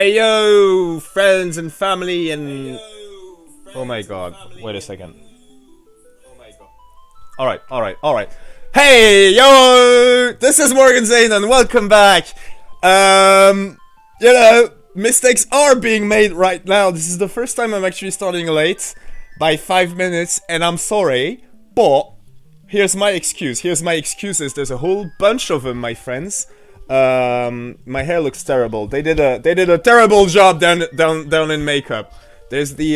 Hey yo, friends and family and... Oh my god, wait a second. Alright. Hey yo, this is Morgan Zane and welcome back. Mistakes are being made right now. This is the first time I'm actually starting late by 5 minutes and I'm sorry, but here's my excuse. Here's my excuses. There's a whole bunch of them, my friends. My hair looks terrible. They did a terrible job down in makeup. There's the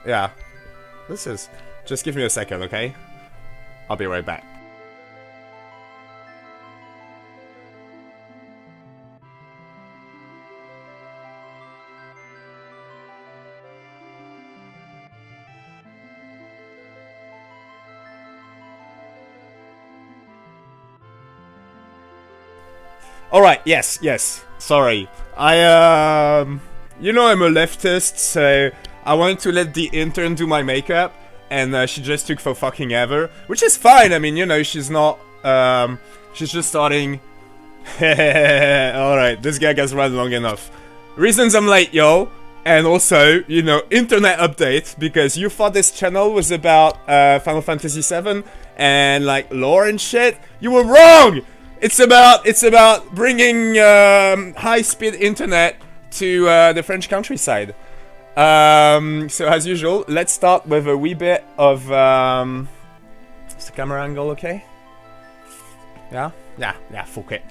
yeah. This is just give me a second, okay? I'll be right back. Alright, yes. Sorry. I'm a leftist, so I wanted to let the intern do my makeup, and she just took for fucking ever. Which is fine, I mean, she's not, she's just starting. Alright, this gag has run long enough. Reasons I'm late, yo. And also, internet update, because you thought this channel was about Final Fantasy VII and like lore and shit. You were wrong! It's about bringing high-speed internet to the French countryside. So as usual, let's start with a wee bit of is the camera angle okay? Yeah, fuck it.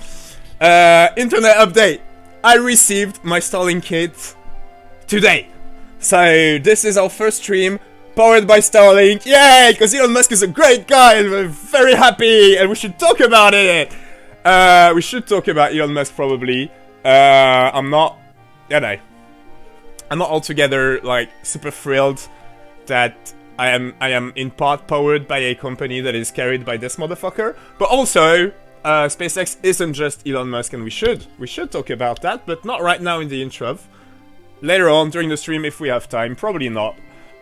Internet update. I received my Starlink kit today. So this is our first stream powered by Starlink. Yay! Because Elon Musk is a great guy and we're very happy and we should talk about it. We should talk about Elon Musk probably. I'm not altogether like super thrilled that I am in part powered by a company that is carried by this motherfucker. But also, SpaceX isn't just Elon Musk, and we should talk about that, but not right now in the intro. Later on during the stream if we have time, probably not.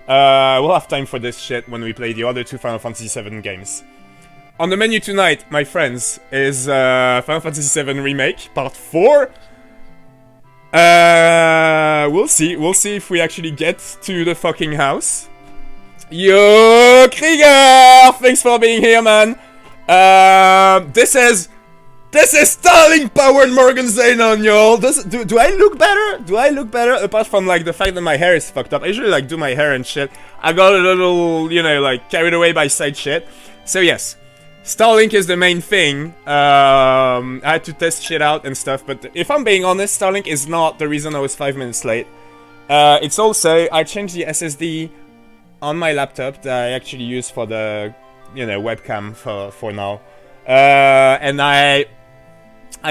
We'll have time for this shit when we play the other two Final Fantasy VII games. On the menu tonight, my friends, is Final Fantasy VII Remake, Part 4. We'll see if we actually get to the fucking house. Yo, Krieger! Thanks for being here, man. This is Starlink-powered Morgan Zanon, y'all. Do I look better? Do I look better? Apart from, like, the fact that my hair is fucked up. I usually, like, do my hair and shit. I got a little, like, carried away by side shit. So, yes. Starlink is the main thing. I had to test shit out and stuff, but if I'm being honest, Starlink is not the reason I was 5 minutes late. It's also, I changed the SSD on my laptop that I actually use for the, webcam for now. And I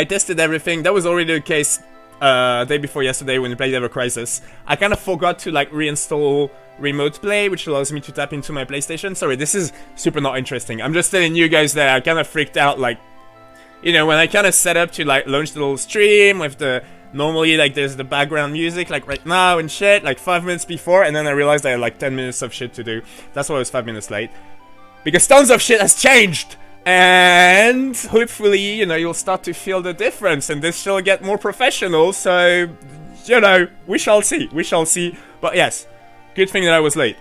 tested everything. That was already the case day before yesterday when we played Ever Crisis. I kind of forgot to, like, reinstall Remote Play, which allows me to tap into my PlayStation. Sorry, this is super not interesting. I'm just telling you guys that I kind of freaked out, like, when I kind of set up to, like, launch the little stream with the, normally, like, there's the background music, like, right now and shit, like, 5 minutes before, and then I realized I had, like, 10 minutes of shit to do. That's why I was 5 minutes late. Because tons of shit has changed! And hopefully, you'll start to feel the difference, and this shall get more professional, so, we shall see. But yes. Good thing that I was late.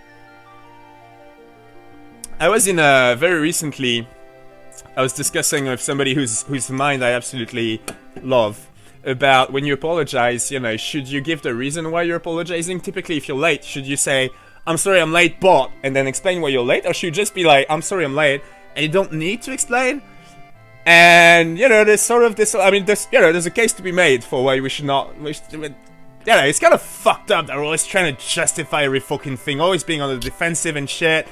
I was in very recently, I was discussing with somebody whose mind I absolutely love about when you apologize, should you give the reason why you're apologizing? Typically, if you're late, should you say, I'm sorry I'm late, but, and then explain why you're late? Or should you just be like, I'm sorry I'm late, and you don't need to explain? And, there's sort of this, I mean, there's a case to be made for why we should not, it's kind of fucked up that we're always trying to justify every fucking thing, always being on the defensive and shit,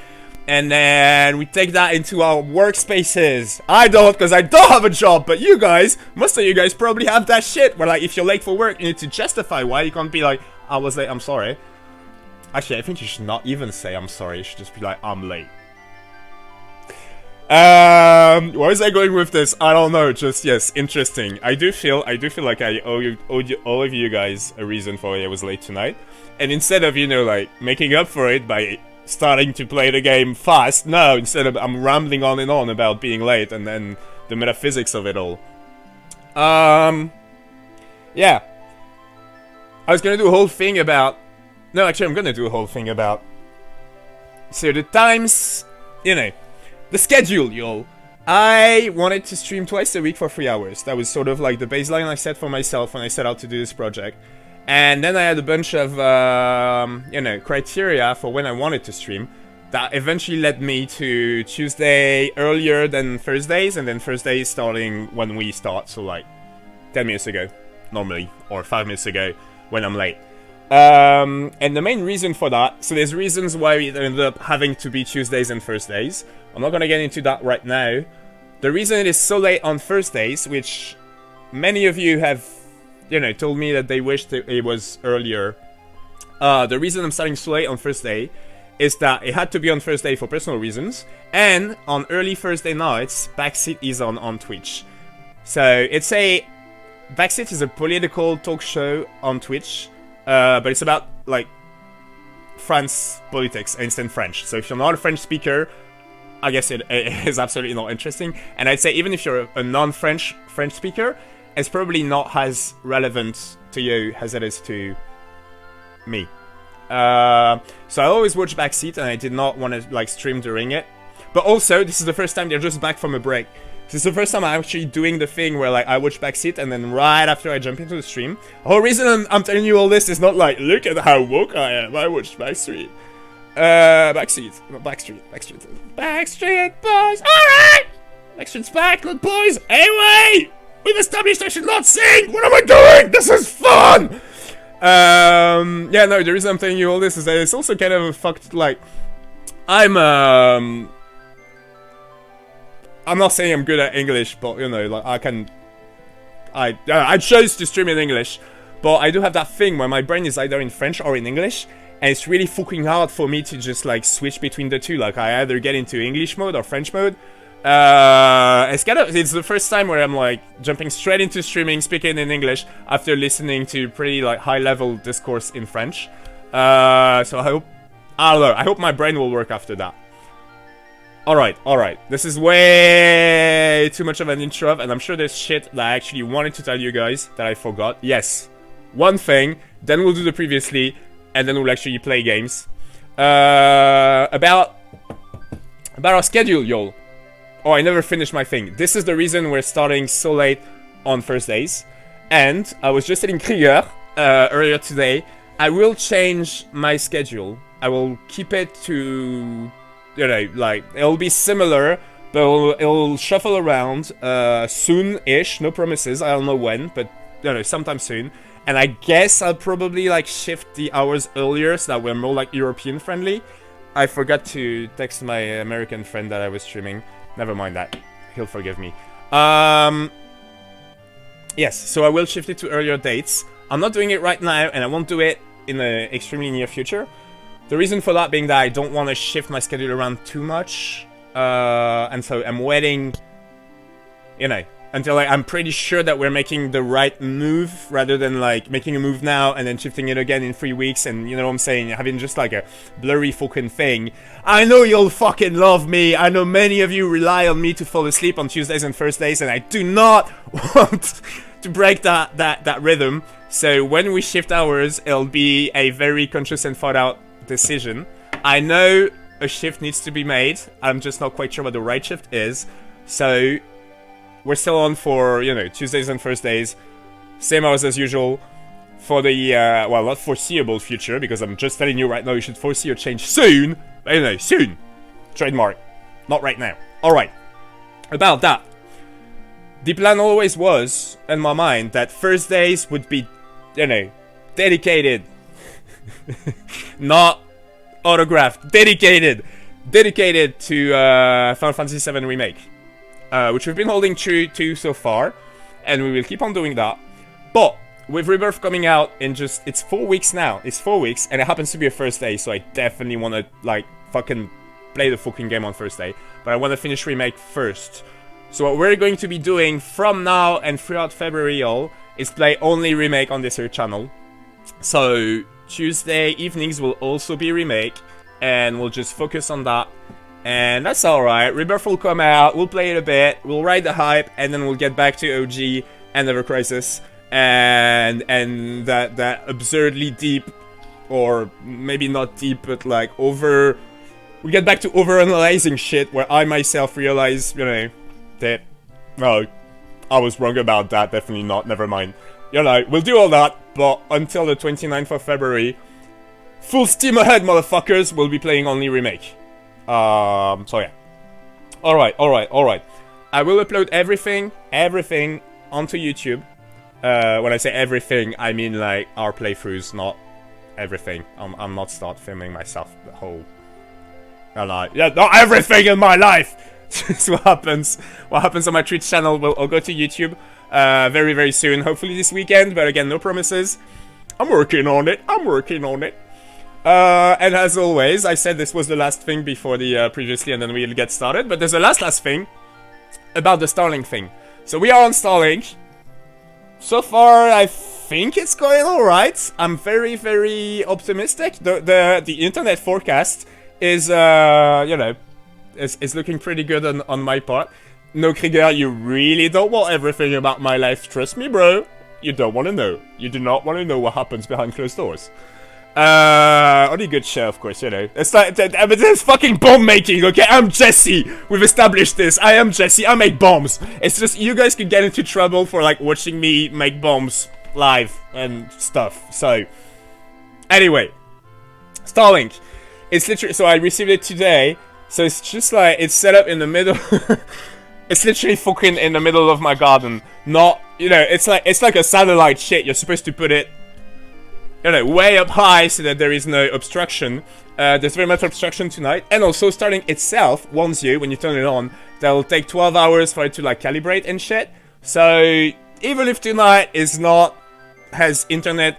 and then we take that into our workspaces. I don't, because I don't have a job, but you guys, most of you guys probably have that shit, where, like, if you're late for work, you need to justify why. You can't be like, I was late, I'm sorry. Actually, I think you should not even say I'm sorry, you should just be like, I'm late. Where was I going with this? I don't know, just, yes, interesting. I do feel like I owe all of you guys a reason for why I was late tonight. And instead of, like, making up for it by starting to play the game fast, no, instead of, I'm rambling on and on about being late and then the metaphysics of it all. Yeah. I was gonna do a whole thing about... No, actually, I'm gonna do a whole thing about... So, the times... You know, the schedule, y'all. I wanted to stream twice a week for 3 hours. That was sort of like the baseline I set for myself when I set out to do this project. And then I had a bunch of, you know, criteria for when I wanted to stream. That eventually led me to Tuesday earlier than Thursdays, and then Thursdays starting when we start, so like 10 minutes ago, normally, or 5 minutes ago when I'm late. And the main reason for that, so there's reasons why it ended up having to be Tuesdays and Thursdays. I'm not gonna get into that right now. The reason it is so late on Thursdays, which many of you have, you know, told me that they wished it was earlier. The reason I'm starting so late on Thursday is that it had to be on Thursday for personal reasons, and on early Thursday nights, Backseat is on Twitch. So it's Backseat is a political talk show on Twitch, but it's about, like, France politics, and it's in French. So if you're not a French speaker, I guess it is absolutely not interesting. And I'd say even if you're a non-French speaker, it's probably not as relevant to you as it is to me. So I always watch Backseat, and I did not want to, like, stream during it. But also, this is the first time they're just back from a break. This is the first time I'm actually doing the thing where, like, I watch Backseat, and then right after I jump into the stream. The whole reason I'm telling you all this is not like, look at how woke I am, I watched Backstreet. Backstreet boys, alright! Backstreet's back, good boys, anyway! We've established I should not sing! What am I doing? This is fun! Yeah, no, the reason I'm telling you all this is that it's also kind of a fucked, like, I'm not saying I'm good at English, but, you know, like, I chose to stream in English, but I do have that thing where my brain is either in French or in English, and it's really fucking hard for me to just, like, switch between the two. Like, I either get into English mode or French mode. It's the first time where I'm, like, jumping straight into streaming, speaking in English, after listening to pretty, like, high-level discourse in French. So I don't know, I hope my brain will work after that. Alright. This is way too much of an intro, and I'm sure there's shit that I actually wanted to tell you guys that I forgot. Yes, one thing, then we'll do the previously, and then we'll actually play games. About our schedule, y'all. Oh, I never finished my thing. This is the reason we're starting so late on Thursdays. And I was just telling Krieger earlier today, I will change my schedule. I will keep it to, you know, like, it'll be similar, but it'll shuffle around soon-ish. No promises, I don't know when, but, you know, sometime soon. And I guess I'll probably, like, shift the hours earlier so that we're more, like, European friendly. I forgot to text my American friend that I was streaming. Never mind that. He'll forgive me. Yes, so I will shift it to earlier dates. I'm not doing it right now, and I won't do it in the extremely near future. The reason for that being that I don't want to shift my schedule around too much. And so I'm waiting, you know, until, like, I'm pretty sure that we're making the right move, rather than, like, making a move now and then shifting it again in 3 weeks, and, you know what I'm saying, having just, like, a blurry fucking thing. I know you'll fucking love me. I know many of you rely on me to fall asleep on Tuesdays and Thursdays, and I do not want to break that rhythm. So when we shift hours, it'll be a very conscious and thought out decision. I know a shift needs to be made. I'm just not quite sure what the right shift is. So we're still on for, you know, Tuesdays and Thursdays, same hours as usual, for the, well, not foreseeable future, because I'm just telling you right now you should foresee a change soon, but anyway, soon, trademark, not right now. Alright, about that, the plan always was, in my mind, that Thursdays would be, you know, dedicated, not autographed, dedicated to Final Fantasy VII Remake. Which we've been holding true to so far, and we will keep on doing that. But with Rebirth coming out in just, it's 4 weeks now. It's 4 weeks, and it happens to be a Thursday, so I definitely want to, like, fucking play the fucking game on Thursday. But I want to finish Remake first. So what we're going to be doing from now and throughout February, y'all, is play only Remake on this here channel. So Tuesday evenings will also be Remake, and we'll just focus on that. And that's alright. Rebirth will come out, we'll play it a bit, we'll ride the hype, and then we'll get back to OG end of a crisis, and that absurdly deep, or maybe not deep, but like we get back to overanalyzing shit, where I myself realize, you know, that, well, I was wrong about that, definitely not, never mind. You know, we'll do all that, but until the 29th of February, full steam ahead, motherfuckers, we'll be playing only Remake. So yeah. Alright. I will upload everything onto YouTube. When I say everything, I mean like our playthroughs, not everything. I'm not start filming myself the whole... yeah, not everything in my life! So what happens on my Twitch channel, I'll go to YouTube very, very soon. Hopefully this weekend, but again, no promises. I'm working on it. And as always, I said this was the last thing before the previously, and then we'll get started. But there's a last thing about the Starlink thing. So we are on Starlink. So far, I think it's going alright. I'm very, very optimistic. The internet forecast is, you know, is looking pretty good on my part. No, Krieger, you really don't want everything about my life. Trust me, bro. You don't want to know. You do not want to know what happens behind closed doors. Only good show, of course, you know. It's like, I mean, there's fucking bomb making, okay? I'm Jesse. We've established this. I am Jesse. I make bombs. It's just, you guys could get into trouble for, like, watching me make bombs live and stuff. So, anyway. Starlink. It's literally, so I received it today. So it's just like, it's set up in the middle. It's literally fucking in the middle of my garden. Not, you know, it's like a satellite shit. You're supposed to put it, you know, way up high so that there is no obstruction. There's very much obstruction tonight. And also, Starlink itself warns you when you turn it on that it'll take 12 hours for it to, like, calibrate and shit. So, even if tonight is not as internet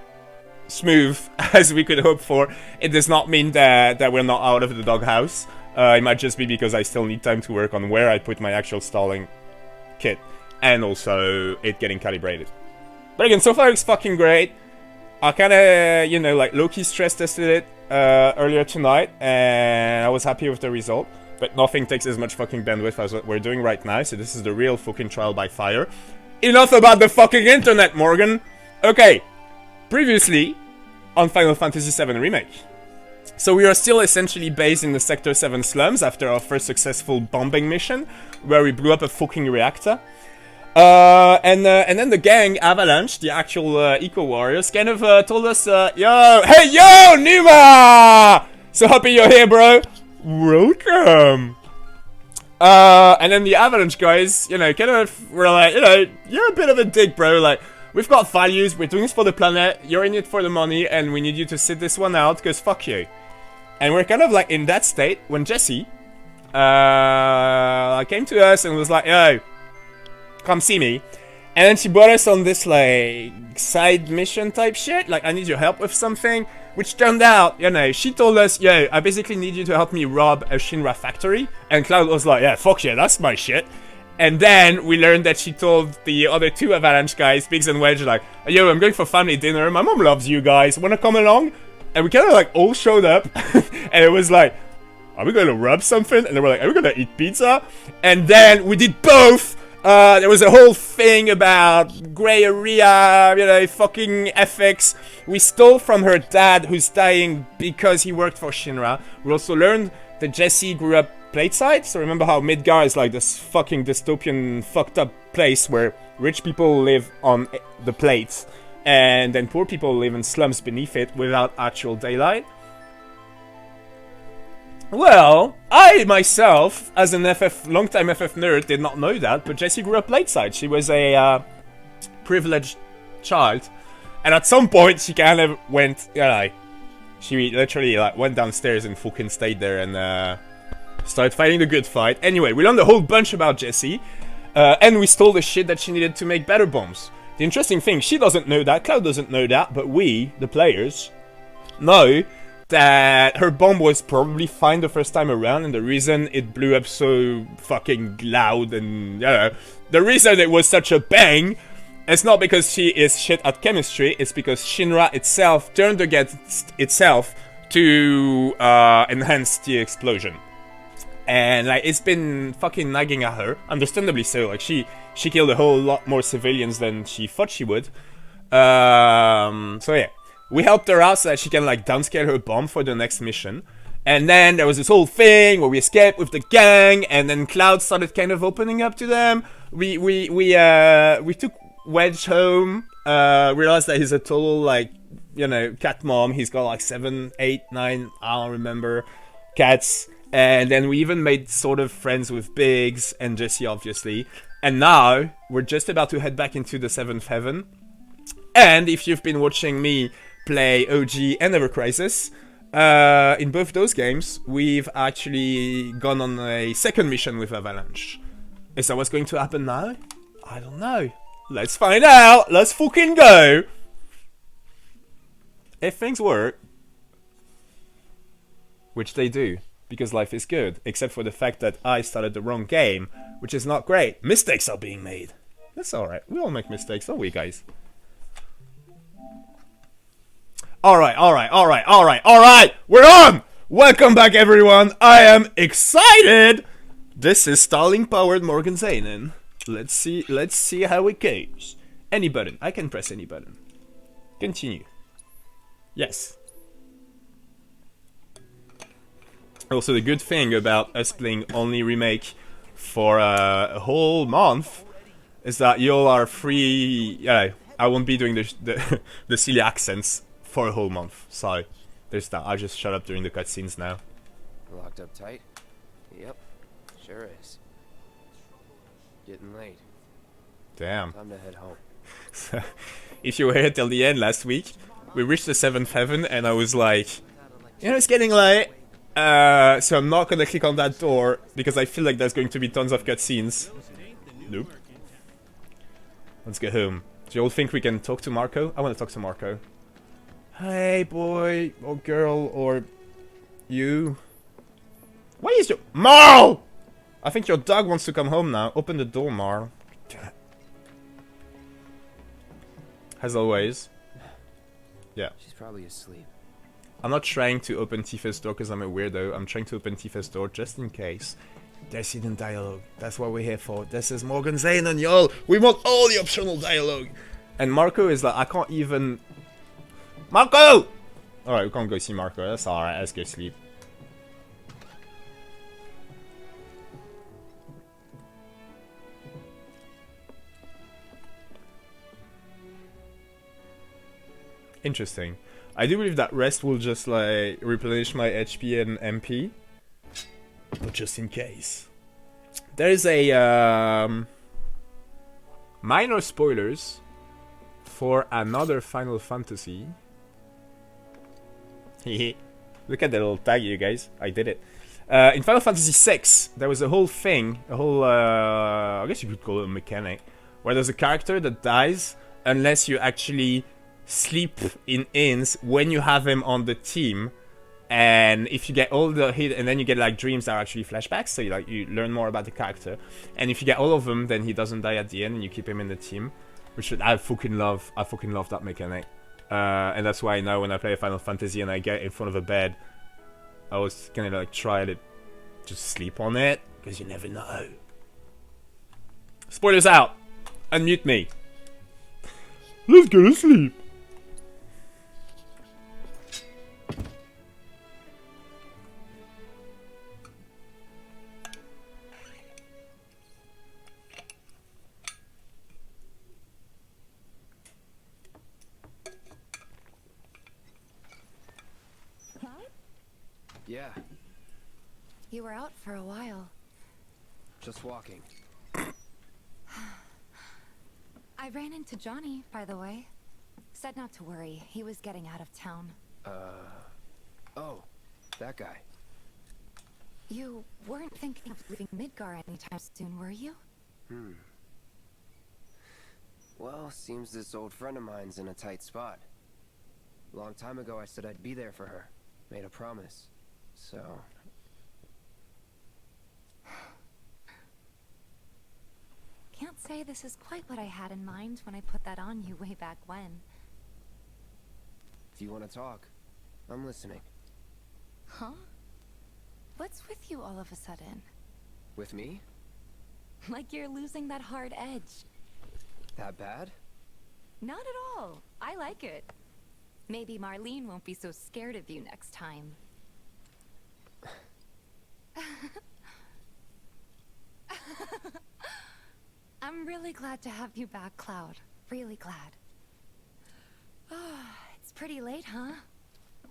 smooth as we could hope for, it does not mean that we're not out of the doghouse. It might just be because I still need time to work on where I put my actual Starlink kit. And also, it getting calibrated. But again, so far it's fucking great. I kinda, you know, like, low-key stress tested it earlier tonight, and I was happy with the result. But nothing takes as much fucking bandwidth as what we're doing right now, so this is the real fucking trial by fire. Enough about the fucking internet, Morgan! Okay, previously, on Final Fantasy VII Remake. So we are still essentially based in the Sector 7 slums after our first successful bombing mission, where we blew up a fucking reactor. And then the gang, Avalanche, the actual eco-warriors, kind of told us, hey, yo, Numa! So happy you're here, bro! Welcome! And then the Avalanche guys, you know, kind of were like, you know, you're a bit of a dick, bro, like, we've got values, we're doing this for the planet, you're in it for the money, and we need you to sit this one out, because fuck you. And we're kind of like in that state when Jessie came to us and was like, yo, come see me. And then she brought us on this like side mission type shit, like I need your help with something, which turned out, you know, she told us, yo, I basically need you to help me rob a Shinra factory. And Cloud was like, yeah, fuck yeah, that's my shit. And then we learned that she told the other two Avalanche guys, Biggs and Wedge, like, yo, I'm going for family dinner, my mom loves you guys, wanna come along? And we kind of like all showed up, and it was like, are we gonna rub something? And they were like, are we gonna eat pizza? And then we did both. There was a whole thing about gray area, you know, fucking ethics. We stole from her dad, who's dying because he worked for Shinra. We also learned that Jessie grew up plateside. So remember how Midgar is like this fucking dystopian fucked up place where rich people live on the plates. And then poor people live in slums beneath it without actual daylight. Well, I myself, as an long-time FF nerd, did not know that, but Jessie grew up plateside. She was a privileged child, and at some point she kind of went, you know, she literally like went downstairs and fucking stayed there and started fighting the good fight. Anyway, we learned a whole bunch about Jessie, and we stole the shit that she needed to make better bombs. The interesting thing, she doesn't know that, Cloud doesn't know that, but we, the players, know that her bomb was probably fine the first time around, and the reason it blew up so fucking loud and, you know, the reason it was such a bang, it's not because she is shit at chemistry, it's because Shinra itself turned against itself to enhance the explosion. And like it's been fucking nagging at her, understandably so. Like she she killed a whole lot more civilians than she thought she would. So yeah, we helped her out so that she can like downscale her bomb for the next mission. And then there was this whole thing where we escaped with the gang, and then Cloud started kind of opening up to them. We took Wedge home. Realized that he's a total like, you know, cat mom. He's got like 7, 8, 9, I don't remember, cats. And then we even made sort of friends with Biggs and Jesse, obviously. And now we're just about to head back into the 7th heaven. And if you've been watching me play OG and Ever Crisis, in both those games, we've actually gone on a second mission with Avalanche. Is that what's going to happen now? I don't know. Let's find out. Let's fucking go. If things work, which they do, because life is good, except for the fact that I started the wrong game, which is not great. Mistakes are being made. That's alright. We all make mistakes, don't we, guys? Alright. We're on! Welcome back, everyone. I am excited. This is Starlink-powered Morgenseinen. Let's see how it goes. Any button. I can press any button. Continue. Yes. Also, the good thing about us playing only Remake for a whole month is that you all are free. I won't be doing the silly accents for a whole month. So there's that. I'll just shut up during the cutscenes now. Locked up tight? Yep, sure is. Getting late. Damn. Time to head home. So, if you were here till the end last week, we reached the 7th heaven, and I was like, you know, it's getting late. So I'm not gonna click on that door because I feel like there's going to be tons of cutscenes. Nope. Let's go home. Do you all think we can talk to Mako? I want to talk to Mako. Hey, boy, or girl, or you. Why is your Marl? I think your dog wants to come home now. Open the door, Marl. As always. Yeah. She's probably asleep. I'm not trying to open Tifa's door because I'm a weirdo. I'm trying to open Tifa's door just in case. There's hidden dialogue. That's what we're here for. This is Morgenseinen, y'all. We want all the optional dialogue. And Marco is like, I can't even... Marco! Alright, we can't go see Marco. That's alright. Let's go sleep. Interesting. I do believe that rest will just like replenish my HP and MP, but just in case. There is a minor spoilers for another Final Fantasy. Look at the little tag, you guys. I did it. In Final Fantasy VI, there was a whole thing, a whole I guess you could call it a mechanic, where there's a character that dies unless you actually sleep in inns when you have him on the team, and if you get all the hit, and then you get like dreams that are actually flashbacks, so you learn more about the character, and if you get all of them, then he doesn't die at the end, and you keep him in the team, which I fucking love. I fucking love that mechanic, and that's why now when I play a Final Fantasy and I get in front of a bed, I was gonna like try to just sleep on it, because you never know. Spoilers out. Unmute me. Let's go to sleep. Yeah, You were out for a while. just walking. I ran into Johnny, by the way. Said not to worry, he was getting out of town. Oh, that guy. You weren't thinking of leaving Midgar anytime soon, were you? Well, seems this old friend of mine's in a tight spot. Long time ago I said I'd be there for her. Made a promise. So... Can't say this is quite what I had in mind when I put that on you way back when. Do you want to talk? I'm listening. Huh? What's with you all of a sudden? With me? Like you're losing that hard edge. That bad? Not at all. I like it. Maybe Marlene won't be so scared of you next time. I'm really glad to have you back, Cloud. Really glad. It's pretty late, huh?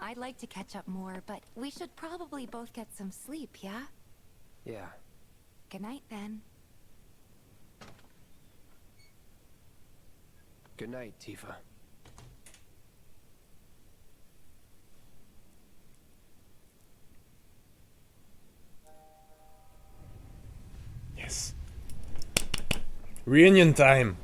I'd like to catch up more, but we should probably both get some sleep, yeah? Yeah. Good night, then. Good night, Tifa. Yes. Reunion time.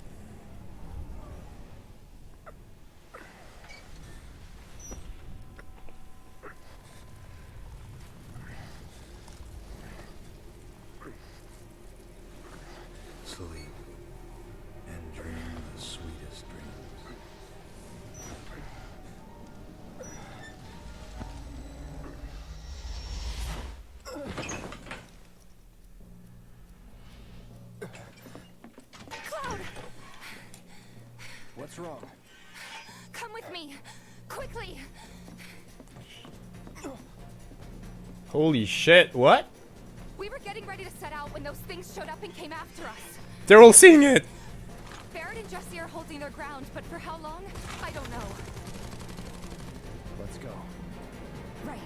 Sleep and dream the sweetest dreams. Cloud! What's wrong? Come with me! Quickly! Holy shit, what? We were getting ready to set out when those things showed up and came after us. They're all seeing it! Barrett and Jesse are holding their ground, but for how long? I don't know. Let's go. Right.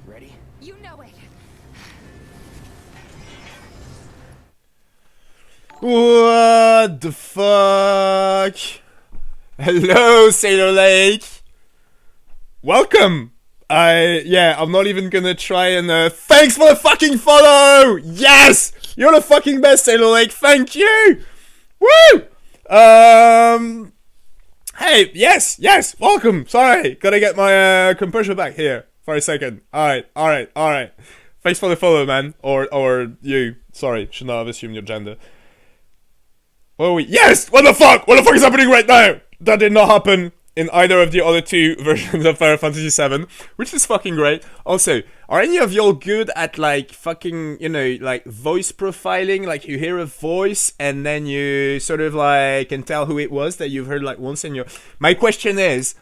Ready? You know it. What the fuck? Hello, Sailor Lake! Welcome! I'm not even gonna try and, thanks for the fucking follow! Yes! You're the fucking best, Sailor Lake, thank you! Woo! Hey, yes, welcome! Sorry, gotta get my, composure back here for a second. Alright. Thanks for the follow, man. Or you. Sorry, should not have assumed your gender. Where are we? Yes! What the fuck? What the fuck is happening right now? That did not happen in either of the other two versions of Final Fantasy VII, which is fucking great. Also, are any of y'all good at, like, fucking, you know, like, voice profiling? Like, you hear a voice, and then you sort of, like, can tell who it was that you've heard, like, once in your... My question is,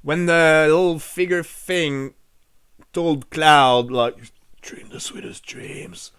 when the little figure thing told Cloud, like, dream the sweetest dreams...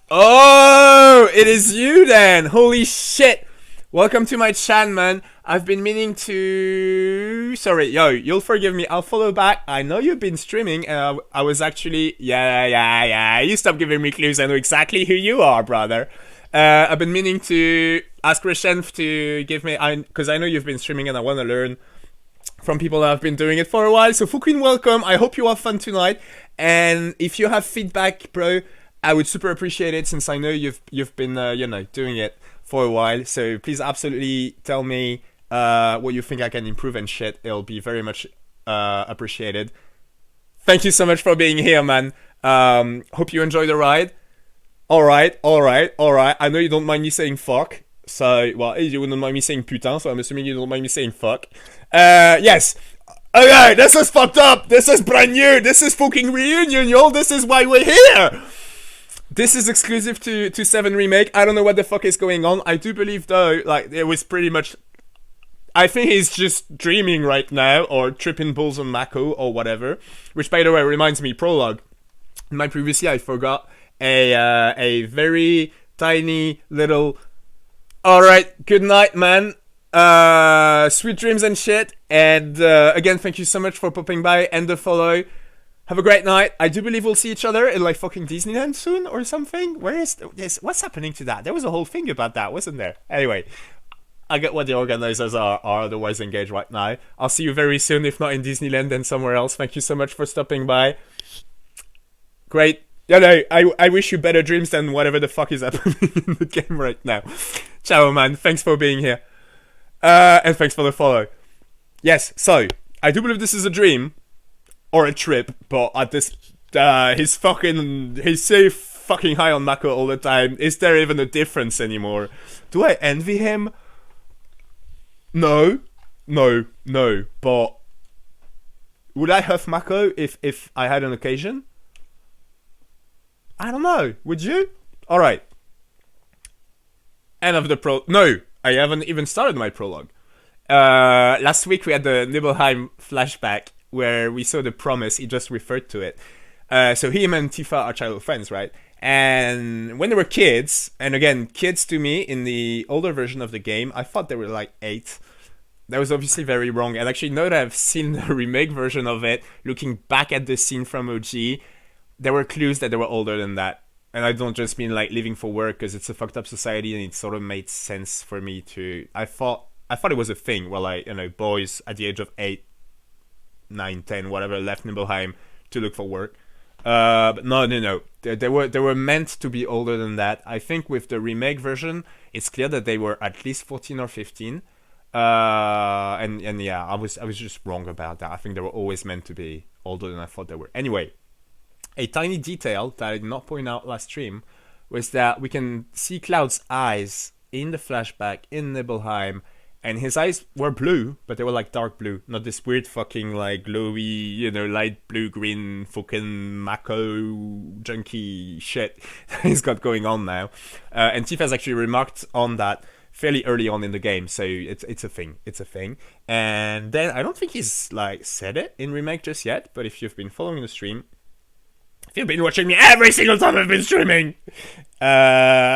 Oh, it is you then. Holy shit. Welcome to my chat, man. I've been meaning to... Sorry, you'll forgive me. I'll follow back. I know you've been streaming, and I was actually... Yeah. You stop giving me clues. I know exactly who you are, brother. I've been meaning to ask Reshenf to give me... Because I know you've been streaming, and I want to learn from people that have been doing it for a while. So, fucking welcome. I hope you have fun tonight. And if you have feedback, bro... I would super appreciate it, since I know you've been doing it for a while. So please absolutely tell me what you think I can improve and shit. It'll be very much appreciated. Thank you so much for being here, man. Hope you enjoy the ride. All right. I know you don't mind me saying fuck. So, well, you wouldn't mind me saying putain, so I'm assuming you don't mind me saying fuck. Yes. Okay, this is fucked up. This is brand new. This is fucking reunion, y'all. This is why we're here. This is exclusive to 7 Remake. I don't know what the fuck is going on. I do believe, though, like, it was pretty much... I think he's just dreaming right now, or tripping balls on Mako, or whatever. Which, by the way, reminds me, prologue. In my previous year, I forgot a very tiny little... Alright, good night, man. Sweet dreams and shit. And, again, thank you so much for popping by and the follow. Have a great night. I do believe we'll see each other in, like, fucking Disneyland soon or something. What's happening to that? There was a whole thing about that, wasn't there? Anyway, I get what the organizers are otherwise engaged right now. I'll see you very soon, if not in Disneyland, then somewhere else. Thank you so much for stopping by. Great. I wish you better dreams than whatever the fuck is happening in the game right now. Ciao, man. Thanks for being here. And thanks for the follow. Yes, so, I do believe this is a dream. Or a trip, but at this, he's so fucking high on Mako all the time. Is there even a difference anymore? Do I envy him? No. But would I huff Mako if I had an occasion? I don't know. Would you? Alright. End of the No, I haven't even started my prologue. Last week we had the Nibelheim flashback where we saw the promise. He just referred to it. So him and Tifa are childhood friends, right? And when they were kids, and again, kids to me in the older version of the game, I thought they were like 8. That was obviously very wrong. And actually, now that I've seen the remake version of it, looking back at the scene from OG, there were clues that they were older than that. And I don't just mean like leaving for work, because it's a fucked up society, and it sort of made sense for me to. I thought it was a thing where, like, you know, boys at the age of 8, 9, 10, whatever, left Nibelheim to look for work. But no. They were meant to be older than that. I think with the remake version, it's clear that they were at least 14 or 15. And yeah, I was just wrong about that. I think they were always meant to be older than I thought they were. Anyway, a tiny detail that I did not point out last stream was that we can see Cloud's eyes in the flashback in Nibelheim, and his eyes were blue, but they were like dark blue, not this weird fucking like glowy, you know, light blue green fucking Mako junkie shit that he's got going on now. And Tifa's actually remarked on that fairly early on in the game, so it's a thing. And then I don't think he's like said it in remake just yet, but if you've been following the stream, if you've been watching me every single time I've been streaming,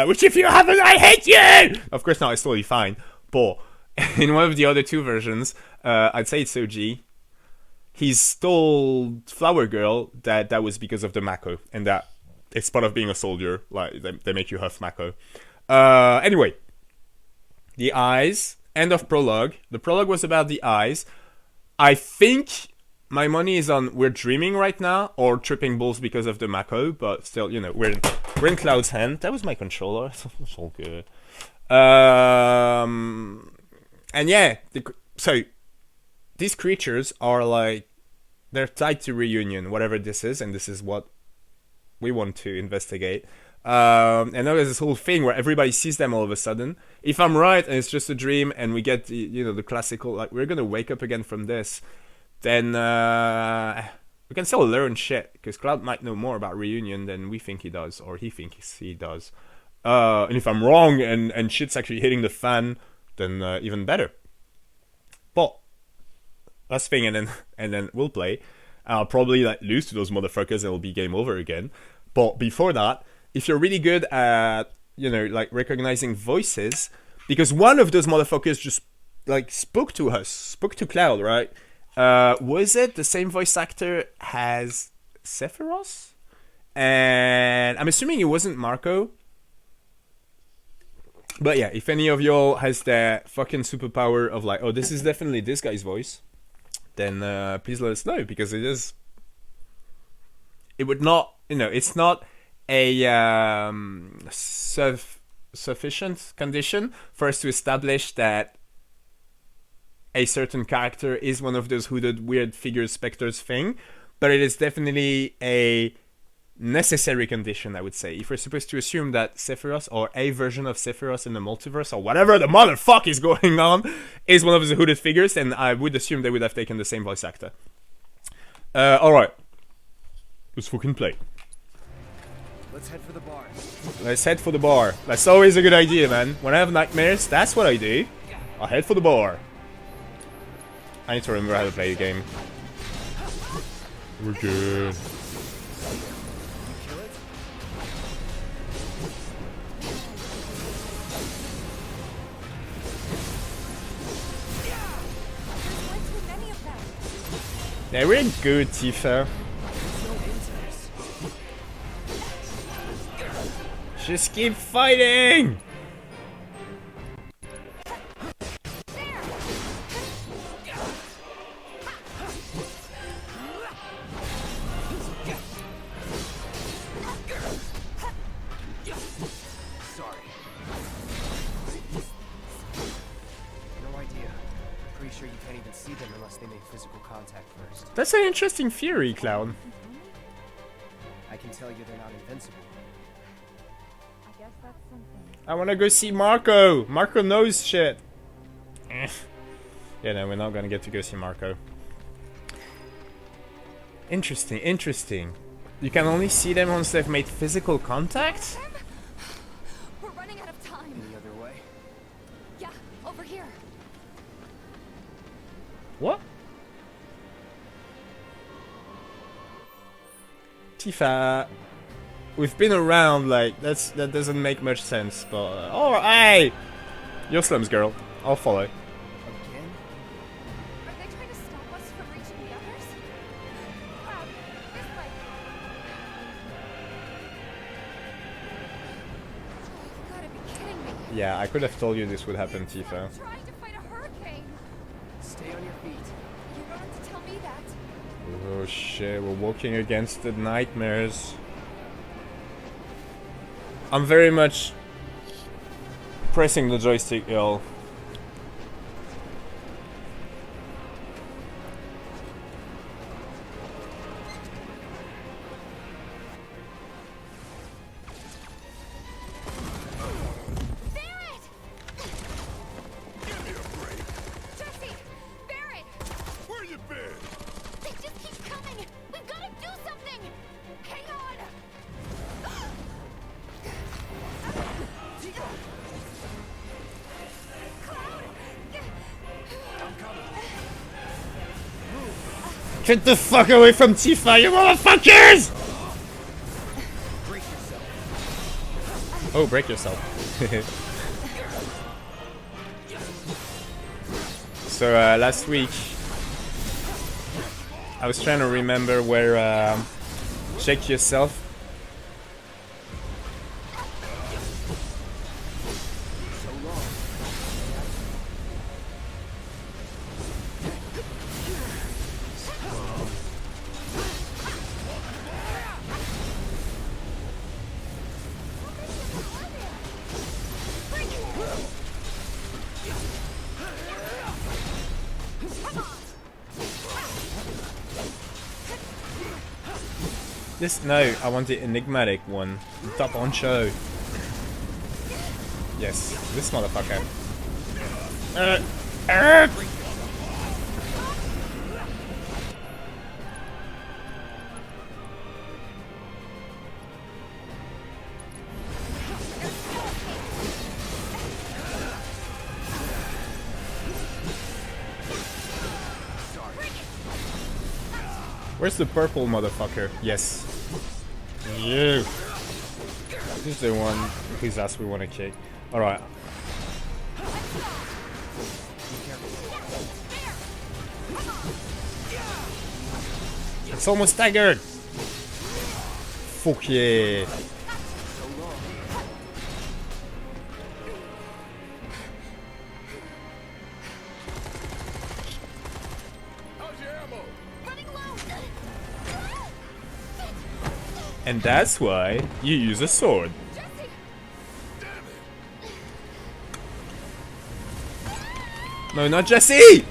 which if you haven't, I hate you. Of course not, it's totally fine. But in one of the other 2 versions, I'd say it's OG, he's told Flower Girl that was because of the Mako, and that it's part of being a soldier, like they make you huff Mako. Anyway. The eyes, end of prologue. The prologue was about the eyes. I think my money is on we're dreaming right now, or tripping balls because of the Mako, but still, you know, we're in Cloud's hand. That was my controller. It's all good. And yeah, so these creatures are like, they're tied to reunion, whatever this is, and this is what we want to investigate. And now there's this whole thing where everybody sees them all of a sudden. If I'm right and it's just a dream, and we get the, you know, the classical, like, we're gonna wake up again from this, then we can still learn shit, because Cloud might know more about reunion than we think he does, or he thinks he does. And if I'm wrong and shit's actually hitting the fan, then even better. But last thing, and then we'll play. I'll probably like lose to those motherfuckers, and it'll be game over again. But before that, if you're really good at, you know, like recognizing voices, because one of those motherfuckers just like spoke to Cloud, right? Was it the same voice actor as Sephiroth? And I'm assuming it wasn't Marco. But yeah, if any of y'all has that fucking superpower of like, oh, this is definitely this guy's voice, then please let us know, because it would not, you know, it's not a sufficient condition for us to establish that a certain character is one of those hooded weird figures, specters thing, but it is definitely a necessary condition, I would say. If we're supposed to assume that Sephiroth, or a version of Sephiroth in the multiverse, or whatever the motherfuck is going on, is one of the hooded figures, then I would assume they would have taken the same voice actor. Alright. Let's fucking play. Let's head for the bar. Let's head for the bar. That's always a good idea, man. When I have nightmares, that's what I do. I head for the bar. I need to remember how to play the game. We're good. Yeah, we're good, Tifa. Just keep fighting! Sorry. No idea. Pretty sure you can't even see them unless they make physical contact first. That's an interesting theory, Clown. I can tell you they're not invincible. that's something. I wanna go see Marco! Marco knows shit! Eh. Yeah, no, we're not gonna get to go see Marco. Interesting, interesting. You can only see them once they've made physical contact? We're running out of time. Any other way? Yeah, over here. What? Tifa, we've been around, like, that doesn't make much sense, but... oh, hey! You're Slums girl. I'll follow. Again? Are they trying to stop us from reaching the others? This way. You gotta be kidding me. Yeah, I could have told you this would happen, Tifa. Trying to fight a hurricane. Stay on your feet. You don't have to tell me that. Oh shit, we're walking against the nightmares. I'm very much pressing the joystick, y'all. Barrett! Give me a break. Jesse! Barrett! Where you been? They just keep coming! We've gotta do something! Hang on! Cloud! Get the fuck away from Tifa, you motherfuckers! Brace yourself. Oh, break yourself. So, last week, I was trying to remember where, check yourself. This, no, I want the enigmatic one. The top on show. Yes, this motherfucker. Where's the purple motherfucker? Yes. You. This is the one whose ass we want to kick. Alright. It's almost staggered! Fuck yeah! How's your ammo? Running low! And that's why you use a sword. Jesse! No, not Jesse!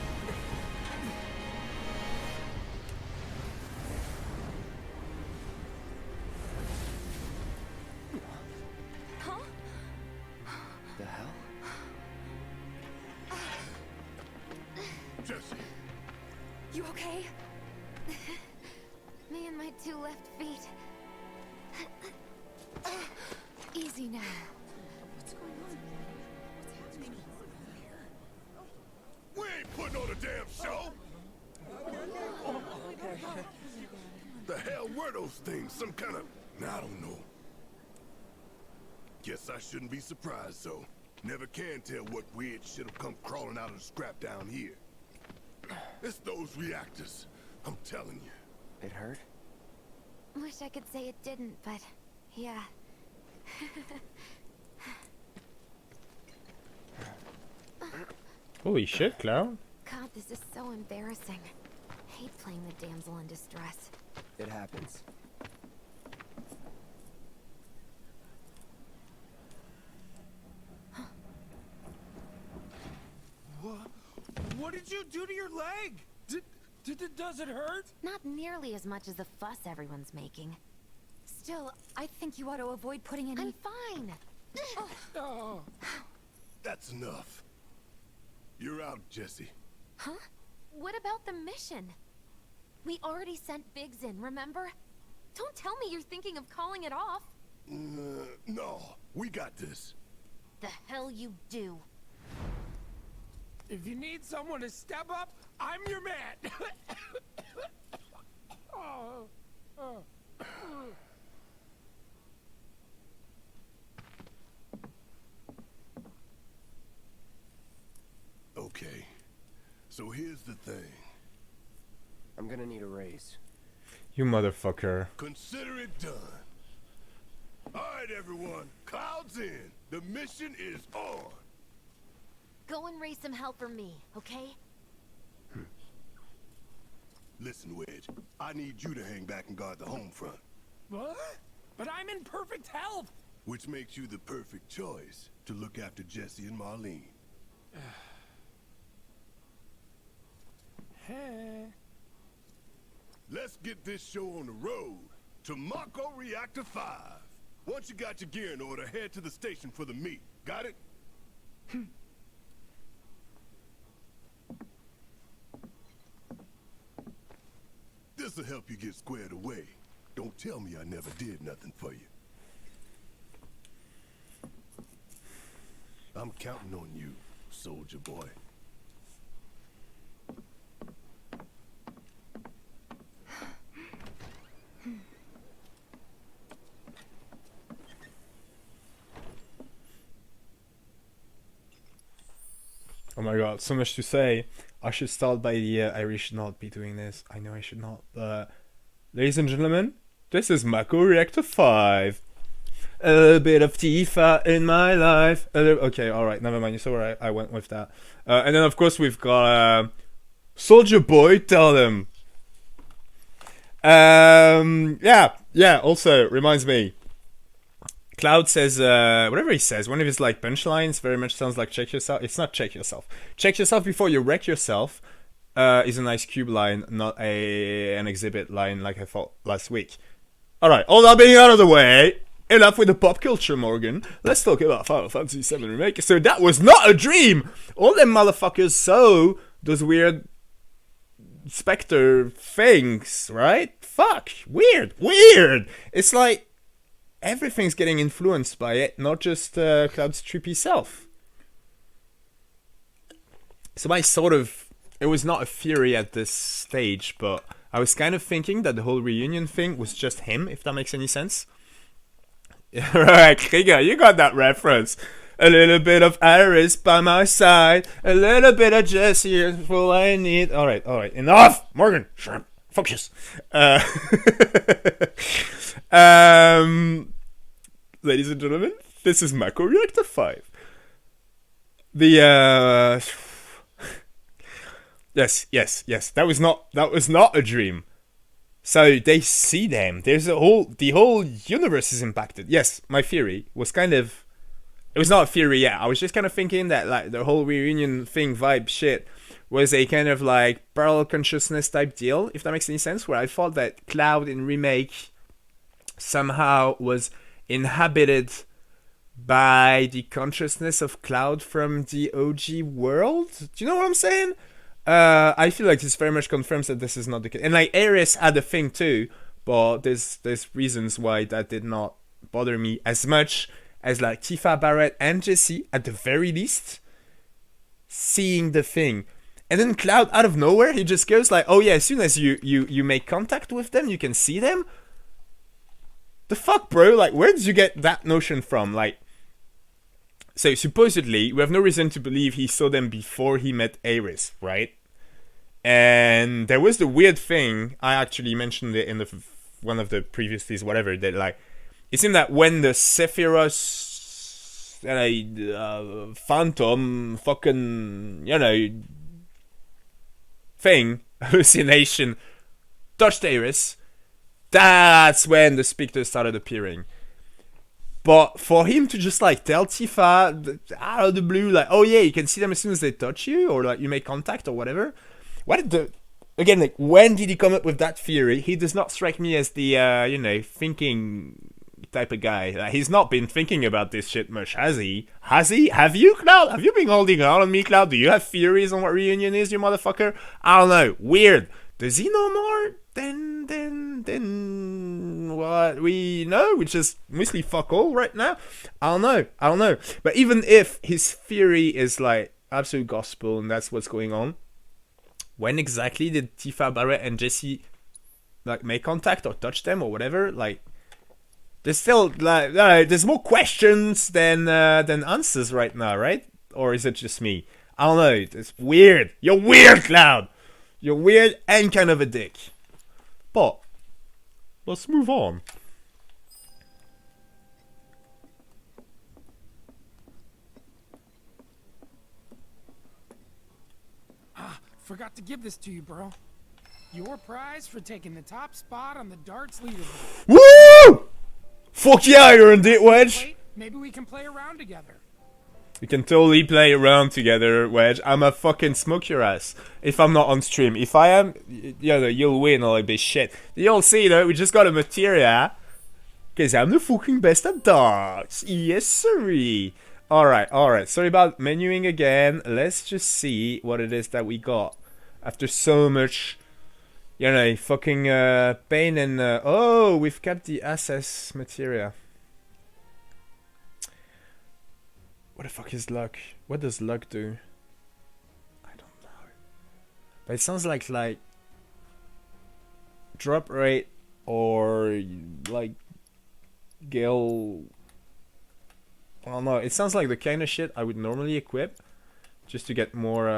Huh? The hell? Jesse. You okay? Me and my two left feet. Easy now. What's going on? What's happening? We ain't putting on a damn show. The hell were those things? Some kind of... I don't know. Guess I shouldn't be surprised, though. Never can tell what weird shit will come crawling out of the scrap down here. It's those reactors. I'm telling you. It hurt? Wish I could say it didn't, but yeah. Holy shit, Cloud. God, this is so embarrassing. Hate playing the damsel in distress. It happens. What did you do to your leg? Does it hurt? Not nearly as much as the fuss everyone's making. Still, I think you ought to avoid putting any— I'm fine. Oh. That's enough. You're out, Jesse. Huh? What about the mission? We already sent Biggs in, remember? Don't tell me you're thinking of calling it off. No, we got this. The hell you do. If you need someone to step up, I'm your man. Oh. Okay, so here's the thing. I'm gonna need a raise. You motherfucker. Consider it done. Alright, everyone. Cloud's in. The mission is on. Go and raise some hell for me, okay? Listen, Wedge. I need you to hang back and guard the home front. What? But I'm in perfect health. Which makes you the perfect choice to look after Jesse and Marlene. Let's get this show on the road to Mako Reactor 5. Once you got your gear in order, head to the station for the meet. Got it? This'll help you get squared away. Don't tell me I never did nothing for you. I'm counting on you, soldier boy. Oh my god, so much to say. I should start by the I really should not be doing this. I know I should not, but ladies and gentlemen, this is Mako Reactor 5. A little bit of Tifa in my life. Okay, alright, never mind. You saw where I went with that. And then of course we've got Soldier Boy, tell them. Yeah, also reminds me. Cloud says, whatever he says, one of his like punchlines very much sounds like check yourself. It's not check yourself. Check yourself before you wreck yourself is a nice cube line, not an exhibit line like I thought last week. Alright, all that being out of the way, enough with the pop culture, Morgan. Let's talk about Final Fantasy VII Remake. So that was not a dream! All them motherfuckers saw those weird Spectre things, right? Fuck! Weird! It's like everything's getting influenced by it, not just Cloud's trippy self. So it was not a theory at this stage, but I was kind of thinking that the whole reunion thing was just him, if that makes any sense. Right, Krieger, you got that reference. A little bit of Iris by my side, a little bit of Jesse is all I need. Alright, enough! Morgan, shut up. Focus. Ladies and gentlemen, this is Mako Reactor 5. Yes. That was not a dream. So they see them. The whole universe is impacted. Yes, my theory was kind of. It was not a theory yet. I was just kind of thinking that like the whole reunion thing vibe shit was a kind of like parallel consciousness type deal, if that makes any sense, where I thought that Cloud in Remake somehow was inhabited by the consciousness of Cloud from the OG world. Do you know what I'm saying? I feel like this very much confirms that this is not the case. And like Ares had a thing too, but there's reasons why that did not bother me as much as like Tifa, Barrett, and Jesse at the very least seeing the thing. And then Cloud, out of nowhere, he just goes like, oh yeah, as soon as you make contact with them, you can see them. The fuck, bro? Like, where did you get that notion from? Like, so supposedly, we have no reason to believe he saw them before he met Ares, right? And there was the weird thing, I actually mentioned it in one of the previous days, whatever, that like, it seemed that when the Sephiroth phantom fucking, thing, hallucination, touched Ares, that's when the specters started appearing. But for him to just like tell Tifa out of the blue, like, oh yeah, you can see them as soon as they touch you, or like you make contact or whatever. Again, like, when did he come up with that theory? He does not strike me as the, thinking type of guy. Like, he's not been thinking about this shit much, has he? Has he? Have you, Cloud? Have you been holding out on me, Cloud? Do you have theories on what reunion is, you motherfucker? I don't know. Weird. Does he know more than what we know, which is mostly fuck all right now? I don't know. But even if his theory is like absolute gospel and that's what's going on, when exactly did Tifa, Barrett, and Jesse like make contact or touch them or whatever? Like, there's still like there's more questions than answers right now, right? Or is it just me? I don't know. It's weird. You're weird, Cloud. You're weird and kind of a dick. But let's move on. Forgot to give this to you, bro. Your prize for taking the top spot on the darts leaderboard. Woo! Fuck yeah, you're in it, Wedge. Maybe we can play around together. We can totally play around together, Wedge. I'ma fucking smoke your ass if I'm not on stream. If I am, you'll win all this shit. You'll see though, we just got a materia. Cause I'm the fucking best at darts. Yes, sirree. Alright. Sorry about menuing again. Let's just see what it is that we got. After so much, fucking pain and... oh, we've kept the SS materia. What the fuck is luck? What does luck do? I don't know. But it sounds like drop rate or like Gale. I don't know. It sounds like the kind of shit I would normally equip just to get more,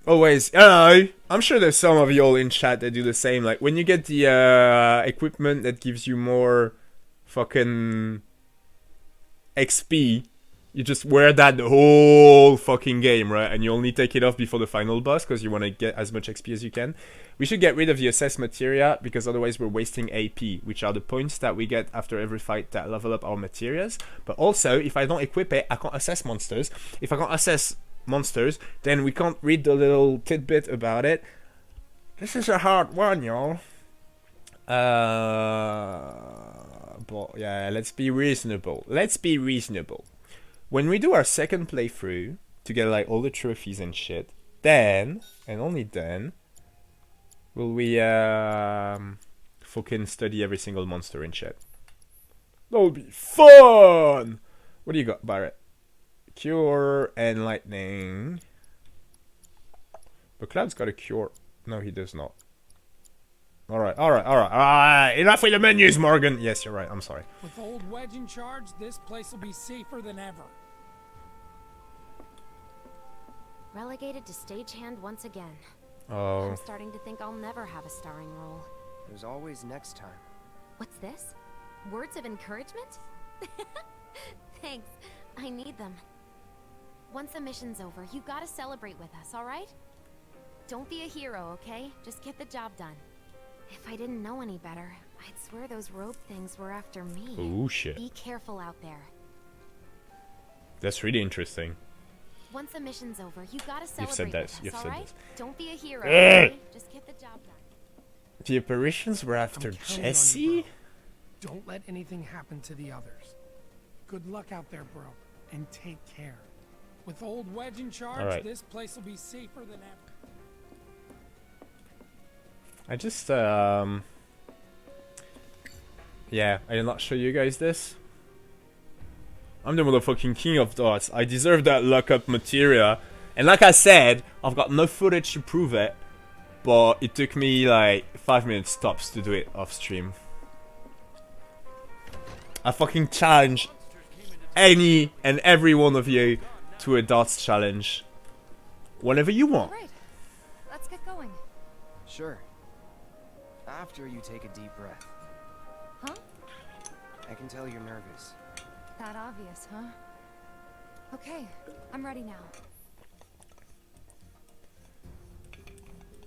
Always, I'm sure there's some of y'all in chat that do the same. Like, when you get the equipment that gives you more fucking XP, you just wear that the whole fucking game, right? And you only take it off before the final boss because you want to get as much XP as you can. We should get rid of the assess materia because otherwise we're wasting AP, which are the points that we get after every fight that level up our materias. But also, if I don't equip it, I can't assess monsters. If I can't assess monsters, then we can't read the little tidbit about it. This is a hard one, y'all. But yeah, let's be reasonable. When we do our second playthrough to get like all the trophies and shit, then and only then will we fucking study every single monster and shit. That'll be fun. What do you got, Barrett? Cure and lightning. But Cloud's got a cure. No, he does not. Alright. Enough with the menus, Morgan. Yes, you're right. I'm sorry. With old Wedge in charge, this place will be safer than ever. Relegated to stagehand once again. Oh. I'm starting to think I'll never have a starring role. There's always next time. What's this? Words of encouragement? Thanks. I need them. Once the mission's over, you gotta celebrate with us, alright? Don't be a hero, okay? Just get the job done. If I didn't know any better, I'd swear those rope things were after me. Oh shit. Be careful out there. That's really interesting. Once the mission's over, you gotta celebrate You've said that. with us, alright? Don't be a hero, Eh. okay? Just get the job done. The apparitions were after I'm counting on you, Jesse? bro. Don't let anything happen to the others. Good luck out there, bro, and take care. With old Wedge in charge, Alright. this place will be safer than ever. I just, yeah, I did not show you guys this. I'm the motherfucking king of darts. I deserve that luck up materia. And like I said, I've got no footage to prove it. But it took me like 5 minutes tops to do it off stream. I fucking challenge any and every one of you to a darts challenge. Whenever you want. Alright, let's get going. Sure. After you take a deep breath. Huh? I can tell you're nervous. That obvious, huh? Okay, I'm ready now.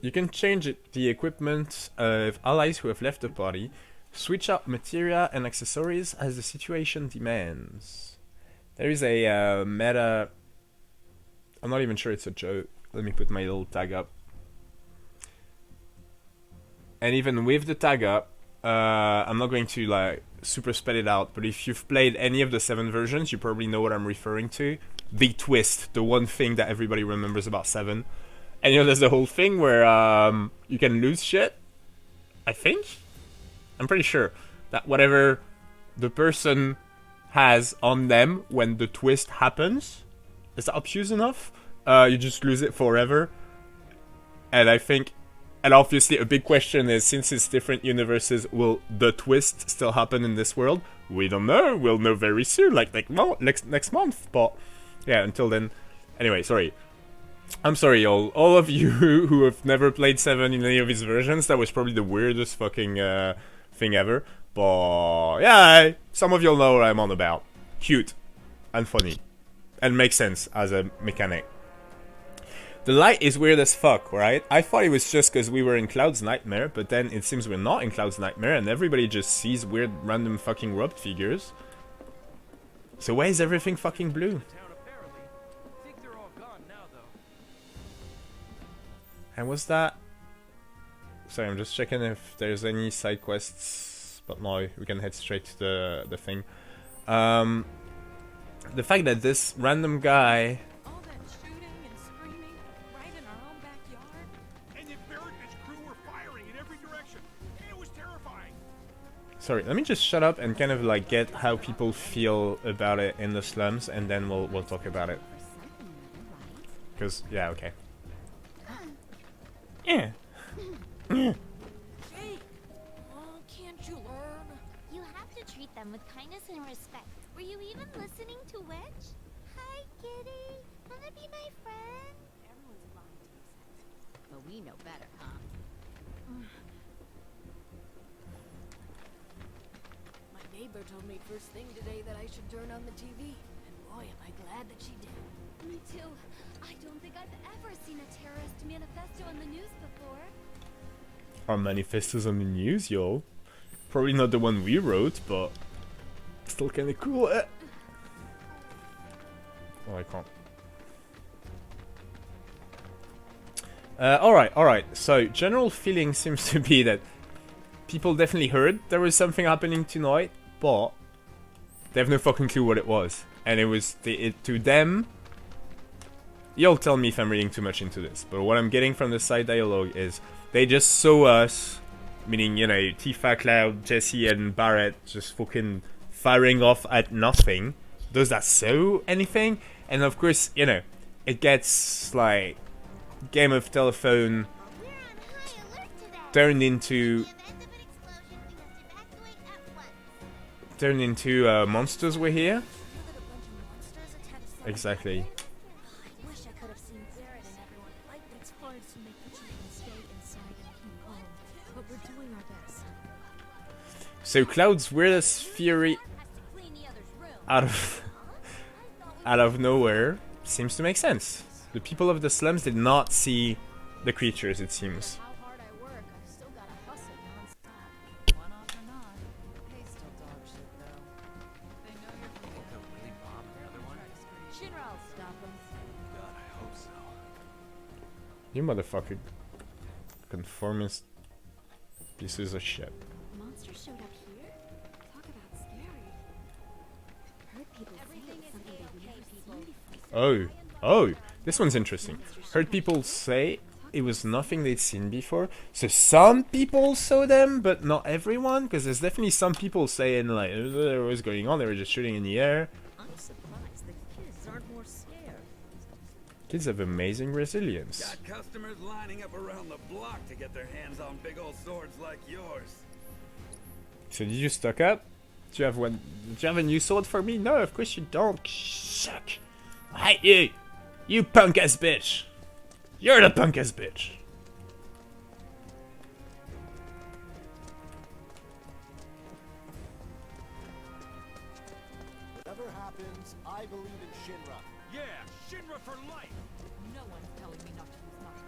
You can change the equipment of allies who have left the party, switch out materia and accessories as the situation demands. There is a meta... I'm not even sure it's a joke. Let me put my little tag up. and even with the tag up, I'm not going to like super spell it out, but if you've played any of the 7 versions, you probably know what I'm referring to. The twist, the one thing that everybody remembers about 7. And you know, there's the whole thing where you can lose shit. I think? I'm pretty sure that whatever the person has on them when the twist happens, is that obtuse enough? You just lose it forever. And I think, and obviously a big question is, since it's different universes, will the twist still happen in this world? We don't know. We'll know very soon, like next month. But yeah, until then. Anyway, sorry. I'm sorry, y'all. All of you who have never played 7 in any of his versions, that was probably the weirdest fucking thing ever. But yeah, some of y'all know what I'm on about. Cute and funny, and makes sense as a mechanic. The light is weird as fuck, right? I thought it was just because we were in Cloud's nightmare, but then it seems we're not in Cloud's nightmare, and everybody just sees weird random fucking robbed figures. So why is everything fucking blue? And what's that? Sorry, I'm just checking if there's any side quests, but no, we can head straight to the thing. The fact that this random guy... All that shooting and screaming right in our own backyard. And yet Barrett and his crew were firing in every direction. It was terrifying. Sorry, let me just shut up and kind of like get how people feel about it in the slums, and then we'll talk about it. Because, yeah, okay. Yeah. Jake! Oh, can't you learn? You have to treat them with kindness and respect. Were you even listening to Wedge? Hi, kitty. Wanna be my friend? Everyone's blind to accept. But we know better, huh? My neighbor told me first thing today that I should turn on the TV. And boy, am I glad that she did. Me too. I don't think I've ever seen a terrorist manifesto in the news before. Our manifestos on the news, yo. Probably not the one we wrote, but still kind of cool. Oh, I can't. Alright. So, general feeling seems to be that people definitely heard there was something happening tonight, but they have no fucking clue what it was. And it was, to them... You'll tell me if I'm reading too much into this, but what I'm getting from the side dialogue is they just saw us, meaning, you know, Tifa, Cloud, Jesse, and Barrett just fucking firing off at nothing. Does that show anything? And of course, you know, it gets like Game of Telephone turned into monsters were here. Exactly. So Cloud's weirdest fury out of nowhere seems to make sense. The people of the slums did not see the creatures, it seems. How hard I work, I've still got to hustle nonstop. One off or not, pay's still dog shit though. They know you're from the Shinra, I'll stop them. God, I hope so. You motherfucker. Conformist pieces of shit. Monsters showed up here? Talk about scary. Heard people say it was something they've never seen before. Oh, this one's interesting. Heard people say it was nothing they'd seen before. So some people saw them, but not everyone? Because there's definitely some people saying, like, what was going on, they were just shooting in the air. I'm surprised the kids aren't more scared. Kids have amazing resilience. Got customers lining up around the block to get their hands on big old swords like yours. So did you stock up? Do you have one? Do you have a new sword for me? No, of course you don't. Suck. I hate you. You punk ass bitch. You're the punk ass bitch. Whatever happens, I believe in Shinra. Yeah, Shinra for life. No one's telling me not to use mine.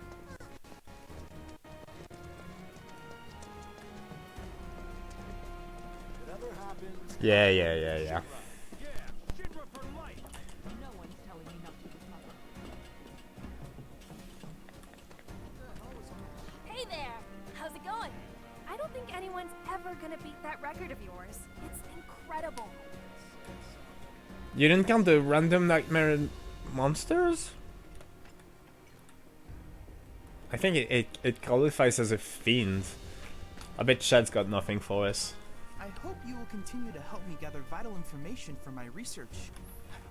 Whatever happens, Yeah. Yeah, Shinra for life. No one's telling me not to use mine. Hey there! How's it going? anyone's ever gonna beat that record of yours. It's incredible. You didn't count the random nightmare monsters? I think it qualifies as a fiend. I bet Chad's got nothing for us. I hope you will continue to help me gather vital information for my research.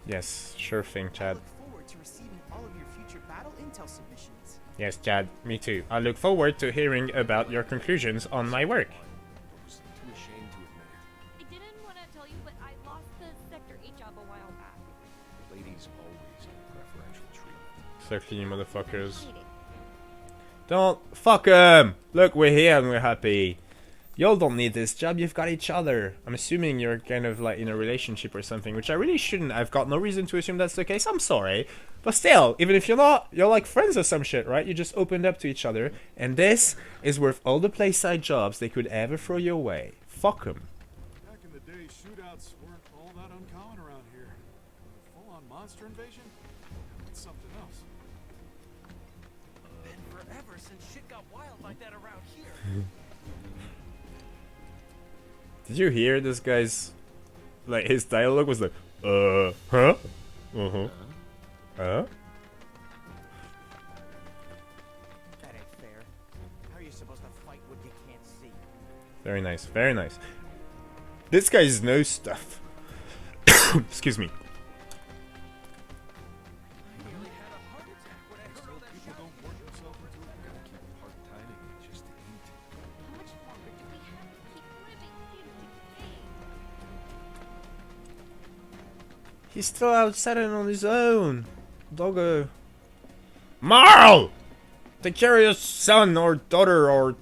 Yes, sure thing, Chad. I look forward to receiving all of your future battle intel submissions. Yes, Chad, me too. I look forward to hearing about your conclusions on my work. Too ashamed to admit it. I didn't want to tell you, but I lost the Sector 8 job a while back. Ladies always get preferential treatment. Certainly, motherfuckers. Don't fuck 'em! Look, we're here and we're happy. Y'all don't need this job, you've got each other. I'm assuming you're kind of like in a relationship or something, which I really shouldn't. I've got no reason to assume that's the case, I'm sorry. But still, even if you're not, you're like friends or some shit, right? You just opened up to each other, and this is worth all the playside jobs they could ever throw your way. Fuck 'em. Back in the day, shootouts weren't all that uncommon around here. A full-on monster invasion? That's something else. Been forever since shit got wild like that around here. Did you hear this guy's, like, his dialogue was like, huh? Uh-huh. Huh? That ain't fair. How are you supposed to fight what you can't see? Very nice, very nice. This guy's knows stuff. Excuse me. He's still outside and on his own. Doggo. Marl! Take care of your son or daughter or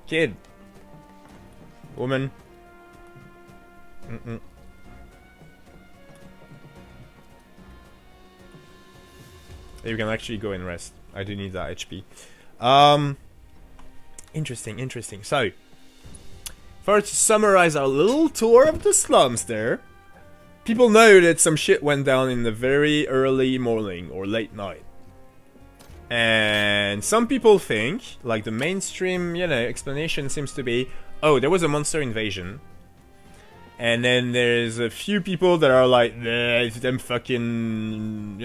kid. Woman. You can actually go and rest. I do need that HP. Interesting. So, first to summarize our little tour of the slums there. People know that some shit went down in the very early morning or late night. And some people think, like the mainstream, explanation seems to be, oh, there was a monster invasion. And then there's a few people that are like, it's them fucking,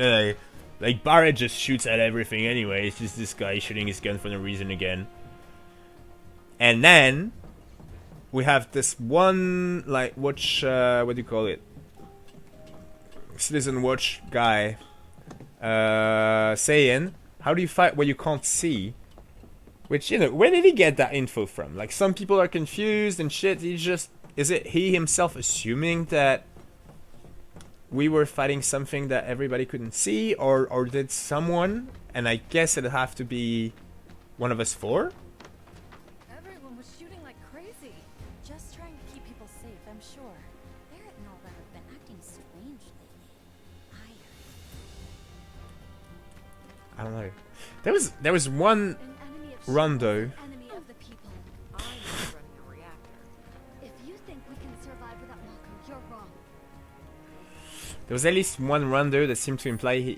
like Barrett just shoots at everything anyway. It's just this guy shooting his gun for no reason again. And then we have this one, like, what do you call it? Citizen Watch guy saying, how do you fight what you can't see? Which, where did he get that info from? Like, some people are confused and shit. Is it he himself assuming that we were fighting something that everybody couldn't see? Or did someone, and I guess it'd have to be one of us four? Everyone was shooting like crazy. Just trying to keep people safe, I'm sure. Barrett and all that have been acting strange lately. I don't know. There was one rondo. Enemy of the people. I'm running a reactor. If you think we can survive without Mako, you're wrong. There was at least one rondo that seemed to imply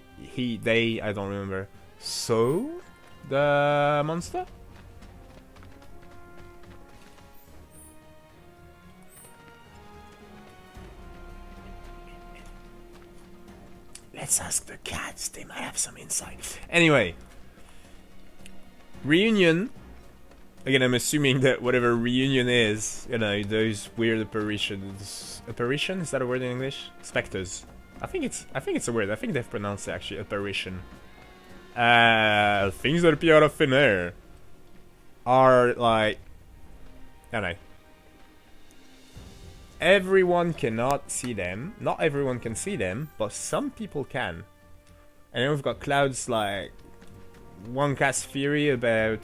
they, I don't remember. So, the monster? Let's ask the cats, they might have some insight. Anyway. Reunion. Again, I'm assuming that whatever reunion is, those weird apparitions. Apparition? Is that a word in English? Spectres. I think it's a word. I think they've pronounced it actually apparition. Things that appear out of thin air are like, I don't know. Everyone cannot see them. Not everyone can see them, but some people can. And then we've got Cloud's like one cast theory about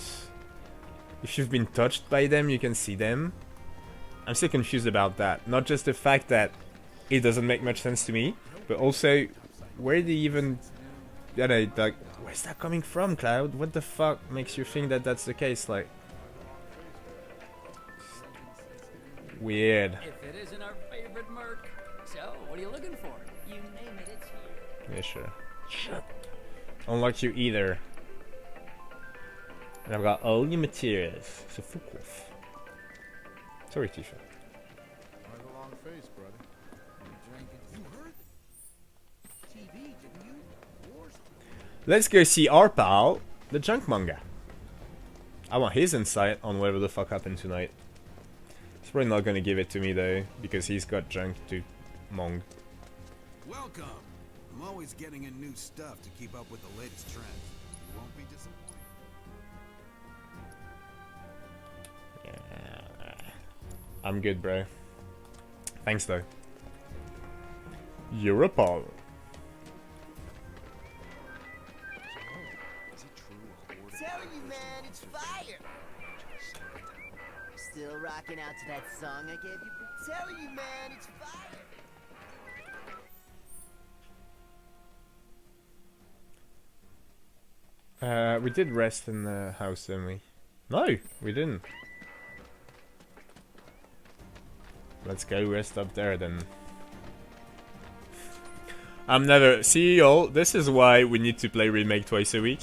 if you've been touched by them, you can see them. I'm still confused about that. Not just the fact that it doesn't make much sense to me, but also where do you even, like, where's that coming from, Cloud? What the fuck makes you think that that's the case? Like, weird. If it isn't our favorite Merc. So, what are you looking for? You name it, it's here. Yeah, sure. Shut. Unlike you either. And I've got all your materials, so fuck off. Sorry, Tifa. Why the long face, brother? You heard? TV, didn't you? Wars? Let's go see our pal, the junk manga. I want his insight on whatever the fuck happened tonight. He's probably not gonna give it to me though, because he's got junk to mong. Welcome. I'm always getting in new stuff to keep up with the latest trends. You won't be disappointed. Yeah. I'm good, bro. Thanks though. You're a pal. Telling you, man, it's fire. Still rocking out to that song I gave you. Telling you, man, it's fire. We did rest in the house, didn't we? No, we didn't. Let's go rest up there then. I'm never... See y'all, this is why we need to play Remake twice a week.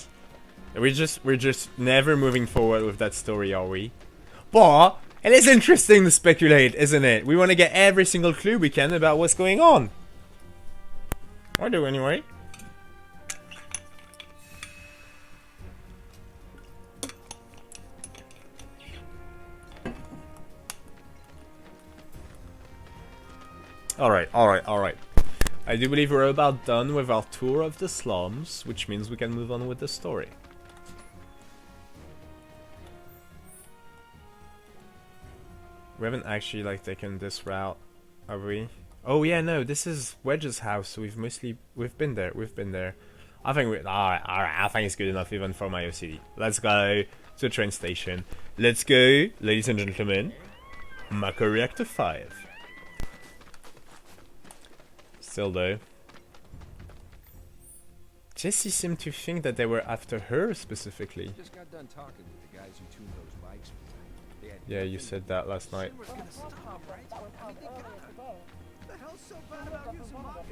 We're just never moving forward with that story, are we? But it is interesting to speculate, isn't it? We want to get every single clue we can about what's going on. I do anyway. Alright. I do believe we're about done with our tour of the slums, which means we can move on with the story. We haven't actually like taken this route, have we? Oh yeah, no, this is Wedge's house, so we've been there. I think alright, I think it's good enough even for my OCD. Let's go to the train station. Let's go, ladies and gentlemen. Mako Reactor 5. Still though. Jesse seemed to think that they were after her specifically. Just got done talking with the guys who tuned those bikes. Yeah, you said that last night. What the hell's so bad about using Mako?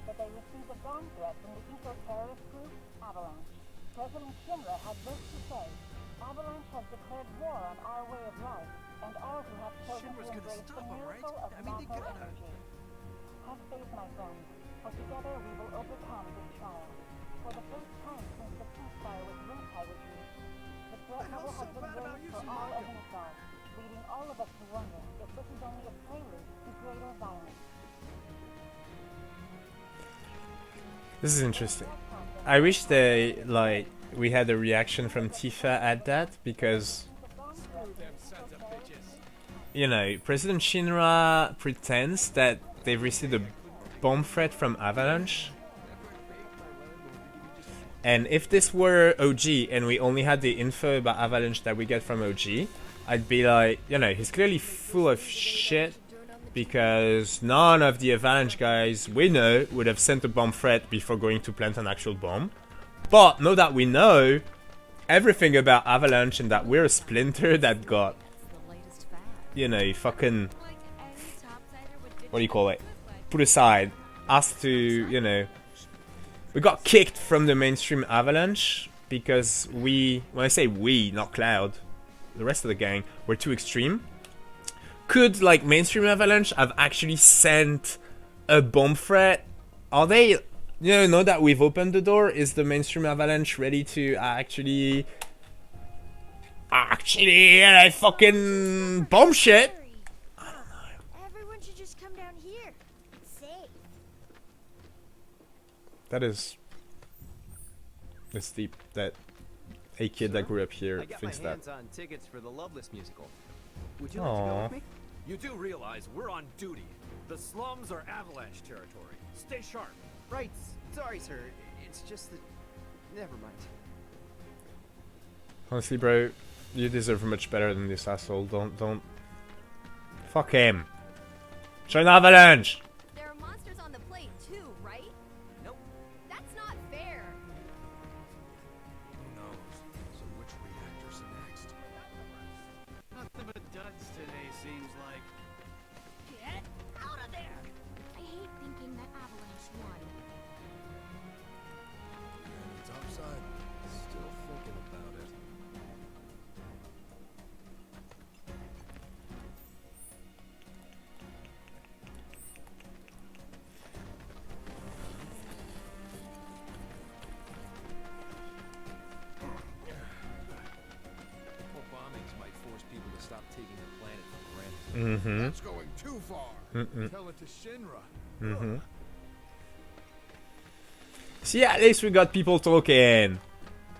That they received a bomb threat from the eco-terrorist group Avalanche. President Shinra had this to say: Avalanche has declared war on our way of life, and all who have chosen to embrace the miracle of Mako energy. Have faith, my friends, for together we will overcome this trial. For the first time since the ceasefire with Rinkai was reached, the threat level has been raised for all of Nisar, leading all of us to wonder if this is only a prelude to greater violence. This is interesting. I wish we had a reaction from Tifa at that, because you know, President Shinra pretends that they've received a bomb threat from Avalanche. And if this were OG and we only had the info about Avalanche that we get from OG, I'd be like, you know, he's clearly full of shit, because none of the Avalanche guys we know would have sent a bomb threat before going to plant an actual bomb. But now that we know everything about Avalanche and that we're a splinter that got, you know, fucking, what do you call it, put aside, asked to, you know, we got kicked from the mainstream Avalanche because we, when I say we, not Cloud, the rest of the gang, were too extreme. Could, like, mainstream Avalanche have actually sent a bomb threat? Are they, you know, now that we've opened the door, is the mainstream Avalanche ready to actually, you know, fucking bomb shit? Everyone should just come down here. It's safe. That is, it's deep that a kid that grew up here thinks that. I got my hands on tickets for the Loveless musical. Would you like to go with me? You do realize we're on duty. The slums are Avalanche territory. Stay sharp. Right. Sorry, sir. It's just that... Never mind. Honestly, bro, you deserve much better than this asshole. Don't... Fuck him. Join Avalanche! There are monsters on the plate too, right? Nope. That's not fair. Who knows? So which reactor's next? Nothing but duds today, seems like. Get out of there! I hate thinking that Avalanche won. Topside, still thinking about it. Mm-hmm. That's going too far. Tell it to Shinra. Mm-hmm. See, at least we got people talking.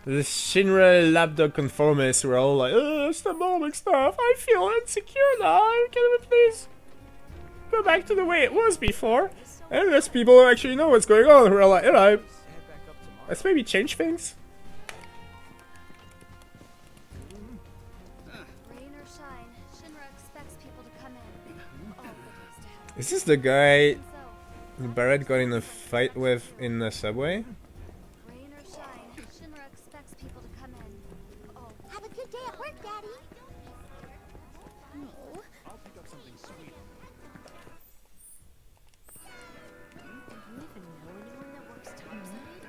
The Shinra lapdog conformists were all like, it's the moment stuff. I feel insecure now. Can we please go back to the way it was before? And there's people who actually know what's going on who are like, let's maybe change things. Rain or shine, Shinra expects people to come in. All the days to have. Is this the guy who Barrett got in a fight with in the subway? Rain or shine, Shinra expects people to come in. Oh, have a good day at work, Daddy. No. I'll pick up something sweet. Do you even know anyone that works topside?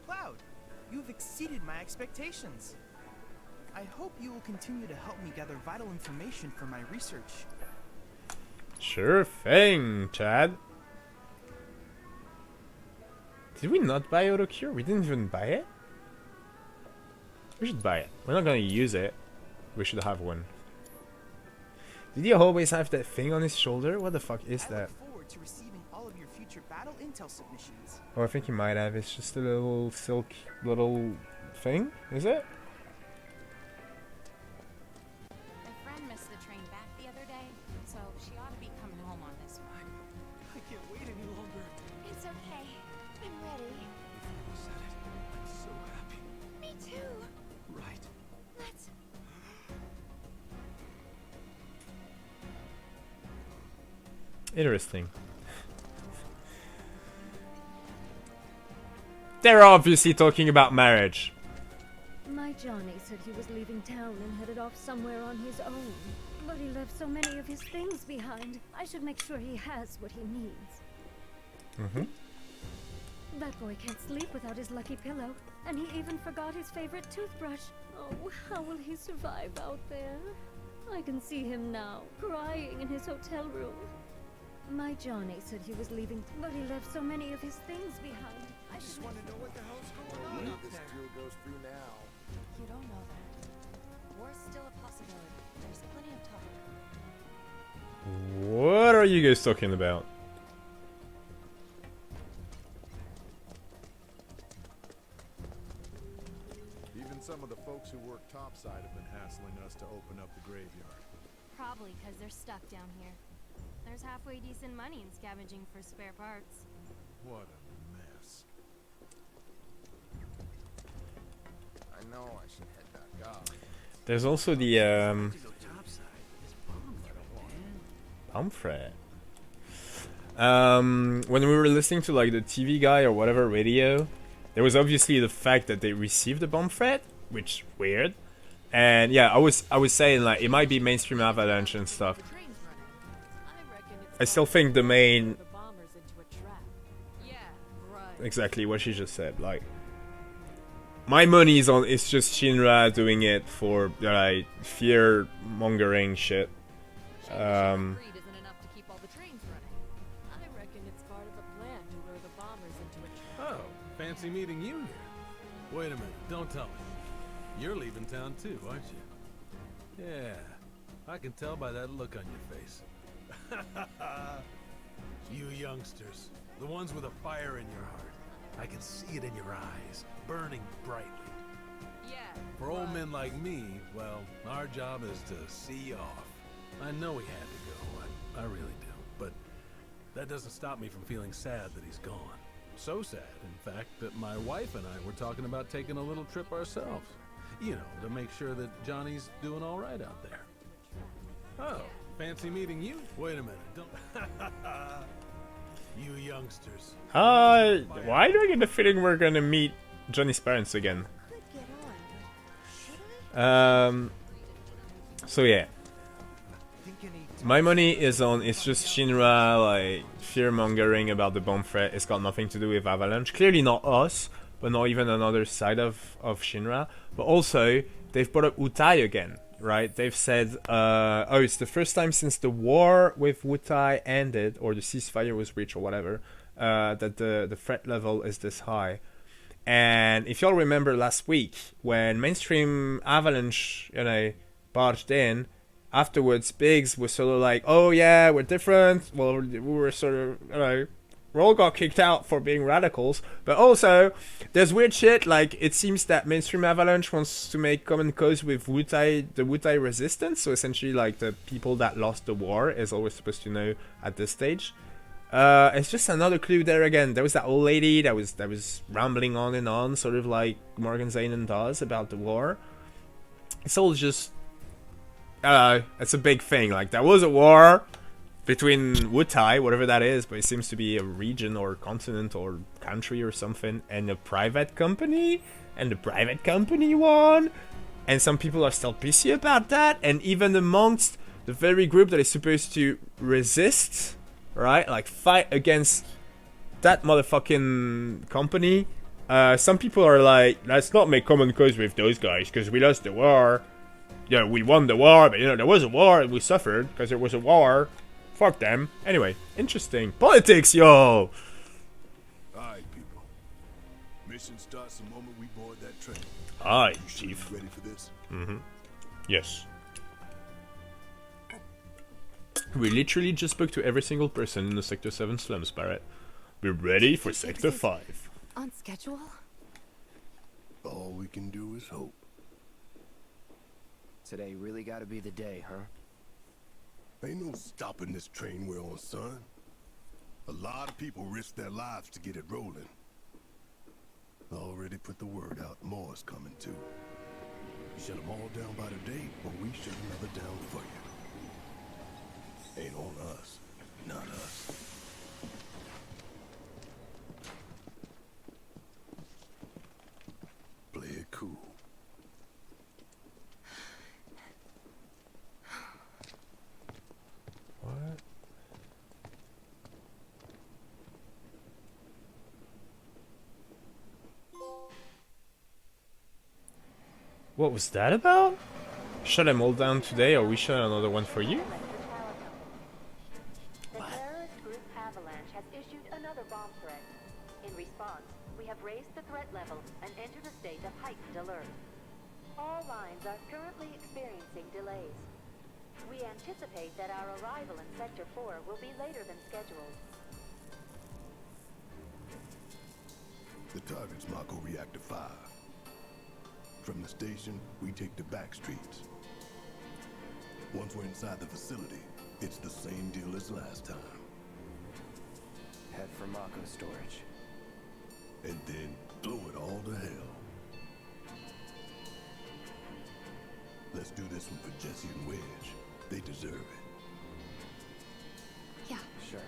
Cloud, you've exceeded my expectations. I hope you will continue to help me gather vital information for my research. Sure thing, Chad. Did we not buy Autocure? We didn't even buy it? We should buy it. We're not gonna use it. We should have one. Did he always have that thing on his shoulder? What the fuck is that? I look forward to receiving all of your future battle intel submissions. Oh, I think he might have. It's just a little silk little thing, is it? My friend missed the train back the other day, so she ought to be coming home on this one. I can't wait any longer. It's okay. I'm ready. You said it. I'm so happy. Me too. Right. Let's. Interesting. They're obviously talking about marriage. My Johnny said he was leaving town and headed off somewhere on his own. But he left so many of his things behind. I should make sure he has what he needs. Mm-hmm. That boy can't sleep without his lucky pillow. And he even forgot his favorite toothbrush. Oh, how will he survive out there? I can see him now, crying in his hotel room. My Johnny said he was leaving, but he left so many of his things behind. I Just want to know what the hell's going on out there. This goes through now. You don't know that. War's still a possibility. There's plenty of time. What are you guys talking about? Even some of the folks who work topside have been hassling us to open up the graveyard. Probably because they're stuck down here. There's halfway decent money in scavenging for spare parts. What a mess. I know I should head back up. There's also the bomb threat. When we were listening to like the TV guy or whatever radio, there was obviously the fact that they received the bomb threat, which weird. And yeah, I was saying like it might be mainstream Avalanche and stuff. I still think the main exactly what she just said. Like my money is on it's just Shinra doing it for like fear mongering shit. Oh, fancy meeting you here. Wait a minute, don't tell me. You're leaving town too, aren't you? Yeah, I can tell by that look on your face. You youngsters, the ones with a fire in your heart. I can see it in your eyes, burning brightly. Yeah. For old men like me, well, our job is to see you off. I know he had to go, I really do, but that doesn't stop me from feeling sad that he's gone. So sad, in fact, that my wife and I were talking about taking a little trip ourselves. You know, to make sure that Johnny's doing all right out there. Oh, fancy meeting you? Wait a minute, don't... You youngsters. Why do I get the feeling we're gonna meet Johnny's parents again? So yeah. My money is on, it's just Shinra, like, fear-mongering about the bomb threat. It's got nothing to do with Avalanche. Clearly not us, but not even another side of Shinra. But also, they've brought up Wutai again, right? They've said, oh, it's the first time since the war with Wutai ended, or the ceasefire was reached, or whatever, that the threat level is this high. And if y'all remember last week, when mainstream Avalanche, barged in, afterwards Biggs was sort of like, oh yeah, we're different. Well, we were sort of, we all got kicked out for being radicals. But also, there's weird shit, like, it seems that mainstream Avalanche wants to make common cause with the Wutai resistance. So essentially, like, the people that lost the war is always supposed to know at this stage. It's just another clue there again. There was that old lady that was rambling on and on, sort of like Morgan Zanen does about the war. It's all just, it's a big thing. Like, there was a war between Wutai, whatever that is, but it seems to be a region or continent or country or something, and a private company, and the private company won, and some people are still pissy about that, and even amongst the very group that is supposed to resist, right, like fight against that motherfucking company, some people are like, let's not make common cause with those guys, because we lost the war. Yeah, we won the war, but there was a war and we suffered because there was a war. Fuck them. Anyway, interesting. Politics, yo! Alright, people. Mission starts the moment we board that train. Aye, You sure Chief. you ready for this? Mm-hmm. Yes. We literally just spoke to every single person in the Sector 7 slums, Barrett. We're ready for Sector 5. On schedule? All we can do is hope. Today really gotta be the day, huh? Ain't no stopping this train we're on, son. A lot of people risk their lives to get it rolling. Already put the word out, more is coming too. You shut them all down by today, or we shut another down for you. Ain't on us, not us. Play it cool. What? What was that about? Shut them all down today, or we shut another one for you? The terrorist group Avalanche has issued another bomb threat. In response, we have raised the threat level and entered a state of heightened alert. All lines are currently experiencing delays. We anticipate that our arrival in Sector 4 will be later than scheduled. The target's Mako Reactor 5. From the station, we take the back streets. Once we're inside the facility, it's the same deal as last time. Head for Mako storage. And then blow it all to hell. Let's do this one for Jesse and Wedge. They deserve it. Yeah. Sure.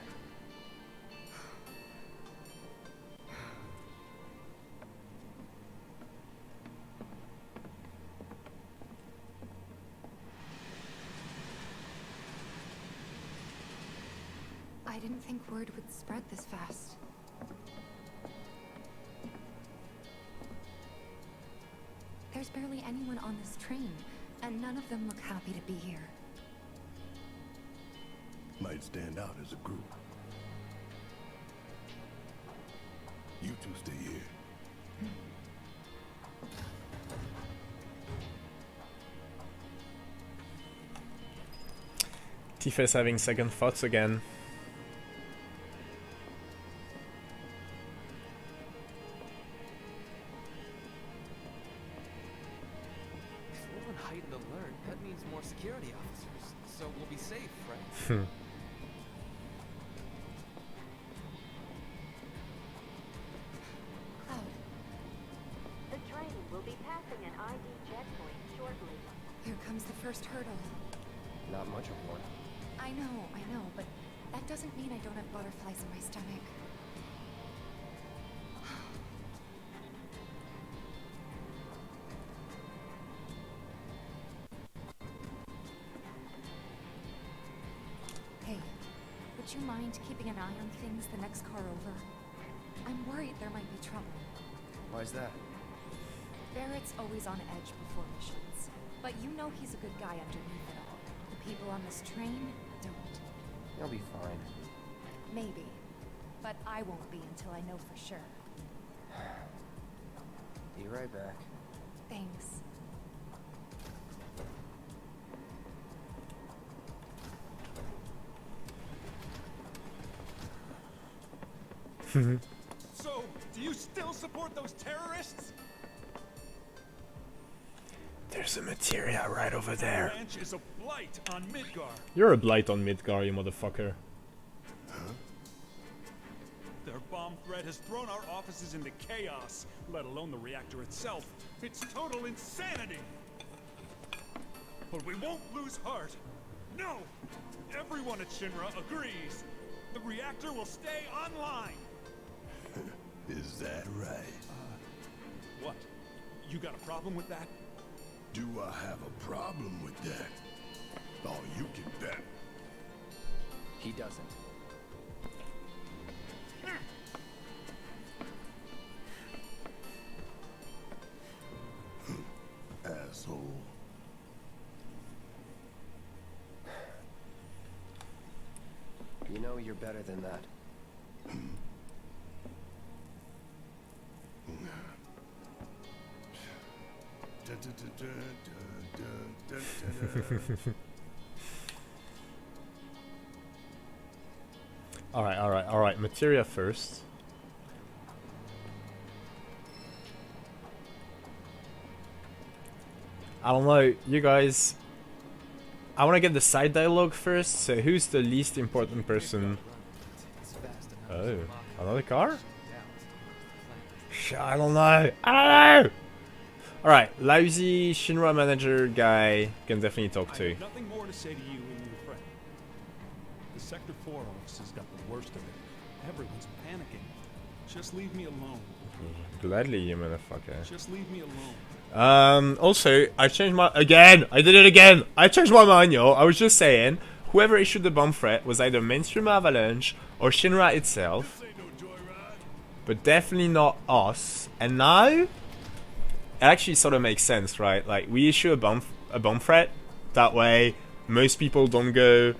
I didn't think word would spread this fast. There's barely anyone on this train, and none of them look happy to be here. Might stand out as a group. You two stay here. Tifa's having second thoughts again. If we're on heightened alert, that means more security officers. So we'll be safe, right? The train will be passing an ID checkpoint shortly. Here comes the first hurdle. Not much of one. I know, but that doesn't mean I don't have butterflies in my stomach. Hey, would you mind keeping an eye on things the next car over? I'm worried there might be trouble. Why's that? Barrett's always on edge before missions, but you know he's a good guy underneath it all. The people on this train don't. You'll be fine. Maybe, but I won't be until I know for sure. Be right back. Thanks. So, do you still support those terrorists? There's a materia right over there. Ranch is a blight on Midgar. You're a blight on Midgar, you motherfucker. Their bomb threat has thrown our offices into chaos, let alone the reactor itself. It's total insanity. But we won't lose heart. No! Everyone at Shinra agrees. The reactor will stay online. Is that right? What? You got a problem with that? Do I have a problem with that? Oh, you can bet. He doesn't. Asshole. You know you're better than that. Alright, materia first. I don't know, you guys. I want to get the side dialogue first, so who's the least important person? Oh, another car? I don't know. I don't know! Alright, lousy Shinra manager guy can definitely talk to. Nothing more to say to you and your friend. The Sector 4 office has got the worst of it. Everyone's panicking. Just leave me alone. Gladly, you motherfucker. Just leave me alone. Also, I changed my... Again! I did it again! I changed my mind, yo! I was just saying, whoever issued the bomb threat was either mainstream Avalanche or Shinra itself. But definitely not us. And now... It actually sort of makes sense, right? Like, we issue a bomb threat. That way, most people don't go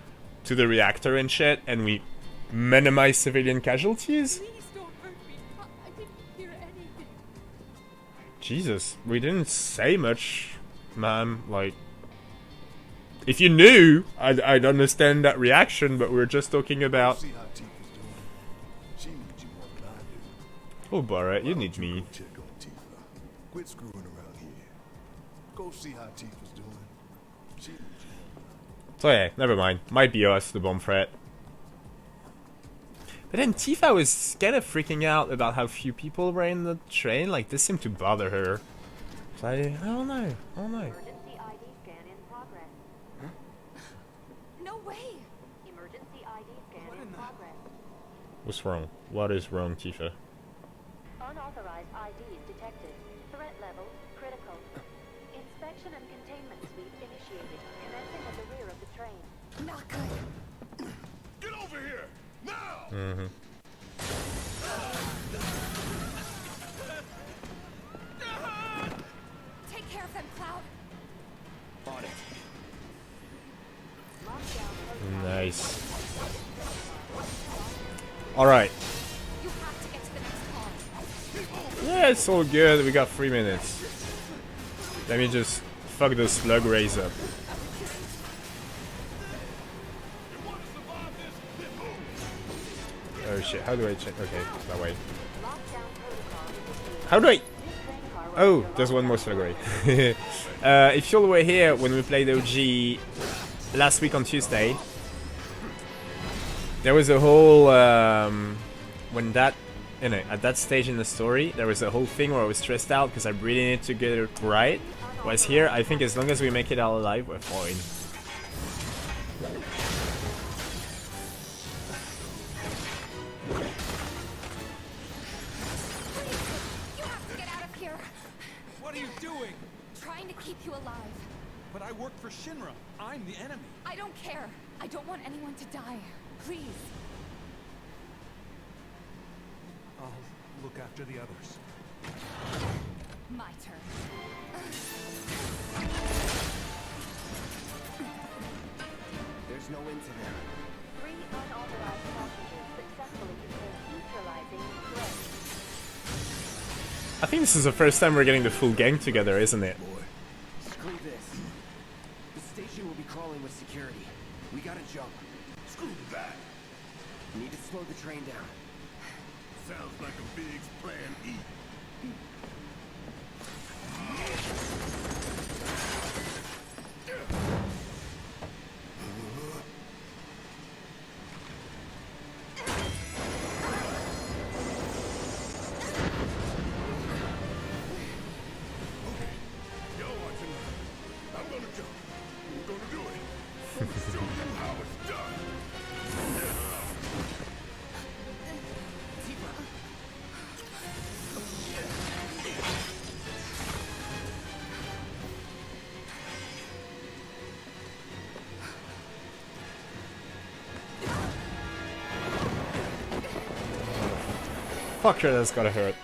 to the reactor and shit, and we minimize civilian casualties. Please don't hurt me. I didn't hear anything. Jesus, we didn't say much, ma'am. Like, if you knew, I'd understand that reaction, but we're just talking about... Oh, Barrett, you need me. Quit screwing around here. Go see how Tifa's doing. She... So yeah, never mind. Might be us, the bomb threat. But then Tifa was kind of freaking out about how few people were in the train. Like, this seemed to bother her. So I don't know. I don't know. Emergency ID scan in progress. No way! Emergency ID scan in progress. What's wrong? What is wrong, Tifa? Unauthorized IDs detected. Threat level critical. Inspection and containment sweep initiated. Commencing at the rear of the train. Not good. Get over here! Now! Mm-hmm. Take care of them, Cloud. On it. Nice. Alright. You have to get to the next car. Yeah, it's all good. We got 3 minutes. Let me just fuck the slug rays up. Oh shit, how do I check? Okay, that way. How do I... Oh, there's one more slug ray. If you all were here when we played OG last week on Tuesday, there was a whole... when that... You know, at that stage in the story, there was a whole thing where I was stressed out because I really needed to get it right. Whereas here, I think as long as we make it out alive, we're fine. You have to get out of here. What are you doing? Trying to keep you alive. But I work for Shinra. I'm the enemy. I don't care. I don't want anyone to die. Please. I'll look after the others. My turn. There's no end to them. 3 unauthorized passengers successfully became neutralizing threat. I think this is the first time we're getting the full gang together, isn't it? Screw this. The station will be crawling with security. We gotta jump. Screw that. Need to slow the train down. Sounds like a big plan E. Fuck her, that's gotta hurt.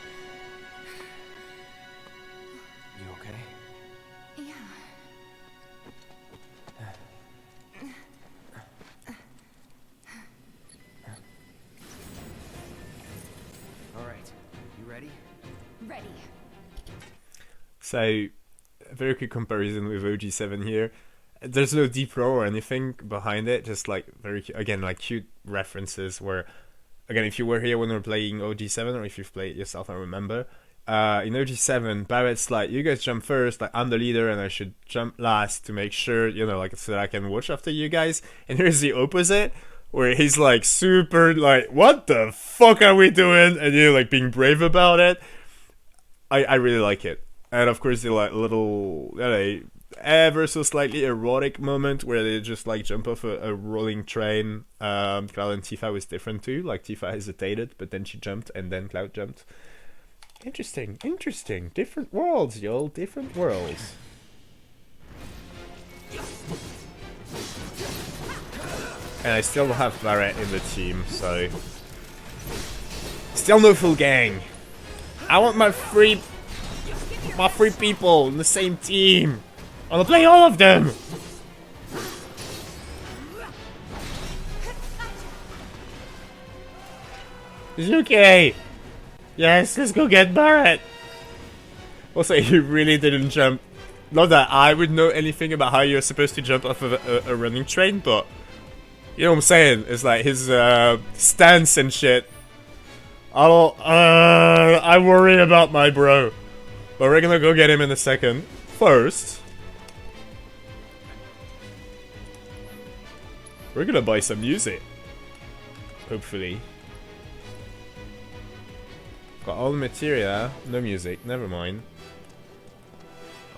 You okay? Yeah. All right. You ready? Ready. So, a very quick comparison with OG7 here. There's no deep lore or anything behind it, just like again, like cute references where, again, if you were here when we were playing OG7, or if you've played it yourself, I remember, in OG7, Barrett's like, you guys jump first, like, I'm the leader and I should jump last to make sure, you know, like, so that I can watch after you guys. And here's the opposite, where he's like super like, what the fuck are we doing? And you're like being brave about it. I really like it. And of course the like little, you know, ever so slightly erotic moment where they just like jump off a rolling train. Cloud and Tifa was different too. Like Tifa hesitated, but then she jumped, and then Cloud jumped. Interesting. Different worlds, y'all. Different worlds. And I still have Barret in the team, so still no full gang. I want my three people in the same team. I want to play all of them. Is it okay? Yes, let's go get Barret. Also, he really didn't jump. Not that I would know anything about how you're supposed to jump off of a running train, but you know what I'm saying? It's like his stance and shit. I worry about my bro. But we're gonna go get him in a second. First, we're gonna buy some music. Hopefully. Got all the materia, no music, never mind.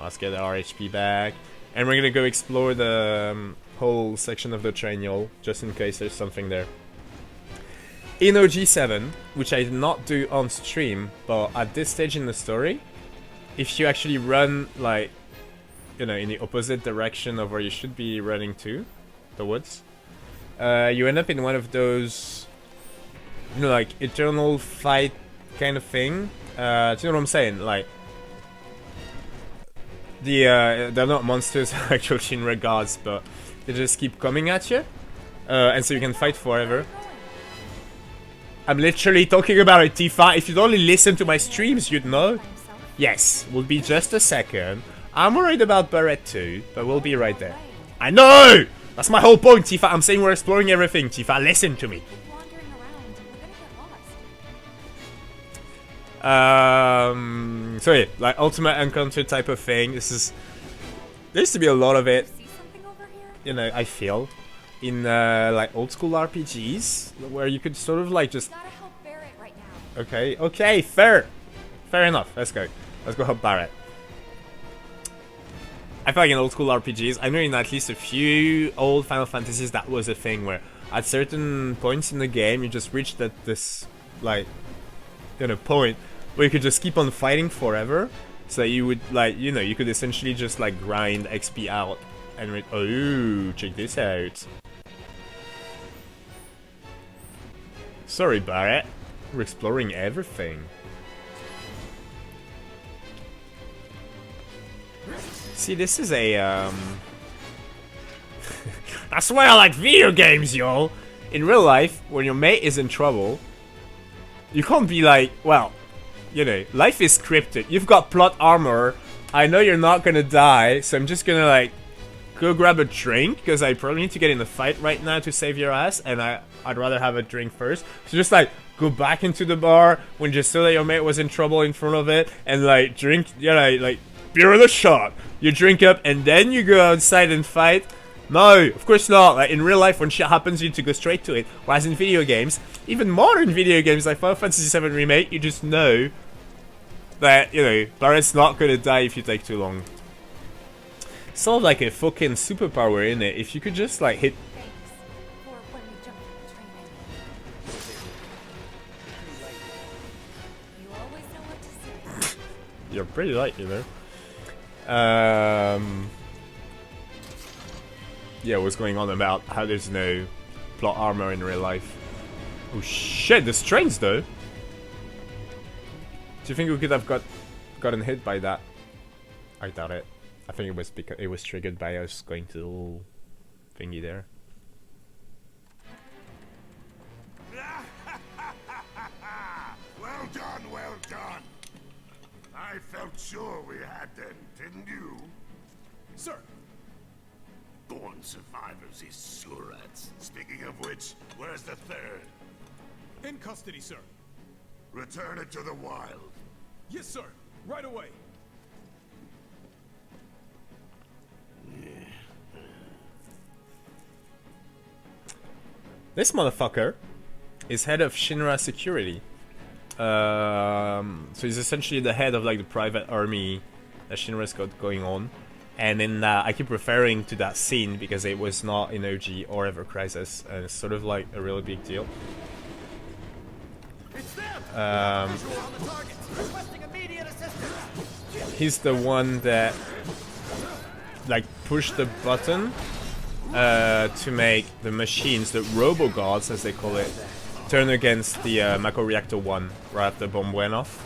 Let's get the RHP back. And we're gonna go explore the whole section of the train, y'all, just in case there's something there. In OG7, which I did not do on stream, but at this stage in the story, if you actually run, like, you know, in the opposite direction of where you should be running to, the woods, you end up in one of those, you know, like, eternal fight kind of thing. Do you know what I'm saying? Like, they're not monsters, actual Shinra gods, but they just keep coming at you, and so you can fight forever. I'm literally talking about it, Tifa. If you'd only listen to my streams, you'd know. Yes, will be just a second. I'm worried about Barret too, but we'll be right there. I know! That's my whole point, Tifa. I'm saying we're exploring everything, Tifa. Listen to me. So yeah, like ultimate encounter type of thing. There used to be a lot of it, you know, I feel, in like old school RPGs, where you could sort of like just... Okay, fair enough, let's go help Barret. I feel like in old school RPGs, I know in at least a few old Final Fantasies that was a thing where at certain points in the game you just reached this, like, you know, point where you could just keep on fighting forever, so you would, like, you know, you could essentially just like grind XP out and oh, check this out. Sorry, Barret, we're exploring everything. See, this is a that's why I like video games, y'all. In real life, when your mate is in trouble, you can't be like, well, you know, life is scripted. You've got plot armor. I know you're not gonna die, so I'm just gonna like go grab a drink because I probably need to get in a fight right now to save your ass, and I'd rather have a drink first. So just like go back into the bar when you saw that your mate was in trouble in front of it, and like drink, like beer and a shot. You drink up, and then you go outside and fight. No, of course not. Like in real life, when shit happens, you need to go straight to it. Whereas in video games, even modern video games like Final Fantasy VII Remake, you just know that, you know, Barrett's not gonna die if you take too long. It's sort of like a fucking superpower, in it? If you could just like hit. You're pretty light, you know. Yeah, what's going on about how there's no plot armor in real life? Oh shit, there's trains though. Do you think we could have gotten hit by that? I doubt it. I think it was because it was triggered by us going to the little thingy there. Well done, well done. I felt sure we had them, didn't you? Sir. Born survivors, these surats. Speaking of which, where's the third? In custody, sir. Return it to the wild. Yes, sir. Right away. This motherfucker is head of Shinra security. So he's essentially the head of like the private army that Shinra's got going on. And then I keep referring to that scene because it was not in OG or Ever Crisis, and it's sort of like a really big deal. He's the one that like pushed the button to make the machines, the robo-guards as they call it, turn against the Mako Reactor 1 right after the bomb went off.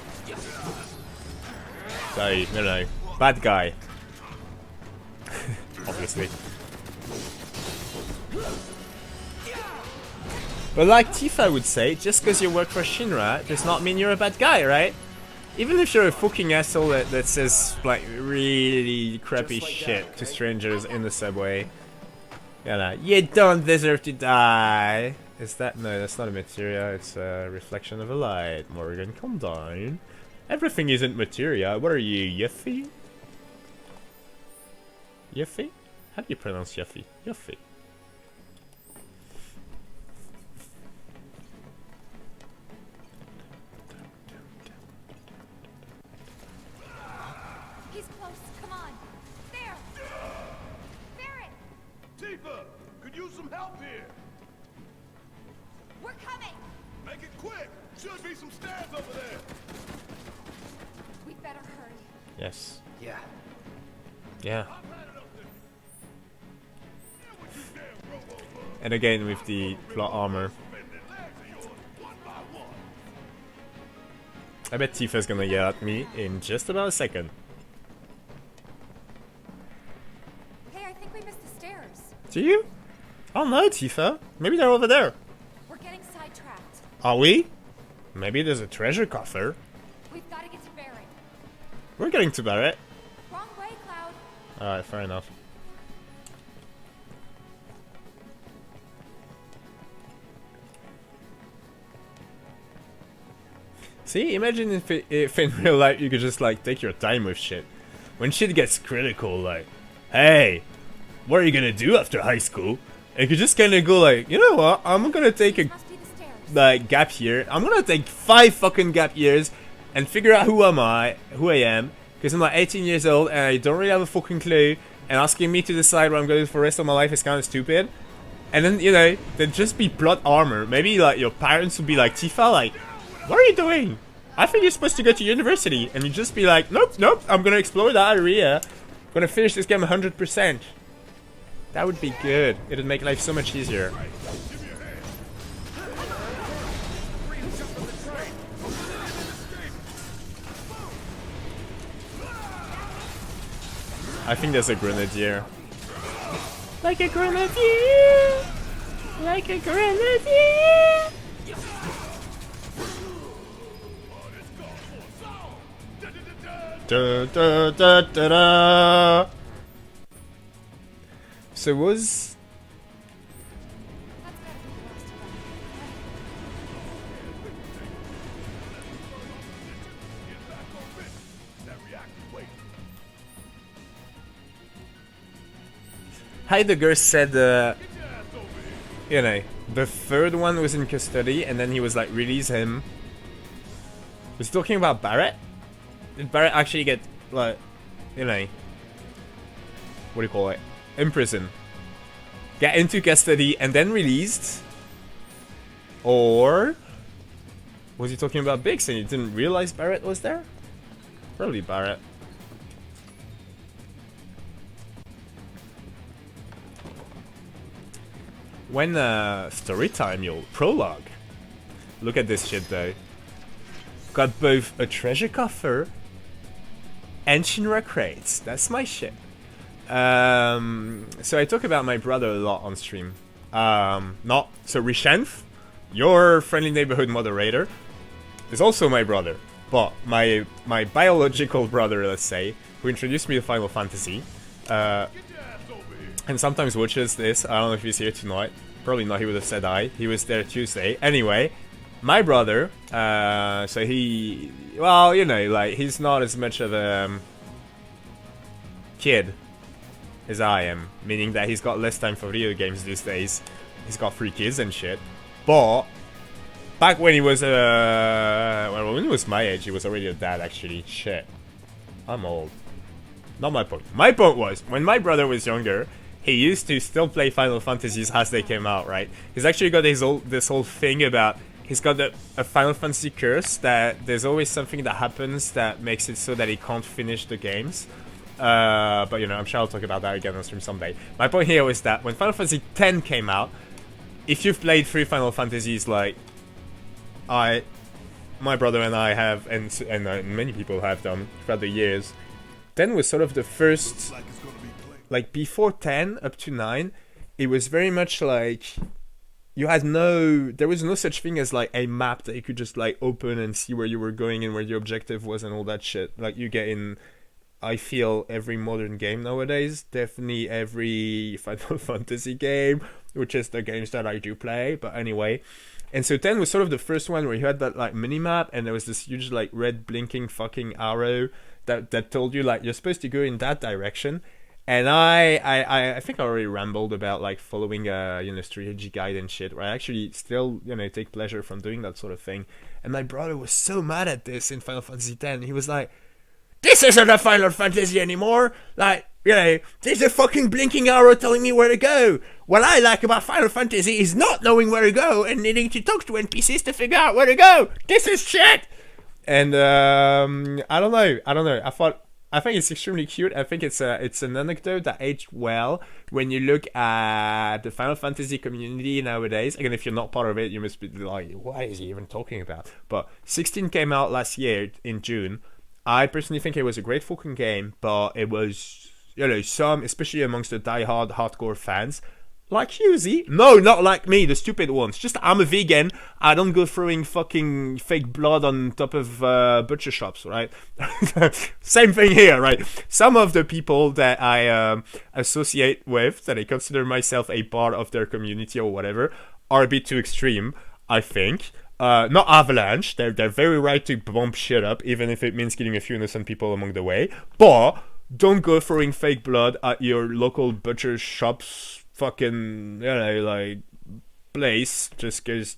So, you know, bad guy. Obviously. But like Tifa would say, just because you work for Shinra does not mean you're a bad guy, right? Even if you're a fucking asshole that says like really crappy shit to strangers in the subway, you know, you don't deserve to die. Is that? No, that's not a materia, it's a reflection of a light. Morgan, calm down. Everything isn't materia. What are you, Yuffie? Yuffie? How do you pronounce Yuffie? Yuffie. He's close. Come on. There. Barrett. Tifa, could use some help here. We're coming. Make it quick. Should be some stairs over there. We better hurry. Yes. Yeah. Yeah. And again with the plot armor. I bet Tifa's gonna yell at me in just about a second. Hey, I think we missed the stairs. Do you? Oh no, Tifa. Maybe they're over there. We're getting sidetracked. Are we? Maybe there's a treasure coffer. We've got to get to Barrett. We're getting to Barrett. Wrong way, Cloud. Alright, fair enough. See, imagine if in real life you could just like take your time with shit. When shit gets critical, like, hey, what are you gonna do after high school? And you could just kind of go like, you know what, I'm gonna take a like gap year. I'm gonna take 5 fucking gap years and figure out who I am, because I'm like 18 years old and I don't really have a fucking clue, and asking me to decide what I'm gonna do for the rest of my life is kind of stupid. And then, you know, there'd just be plot armor. Maybe like your parents would be like, Tifa, like, what are you doing? I think you're supposed to go to university. And you'd just be like, nope, nope, I'm gonna explore that area. I'm gonna finish this game 100%. That would be good. It'd make life so much easier. I think there's a grenadier. Like a grenadier! Like a grenadier! da, da, da, da, da. So was... Heidegger said, you know, the third one was in custody, and then he was like, release him. Was he talking about Barrett? Did Barrett actually get, like, you know, what do you call it? Imprisoned. Get into custody and then released? Or was he talking about Biggs and he didn't realize Barrett was there? Probably Barrett. When story time, yo, prologue. Look at this shit though. Got both a treasure coffer and Shinra crates. That's my shit. So I talk about my brother a lot on stream. So Rishenf, your friendly neighborhood moderator, is also my brother. But my biological brother, let's say, who introduced me to Final Fantasy, and sometimes watches this. I don't know if he's here tonight. Probably not, he would have said I. He was there Tuesday. Anyway, my brother, so he, well, you know, like, he's not as much of a kid as I am. Meaning that he's got less time for video games these days. He's got 3 kids and shit. But back when he was, well, when he was my age, he was already a dad, actually. Shit. I'm old. Not my point. My point was, when my brother was younger, he used to still play Final Fantasies as they came out, right? He's actually got this whole thing about, he's got a Final Fantasy curse that there's always something that happens that makes it so that he can't finish the games. But you know, I'm sure I'll talk about that again on stream someday. My point here was that when Final Fantasy X came out, if you've played 3 Final Fantasies like my brother and I have, and many people have done throughout the years, 10 was sort of the first, like before 10 up to 9, it was very much like you had there was no such thing as like a map that you could just like open and see where you were going and where your objective was and all that shit like you get in, I feel, every modern game nowadays. Definitely every Final Fantasy game, which is the games that I do play, but anyway. And so 10 was sort of the first one where you had that like mini-map and there was this huge like red blinking fucking arrow that told you like you're supposed to go in that direction. And I think I already rambled about like following a, you know, strategy guide and shit, where I actually still, you know, take pleasure from doing that sort of thing. And my brother was so mad at this in Final Fantasy X. He was like, this isn't a Final Fantasy anymore. Like, you know, there's a fucking blinking arrow telling me where to go. What I like about Final Fantasy is not knowing where to go and needing to talk to NPCs to figure out where to go. This is shit. And I don't know. I think it's extremely cute. I think it's an anecdote that aged well when you look at the Final Fantasy community nowadays. Again, if you're not part of it, you must be like, what is he even talking about? But 16 came out last year in June. I personally think it was a great fucking game, but it was, you know, some, especially amongst the die-hard hardcore fans, like Husey. No, not like me, the stupid ones. Just I'm a vegan. I don't go throwing fucking fake blood on top of butcher shops, right? Same thing here, right? Some of the people that I associate with, that I consider myself a part of their community or whatever, are a bit too extreme, I think. Not Avalanche. They're very right to bomb shit up, even if it means killing a few innocent people along the way. But don't go throwing fake blood at your local butcher shop's fucking, you know, like, place just because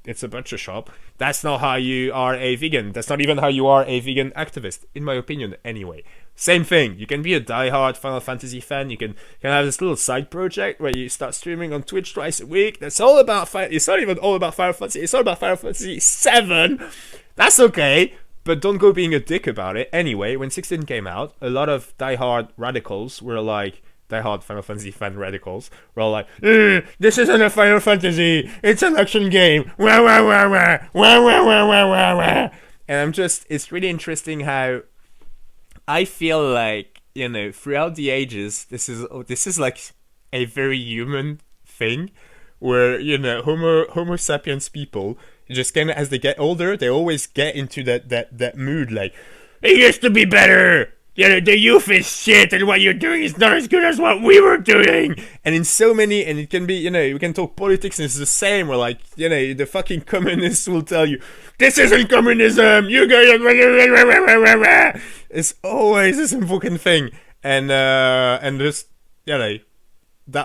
it's a butcher shop. That's not how you are a vegan. That's not even how you are a vegan activist, in my opinion, anyway. Same thing. You can be a diehard Final Fantasy fan. You can have this little side project where you start streaming on Twitch twice a week. That's all about it's not even all about Final Fantasy. It's all about Final Fantasy VII. That's okay. But don't go being a dick about it. Anyway, when 16 came out, a lot of diehard radicals were like, diehard Final Fantasy fan radicals were all like, this isn't a Final Fantasy. It's an action game. Wah, wah, wah, wah. Wah, wah, wah, wah, wah, wah. And it's really interesting how I feel like, you know, throughout the ages, this is like a very human thing where, you know, Homo sapiens people just kind of, as they get older, they always get into that mood like, it used to be better. Yeah, the youth is shit, and what you're doing is not as good as what we were doing. And in so many, and it can be, we can talk politics, and it's the same. Where like, the fucking communists will tell you, this isn't communism. You guys, it's always the same fucking thing. And just, that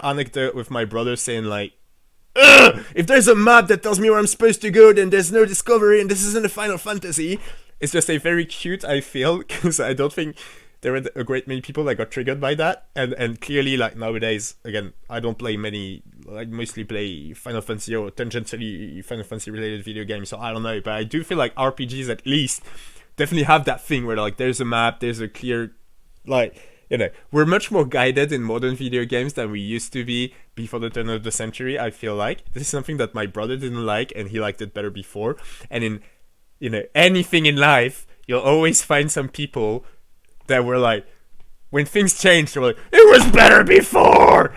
anecdote with my brother saying like, ugh, if there's a map that tells me where I'm supposed to go, then there's no discovery, and this isn't a Final Fantasy. It's just a very cute, I feel, because I don't think there were a great many people that got triggered by that. And clearly, like, nowadays, again, I don't play many, I mostly play Final Fantasy or tangentially Final Fantasy related video games, so I don't know. But I do feel like RPGs, at least, definitely have that thing where, like, there's a map, there's a clear, like, we're much more guided in modern video games than we used to be before the turn of the century, I feel like. This is something that my brother didn't like, and he liked it better before. And in anything in life, you'll always find some people that were like, when things changed, they were like, it was better before!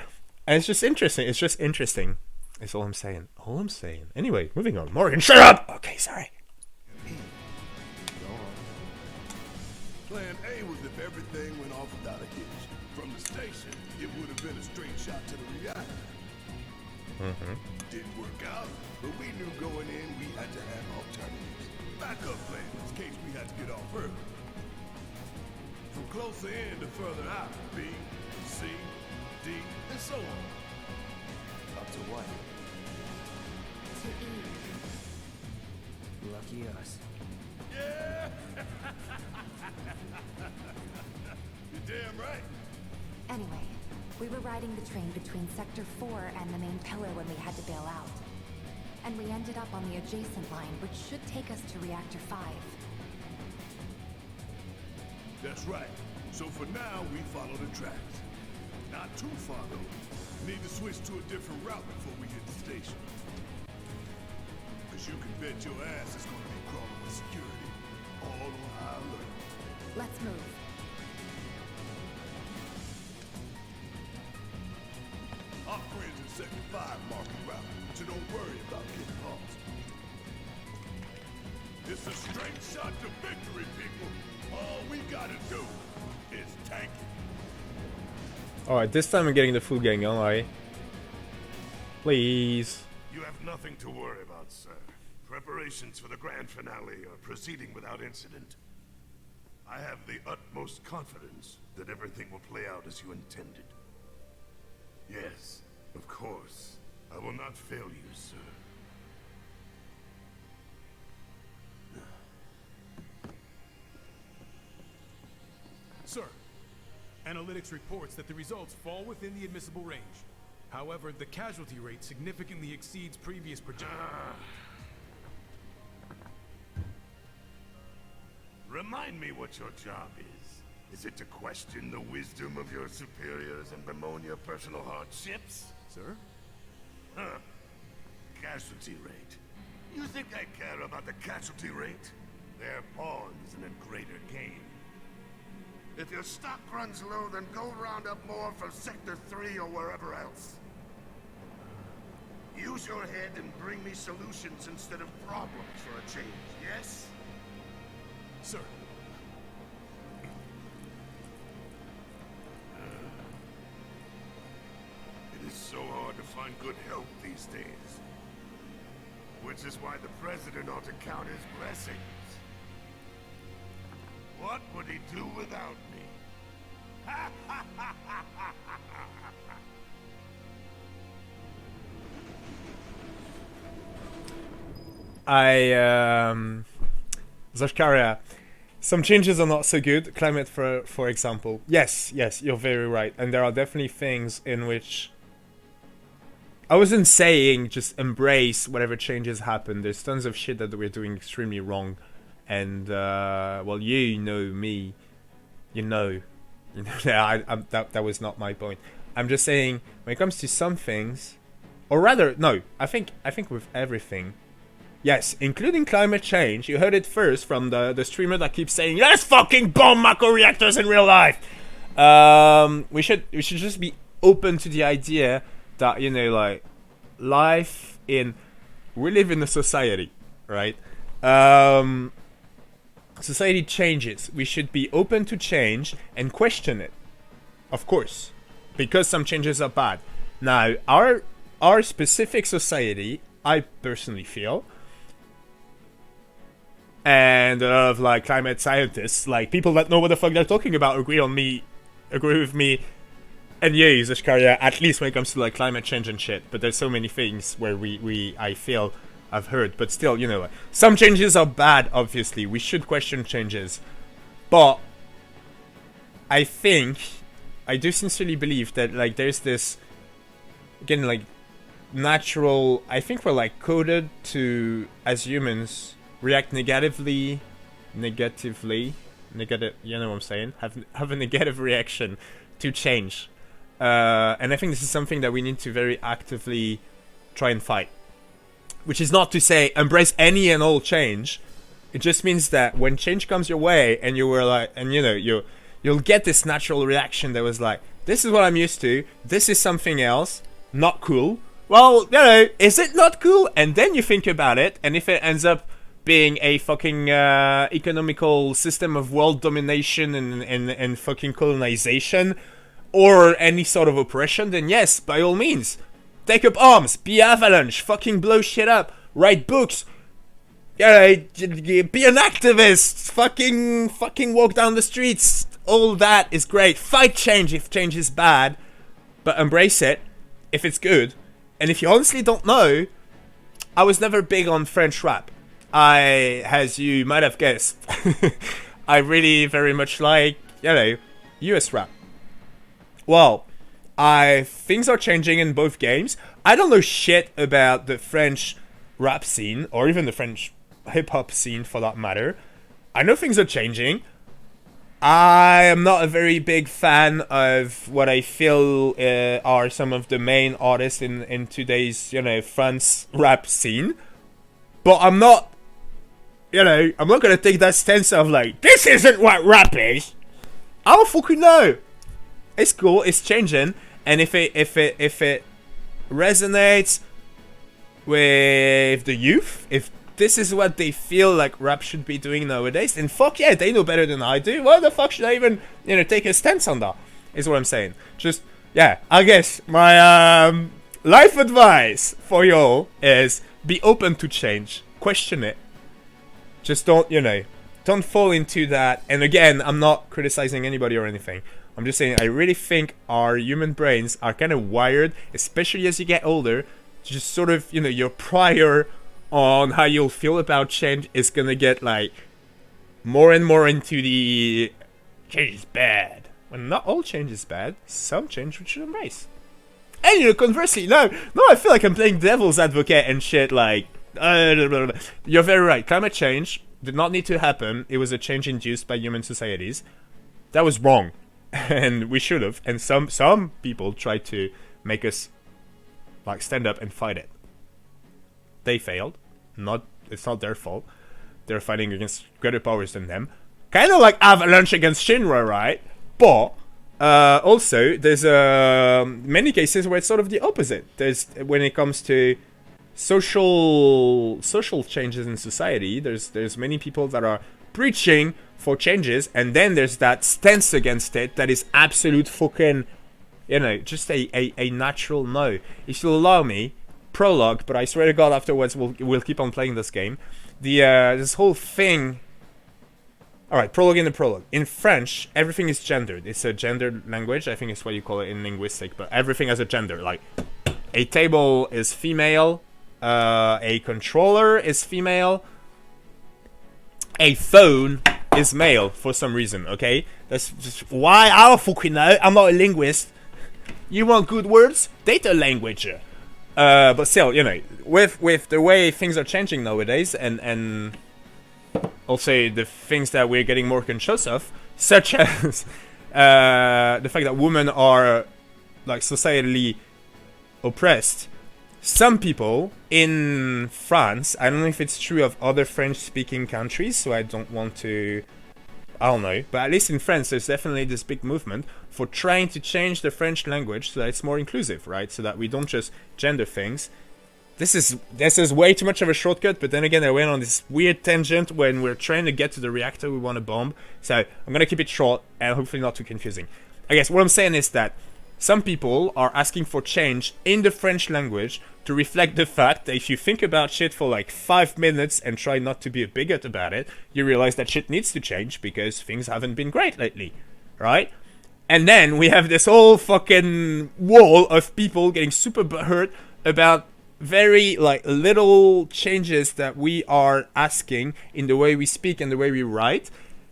And it's just interesting. It's just interesting. That's all I'm saying. Anyway, moving on. Morgan, shut up! Okay, sorry. Plan A was if everything went off without a hitch. From the station, it would have been a straight shot to the reactor. Didn't work out, but we knew going in we had to have alternatives. Backup plans in case we had to get off early. From closer in to further out, B, C, D, and so on. Up to what? To E. Lucky us. Yeah! You're damn right. Anyway, we were riding the train between Sector 4 and the main pillar when we had to bail out. And we ended up on the adjacent line, which should take us to Reactor 5. That's right. So for now, we follow the tracks. Not too far, though. Need to switch to a different route before we hit the station. Because you can bet your ass is going to be crawling with security. All on high alert. Let's move. Our friends in Sector 5 mark the route, so don't worry about getting lost. It's a straight shot to victory, people. All we gotta do is tank it. Alright, this time I'm getting the full gang, alright. Please. You have nothing to worry about, sir. Preparations for the grand finale are proceeding without incident. I have the utmost confidence that everything will play out as you intended. Yes, of course. I will not fail you, sir. Sir, analytics reports that the results fall within the admissible range. However, the casualty rate significantly exceeds previous projections. Remind me what your job is. Is it to question the wisdom of your superiors and bemoan your personal hardships? Sir? Huh. Casualty rate. You think I care about the casualty rate? They're pawns in a greater game. If your stock runs low, then go round up more from Sector 3 or wherever else. Use your head and bring me solutions instead of problems for a change, yes? Sir. It is so hard to find good help these days. Which is why the President ought to count his blessings. What would he do without me? Zashkaria, some changes are not so good. Climate, for example. Yes, you're very right. And there are definitely things in which I wasn't saying just embrace whatever changes happen. There's tons of shit that we're doing extremely wrong. And, well, you know me. That was not my point. I'm just saying, when it comes to some things, or rather, no, I think with everything, yes, including climate change, you heard it first from the streamer that keeps saying, let's fucking bomb Mako reactors in real life! We should just be open to the idea that, like, we live in a society, right? society changes. We should be open to change and question it, of course, because some changes are bad. Now, our specific society, I personally feel, and a lot of like climate scientists, like people that know what the fuck they're talking about, agree with me, and yeah, Zashkaria, at least when it comes to like climate change and shit. But there's so many things where I feel I've heard, but still, you know, like, some changes are bad. Obviously, we should question changes, but I do sincerely believe that like there's this, again, like natural. I think we're like coded to, as humans, react negative. You know what I'm saying? Have a negative reaction to change, and I think this is something that we need to very actively try and fight. Which is not to say embrace any and all change. It just means that when change comes your way, and you were like, and you know, you'll get this natural reaction that was like, this is what I'm used to. This is something else, not cool. Well, you know, is it not cool? And then you think about it, and if it ends up being a fucking economical system of world domination and fucking colonization, or any sort of oppression, then yes, by all means, take up arms, be Avalanche, fucking blow shit up, write books, be an activist, fucking walk down the streets. All that is great. Fight change if change is bad, but embrace it if it's good. And if you honestly don't know, I was never big on French rap. As you might have guessed, I really very much like, you know, US rap. Well, things are changing in both games. I don't know shit about the French rap scene, or even the French hip-hop scene for that matter. I know things are changing. I am not a very big fan of what I feel are some of the main artists in today's, you know, France rap scene. But I'm not, you know, I'm not gonna take that stance of like, this isn't what rap is. I don't fucking know. It's cool, it's changing. And if it resonates with the youth, if this is what they feel like rap should be doing nowadays, then fuck yeah, they know better than I do. Why the fuck should I even, you know, take a stance on that? Is what I'm saying. Just, yeah, I guess my life advice for y'all is be open to change, question it. Just don't, you know, don't fall into that. And again, I'm not criticizing anybody or anything. I'm just saying, I really think our human brains are kind of wired, especially as you get older, to just sort of, you know, your prior on how you'll feel about change is gonna get, like, more and more into the change is bad. When not all change is bad, some change we should embrace. And, you know, conversely, no, I feel like I'm playing devil's advocate and shit, like, you're very right. Climate change did not need to happen. It was a change induced by human societies. That was wrong. And we should have, and some people tried to make us like stand up and fight it. They failed. It's not their fault. They're fighting against greater powers than them. Kind of like Avalanche against Shinra, right? But also there's many cases where it's sort of the opposite. There's, when it comes to social changes in society, there's many people that are preaching for changes, and then there's that stance against it that is absolute fucking, you know, just a natural no. If you'll allow me, prologue, but I swear to God afterwards we'll keep on playing this game. This whole thing. Alright, prologue in the prologue. In French, everything is gendered. It's a gendered language, I think it's what you call it in linguistic, but everything has a gender. Like, a table is female, a controller is female, a phone is male for some reason, okay? That's just why. I don't fucking know. I'm not a linguist. You want good words? Data language. But still, you know, with the way things are changing nowadays, and also the things that we're getting more conscious of, such as the fact that women are like societally oppressed. Some people in France, I don't know if it's true of other French-speaking countries, so I don't want to, I don't know, but at least in France there's definitely this big movement for trying to change the French language so that it's more inclusive, right? So that we don't just gender things. this is way too much of a shortcut, but then again I went on this weird tangent when we're trying to get to the reactor we want to bomb. So I'm gonna keep it short and hopefully not too confusing. I guess what I'm saying is that some people are asking for change in the French language to reflect the fact that if you think about shit for like 5 minutes and try not to be a bigot about it, you realize that shit needs to change because things haven't been great lately, right? And then we have this whole fucking wall of people getting super hurt about very like little changes that we are asking in the way we speak and the way we write.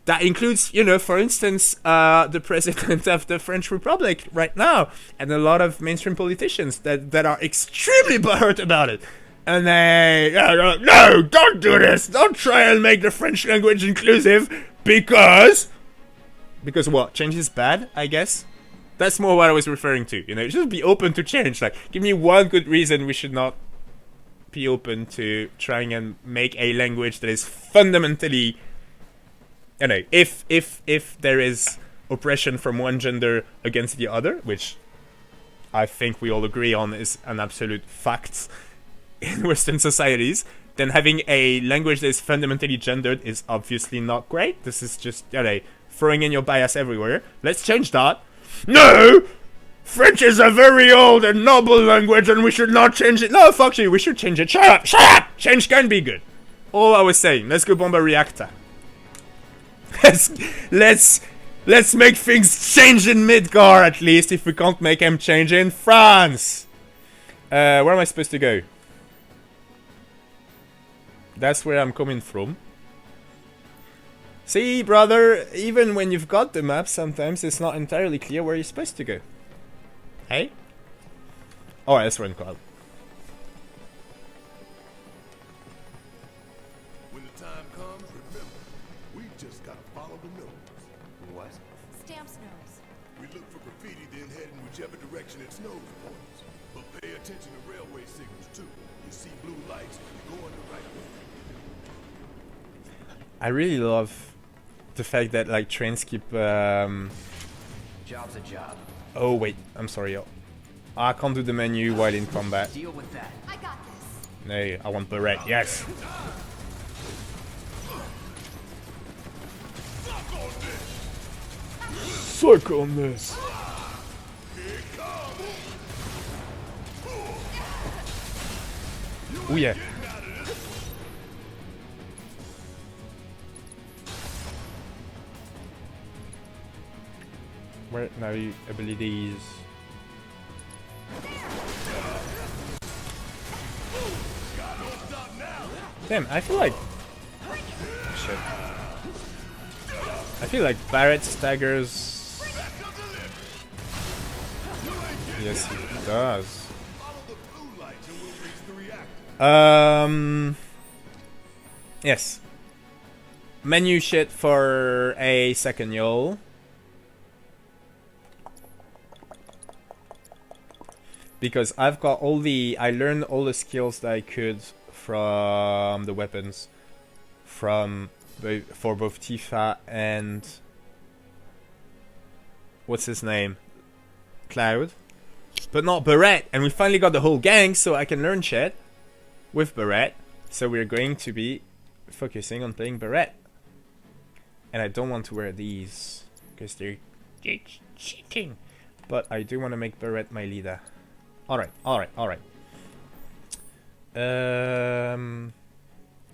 That includes, you know, for instance, the president of the French Republic right now, and a lot of mainstream politicians that are extremely butthurt about it. And they, no, don't do this. Don't try and make the French language inclusive because what? Change is bad, I guess. That's more what I was referring to. You know, just be open to change. Like, give me one good reason we should not be open to trying and make a language that is fundamentally, you know, if there is oppression from one gender against the other, which I think we all agree on is an absolute fact in Western societies, then having a language that is fundamentally gendered is obviously not great. This is just, you know, throwing in your bias everywhere. Let's change that. No! French is a very old and noble language and we should not change it. No, fuck you, we should change it. Shut up! Shut up! Change can be good. All I was saying, let's go bomb a reactor. Let's make things change in Midgar at least, if we can't make them change in France. Where am I supposed to go? That's where I'm coming from. See, brother, even when you've got the map, sometimes it's not entirely clear where you're supposed to go. Hey? Oh, that's Ren Cloud. When the time comes, remember, we just gotta follow the nose. What? Stamp's nose. We look for graffiti, then head in whichever direction its nose points. But pay attention to railway signals too. You see blue lights, you're going the right way. I really love the fact that like trains keep Job's a job. Oh wait, I'm sorry. I can't do the menu while in combat. Deal with that. I got this. No, I want Barrett, yes. Suck on this. Oh yeah. Where now abilities? Damn, I feel like shit. I feel like Barrett staggers. Yes, he does. Yes. Menu shit for a second, y'all. Because I've got I learned all the skills that I could from the weapons, for both Tifa and what's his name, Cloud, but not Barrett. And we finally got the whole gang, so I can learn shit with Barrett. So we're going to be focusing on playing Barrett, and I don't want to wear these because they're cheating. But I do want to make Barrett my leader. Alright.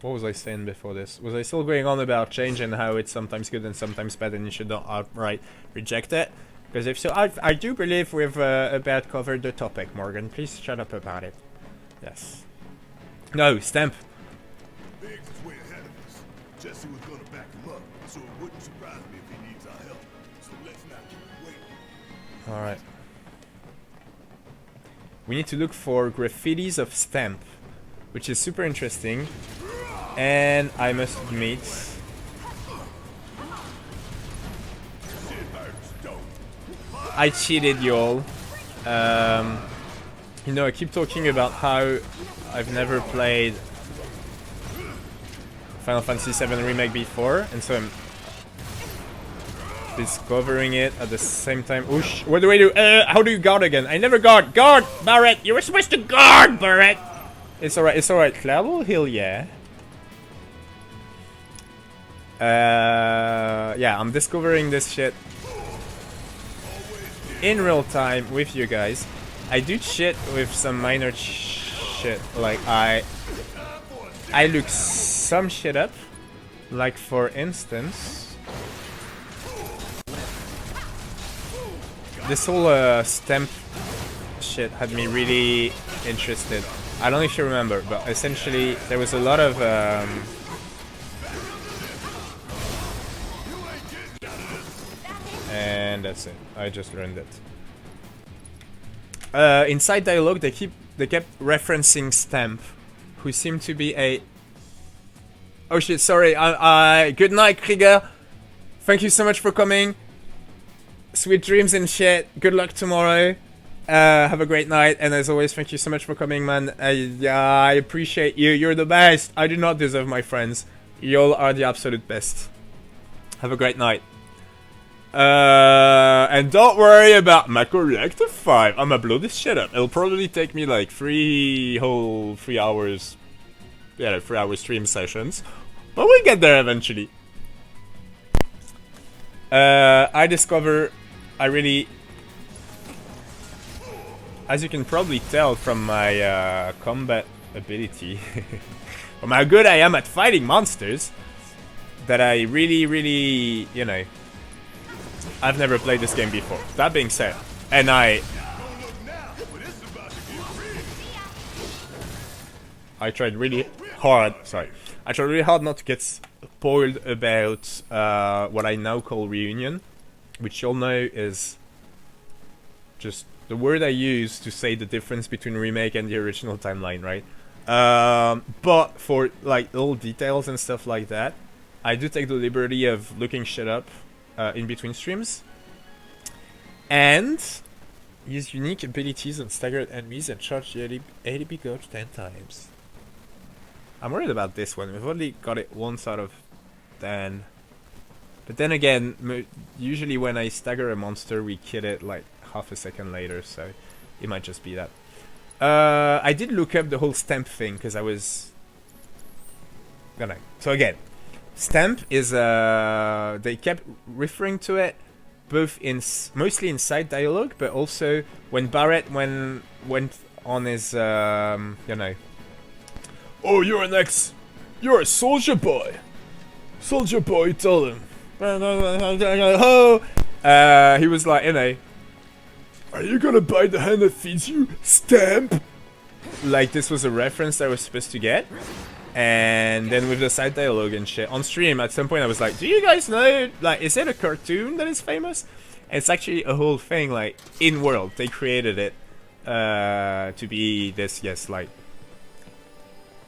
What was I saying before this? Was I still going on about change and how it's sometimes good and sometimes bad and you should not outright reject it? Because if so, I do believe we've about covered the topic, Morgan. Please shut up about it. Yes. No, Stamp. Biggs is way ahead of us. Jesse was gonna back him up, so it wouldn't surprise me if he needs our help. So let's not keep waiting. Alright. We need to look for graffitis of Stamp, which is super interesting. And I must admit, I cheated, y'all. You know, I keep talking about how I've never played Final Fantasy VII Remake before, and so I'm discovering it at the same time. Oosh, what do I do? How do you guard again? I never guard! Guard! Barrett! You were supposed to guard, Barrett! It's alright, it's alright. Cloud will heal, yeah. Yeah, I'm discovering this shit in real time with you guys. I do shit with some minor shit, like I look some shit up, like for instance, this whole stamp shit had me really interested. I don't know if you remember, but essentially there was a lot of and that's it. I just learned it. Inside dialogue, they kept referencing Stamp, who seemed to be a. Oh shit! Sorry. Good night, Krieger. Thank you so much for coming. Sweet dreams and shit. Good luck tomorrow. Have a great night, and as always, thank you so much for coming, man. I appreciate you. You're the best. I do not deserve my friends. Y'all are the absolute best. Have a great night. And don't worry about Mako Reactor 5. I'm gonna blow this shit up. It'll probably take me like 3 hours. Yeah, 3 hour stream sessions. But we'll get there eventually. I discover I really, as you can probably tell from my combat ability, from how good I am at fighting monsters, that I really, you know, I've never played this game before. That being said, and I tried really hard. Sorry, I tried really hard not to get spoiled about what I now call reunion, which you'll know is just the word I use to say the difference between remake and the original timeline, right? But for like little details and stuff like that, I do take the liberty of looking shit up in between streams, and use unique abilities on staggered enemies and charge the ADB gauge 10 times. I'm worried about this one. We've only got it once out of 10. But then again, usually when I stagger a monster, we kill it like half a second later, so it might just be that. I did look up the whole stamp thing, because I was gonna. So again, stamp is they kept referring to it both in mostly inside dialogue, but also when Barrett went on his you know, oh, you're a soldier boy, tell him. He was like, you know, are you gonna bite the hand that feeds you, Stamp? Like this was a reference that I was supposed to get. And then with the side dialogue and shit on stream, at some point I was like, do you guys know, like, is it a cartoon that is famous? And it's actually a whole thing, like, in world. They created it to be this, yes, like,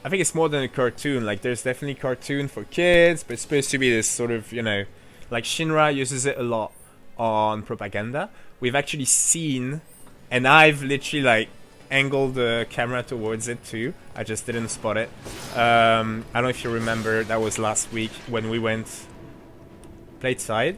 I think it's more than a cartoon. Like, there's definitely cartoon for kids, but it's supposed to be this sort of, you know, like Shinra uses it a lot on propaganda. We've actually seen, and I've literally, like, angled the camera towards it too. I just didn't spot it. I don't know if you remember, that was last week when we played side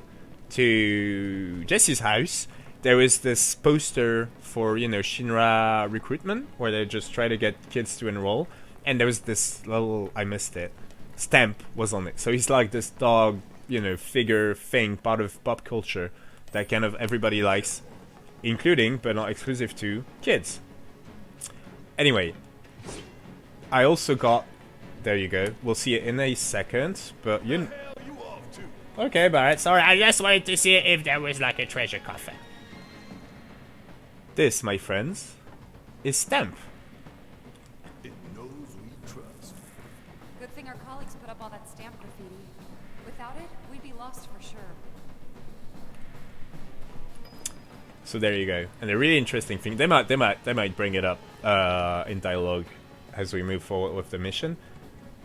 to Jesse's house. There was this poster for, you know, Shinra recruitment, where they just try to get kids to enroll, and there was this little, I missed it, Stamp was on it. So he's like this dog, you know, figure thing, part of pop culture that kind of everybody likes, including but not exclusive to kids. Anyway, I also got, there you go, we'll see it in a second, but you... Okay, Barrett, sorry, I just wanted to see if there was like a treasure coffer. This, my friends, is Stamp. It knows we trust. Good thing our colleagues put up all that stamp graffiti. Without it, we'd be lost for sure. So there you go, and a really interesting thing. They might bring it up in dialogue as we move forward with the mission.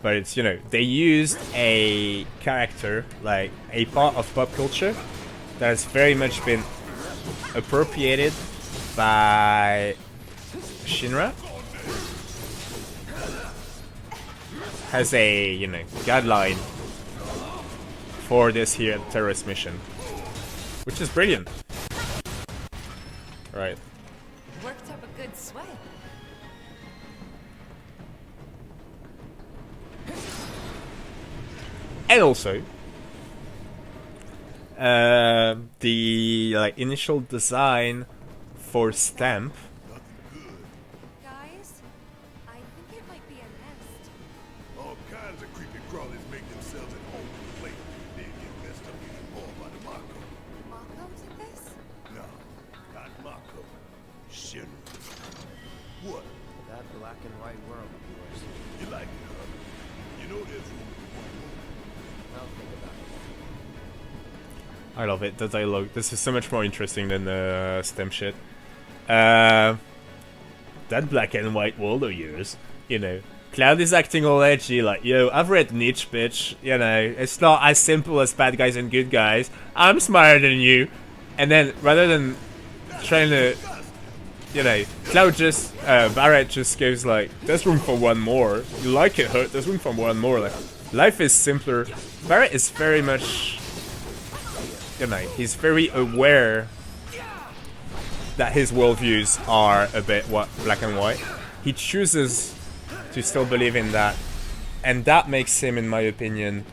But it's, you know, they used a character, like a part of pop culture that has very much been appropriated by Shinra as a, you know, guideline for this here terrorist mission, which is brilliant. Right. Worked up a good sweat. And also, the like initial design for Stamp. Guys, I think it might be a nest. All kinds of creepy crawlies make themselves at home in the plate. They get messed up even more by the Mako. Mako did this? No, not Mako. Shinra. What? That black and white world of yours. You like it, huh? You know there's room for one more. I'll think about it. I love it, the dialogue. This is so much more interesting than the STEM shit. That black and white world of yours, you know. Cloud is acting all edgy, like, yo, I've read Nietzsche, bitch. You know, it's not as simple as bad guys and good guys. I'm smarter than you. And then, rather than trying to, you know, Cloud just, Barrett just goes like, there's room for one more. You like it, Hurt? There's room for one more. Like, life is simpler. Barrett is very much, you know, he's very aware that his worldviews are a bit black and white. He chooses to still believe in that, and that makes him, in my opinion,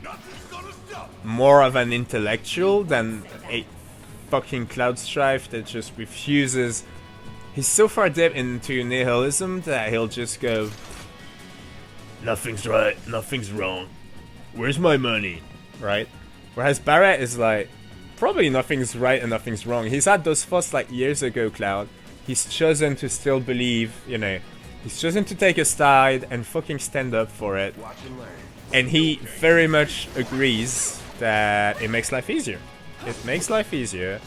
more of an intellectual than a fucking Cloud Strife that just refuses. He's so far deep into nihilism that he'll just go, nothing's right, nothing's wrong, where's my money, right? Whereas Barrett is like, probably nothing's right and nothing's wrong. He's had those thoughts like years ago, Cloud. He's chosen to still believe, you know, he's chosen to take a side and fucking stand up for it. And he very much agrees that it makes life easier. It makes life easier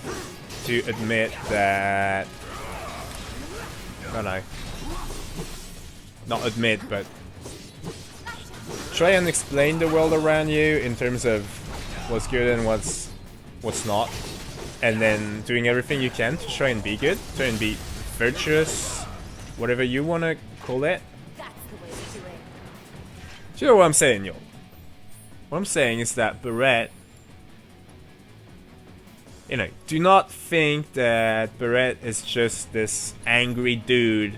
to admit that, I don't know, not admit, but try and explain the world around you in terms of what's good and what's not, and then doing everything you can to try and be good, try and be virtuous, whatever you want to call it. Do you know what I'm saying, yo? What I'm saying is that Barrett, you know, do not think that Barrett is just this angry dude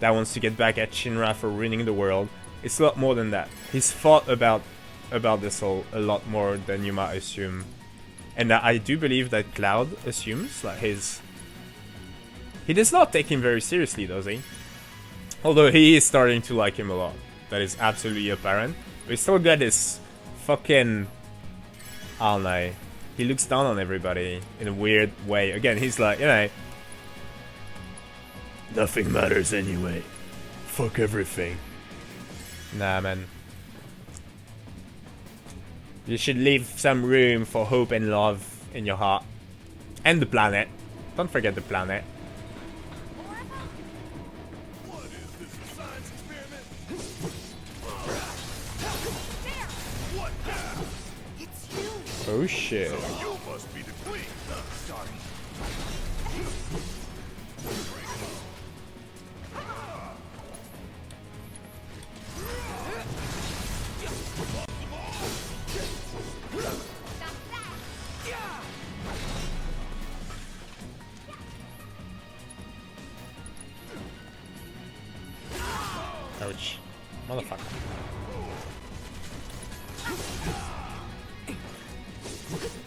that wants to get back at Shinra for ruining the world. It's a lot more than that. He's thought about this a lot more than you might assume. And I do believe that Cloud assumes, like, he does not take him very seriously, does he? Although he is starting to like him a lot. That is absolutely apparent. But he's still got this fucking, I don't know, he looks down on everybody in a weird way. Again, he's like, you know, nothing matters anyway. Fuck everything. Nah, man. You should leave some room for hope and love in your heart. And the planet. Don't forget the planet. Oh shit. You must be the queen. Sorry. Ouch. Motherfucker.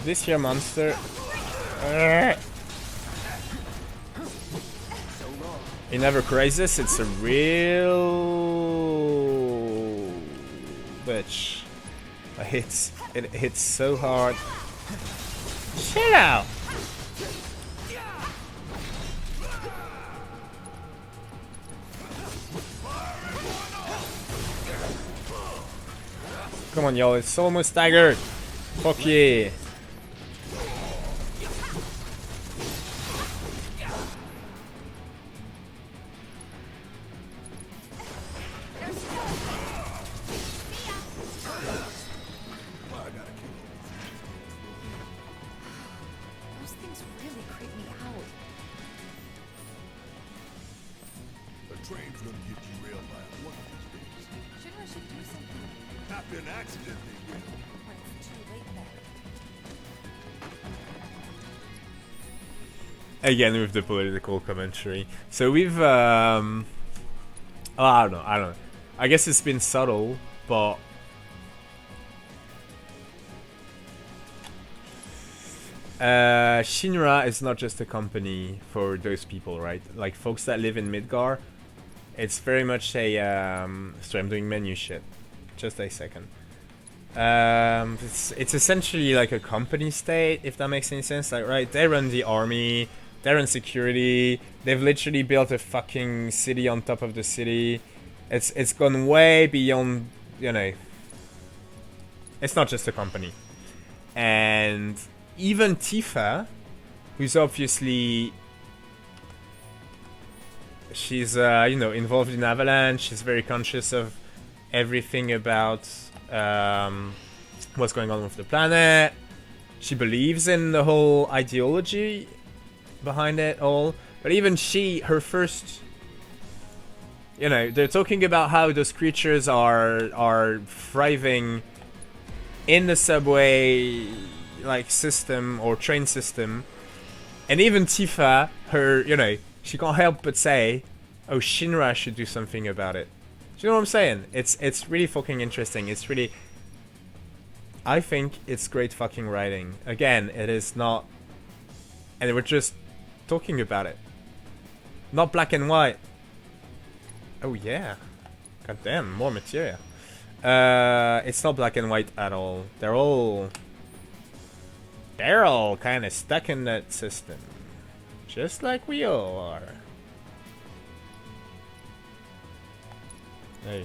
This here monster. In Ever Crisis, it's a real bitch. It hits so hard. Chill out. Come on, y'all, it's almost staggered. Fuck yeah. Those things really creep me out. The train's gonna get derailed by one of these days. Shinra should do something. After an accident, they will. But it's too late then. Again with the political commentary. So we've oh, I don't know. I guess it's been subtle, but Shinra is not just a company for those people, right? Like folks that live in Midgar, it's very much a sorry, I'm doing menu shit. Just a second. It's essentially like a company state, if that makes any sense. Like, right, they run the army, they run security, they've literally built a fucking city on top of the city. It's gone way beyond, you know. It's not just a company. And even Tifa, who's obviously, she's you know, involved in Avalanche, she's very conscious of everything about what's going on with the planet. She believes in the whole ideology behind it all. But even she, her first, you know, they're talking about how those creatures are thriving in the subway like system or train system, and even Tifa, her, you know, she can't help but say, oh, Shinra should do something about it. Do you know what I'm saying? It's really fucking interesting. It's really, I think it's great fucking writing. Again, it is not, and we're just talking about it, not black and white. Oh yeah, god damn, more material. It's not black and white at all. They're all kind of stuck in that system, just like we all are. Hey.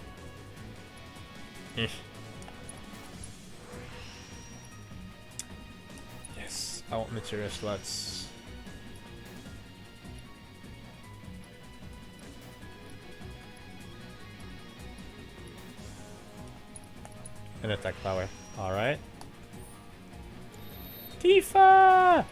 Yes, I want material slots. And attack power. Alright. Tifa!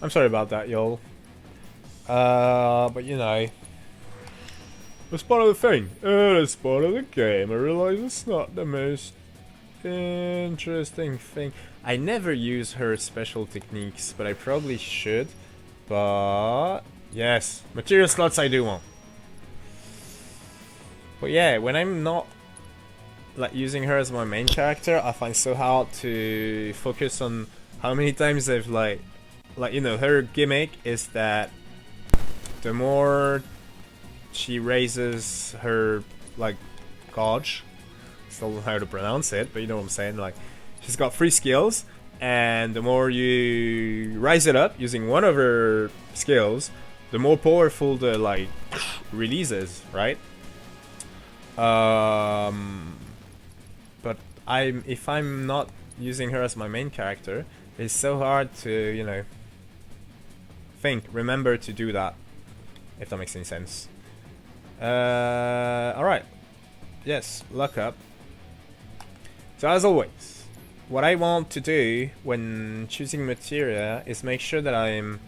I'm sorry about that, y'all. But you know, it's part of the thing. It's part of the game. I realize it's not the most interesting thing. I never use her special techniques, but I probably should. But yes, material slots I do want. But yeah, when I'm not like using her as my main character, I find so hard to focus on how many times I've like you know, her gimmick is that the more she raises her like gauge, still don't know how to pronounce it, but you know what I'm saying, like she's got 3 skills, and the more you rise it up using one of her skills, the more powerful the like release is, right? But if I'm not using her as my main character, it's so hard to, you know, remember to do that, if that makes any sense. Alright. Yes, luck up. So as always, what I want to do when choosing materia is make sure that I'm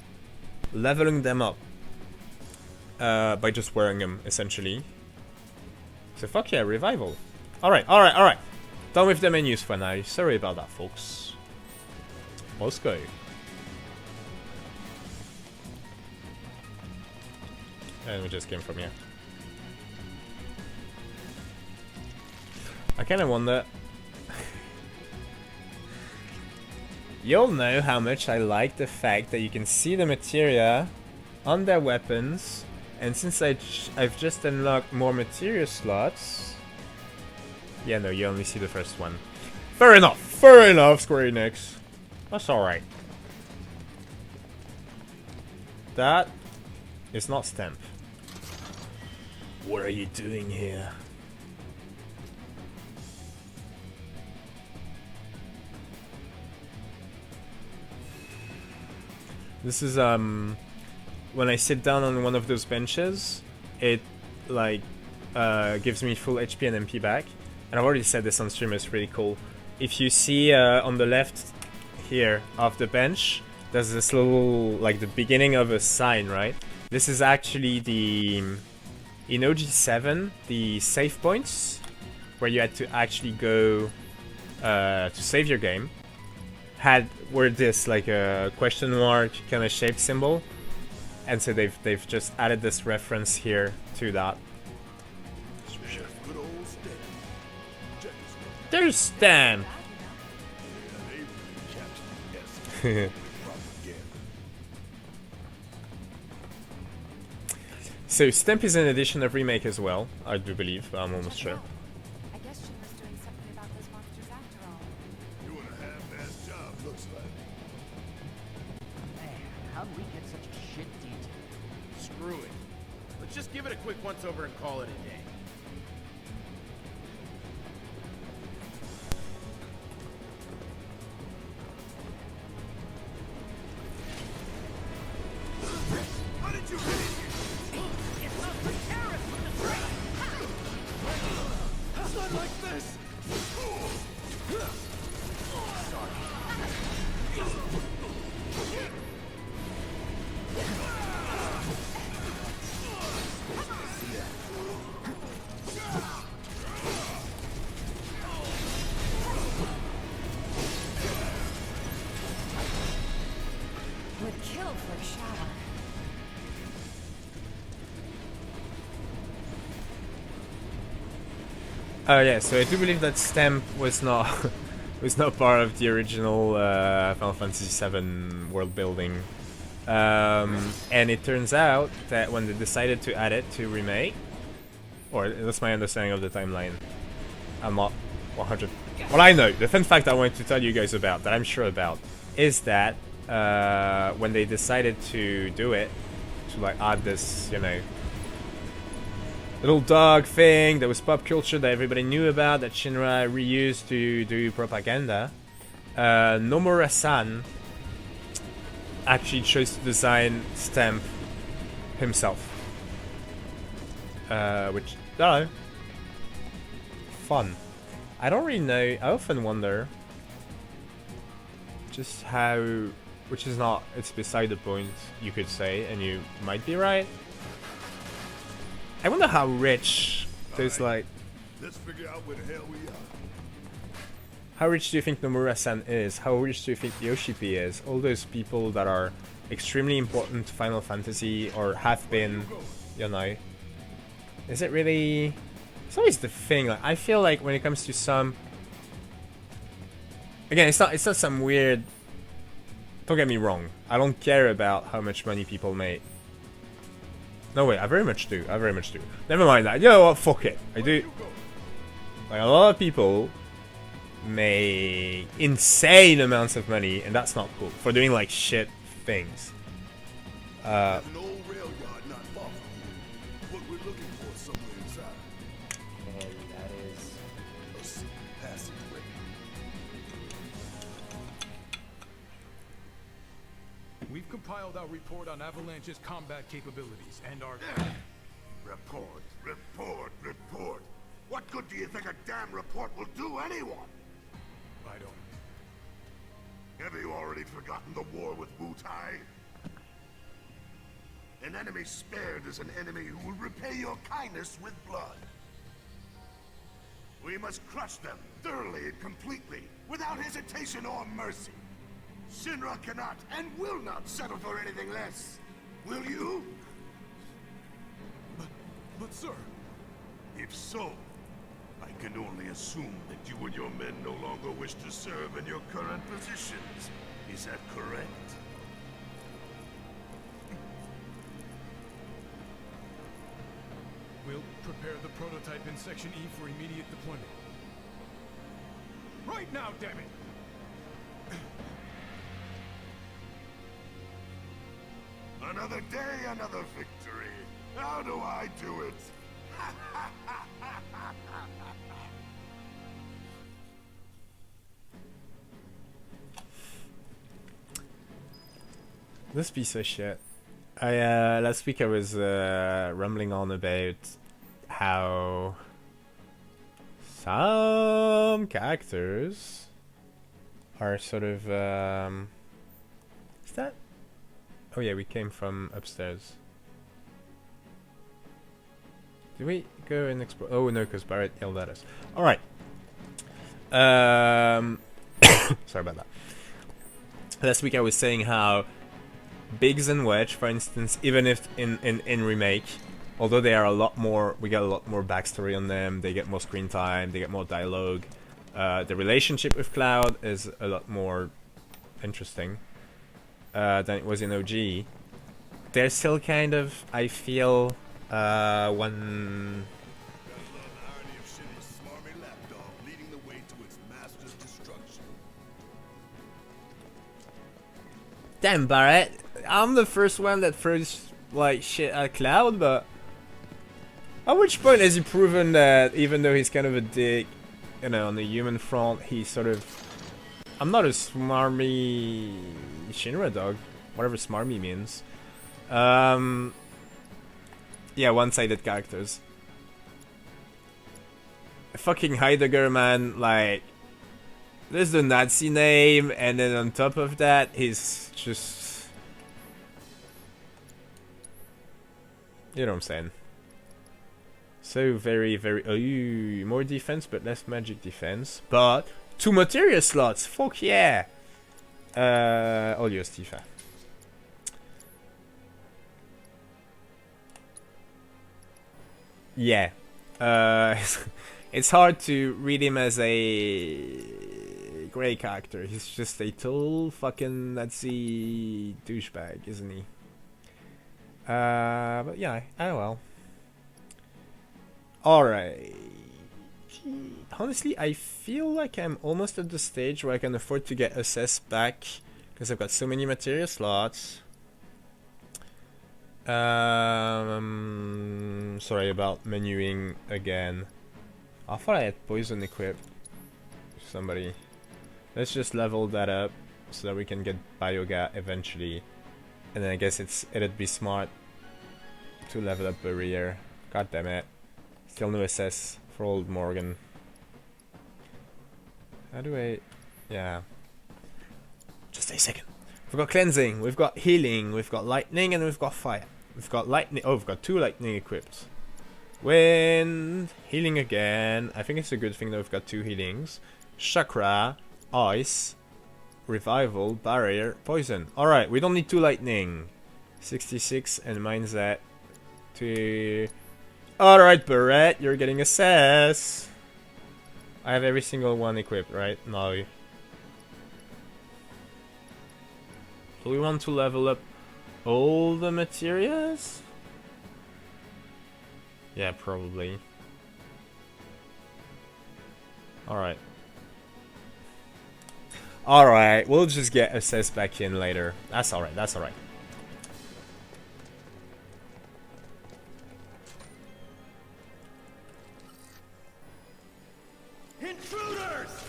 leveling them up by just wearing them, essentially. So fuck yeah, revival. Alright. Done with the menus for now. Sorry about that, folks. Let's go. And we just came from here. I kind of wonder. You'll know how much I like the fact that you can see the materia on their weapons, and since I've just unlocked more materia slots. Yeah, no, you only see the first one. Fair enough, Square Enix. That's alright. That is not stamp. What are you doing here? This is when I sit down on one of those benches, it like gives me full HP and MP back. And I've already said this on stream, it's really cool. If you see on the left here of the bench, there's this little, like the beginning of a sign, right? This is actually the, in OG7, the save points, where you had to actually go to save your game, were this like a question mark kind of shaped symbol, and so they've just added this reference here to that. There's Stan. So Stamp is an edition of Remake as well, I do believe, but I'm almost sure. I guess Shinra's doing something about those monsters after all. Doing a half-assed job, looks like. Man, how did we get such a shit detail? Screw it. Let's just give it a quick once-over and call it a day. How did you get in here? It's not the terrorists with the train! Not like this! Would kill for a shower. Oh yeah, so I do believe that Stamp was not was not part of the original Final Fantasy VII world building, and it turns out that when they decided to add it to Remake, or that's my understanding of the timeline, I'm not 100. Well, I know the fun fact I wanted to tell you guys about that I'm sure about is that when they decided to do it, to like add this, you know, little dog thing that was pop culture that everybody knew about, that Shinra reused to do propaganda, Nomura-san actually chose to design Stamp himself. Which, I don't know, fun. I don't really know, I often wonder just how, which is not, it's beside the point, you could say, and you might be right. I wonder how rich those like. Let's figure out where the hell we are. How rich do you think Nomura-san is? How rich do you think Yoshipi is? All those people that are extremely important to Final Fantasy or have been, you know. Is it really? It's always the thing. Like, I feel like when it comes to some. Again, it's not some weird. Don't get me wrong. I don't care about how much money people make. No, wait, I very much do. I very much do. Never mind that. You know what? Fuck it. I do. Like, a lot of people make insane amounts of money, and that's not cool. For doing, like, shit things. There's an old rail yard not far from here. What we're looking for is somewhere inside. And that is... A secret passageway. We've compiled our report on Avalanche's combat capabilities and our... Report, report, report. What good do you think a damn report will do anyone? I don't... Have you already forgotten the war with Wutai? An enemy spared is an enemy who will repay your kindness with blood. We must crush them thoroughly and completely, without hesitation or mercy. Shinra cannot and will not settle for anything less. Will you? But sir... If so, I can only assume that you and your men no longer wish to serve in your current positions. Is that correct? We'll prepare the prototype in Section E for immediate deployment. Right now, damn it! Another day, another victory. How do I do it? This piece of shit. I last week I was rambling on about how some characters are sort of is that? Oh yeah, we came from upstairs. Did we go and explore? Oh no, because Barrett yelled at us. All right. Sorry about that. last week I was saying how Biggs and Wedge, for instance, even if in Remake, although they are a lot more, we get a lot more backstory on them, they get more screen time, they get more dialogue. The relationship with Cloud is a lot more interesting than it was in OG. They're still kind of, I feel, one... Damn, Barrett, I'm the first one that throws like shit at Cloud, but at which point has he proven that even though he's kind of a dick, you know, on the human front, he's sort of... I'm not a smarmy Shinra dog, whatever smarmy means. Yeah, one-sided characters. Fucking Heidegger, man, like... There's the Nazi name, and then on top of that, he's just... You know what I'm saying. So very, very... Oh, more defense, but less magic defense. But 2 materia slots, fuck yeah! All yours, Tifa. Yeah. It's hard to read him as a grey character. He's just a total fucking Nazi douchebag, isn't he? But yeah, oh well. Alright. Honestly, I feel like I'm almost at the stage where I can afford to get SS back, because I've got so many materia slots. Sorry about menuing again. I thought I had poison equipped. Somebody. Let's just level that up so that we can get Bioga eventually. And then I guess it'd be smart to level up Barrier. God damn it. Still no SS for old Morgan. How do I... Yeah. Just a second. We've got cleansing, we've got healing, we've got lightning, and we've got fire. We've got lightning. Oh, we've got 2 lightning equipped. Wind, healing again. I think it's a good thing that we've got 2 healings. Chakra, ice, revival, barrier, poison. Alright, we don't need 2 lightning. 66, and mine's at 2. Alright, Barrett, you're getting SS. I have every single one equipped, right? No. So we want to level up all the materials? Yeah, probably. Alright. Alright, we'll just get SS back in later. That's alright, that's alright. Intruders!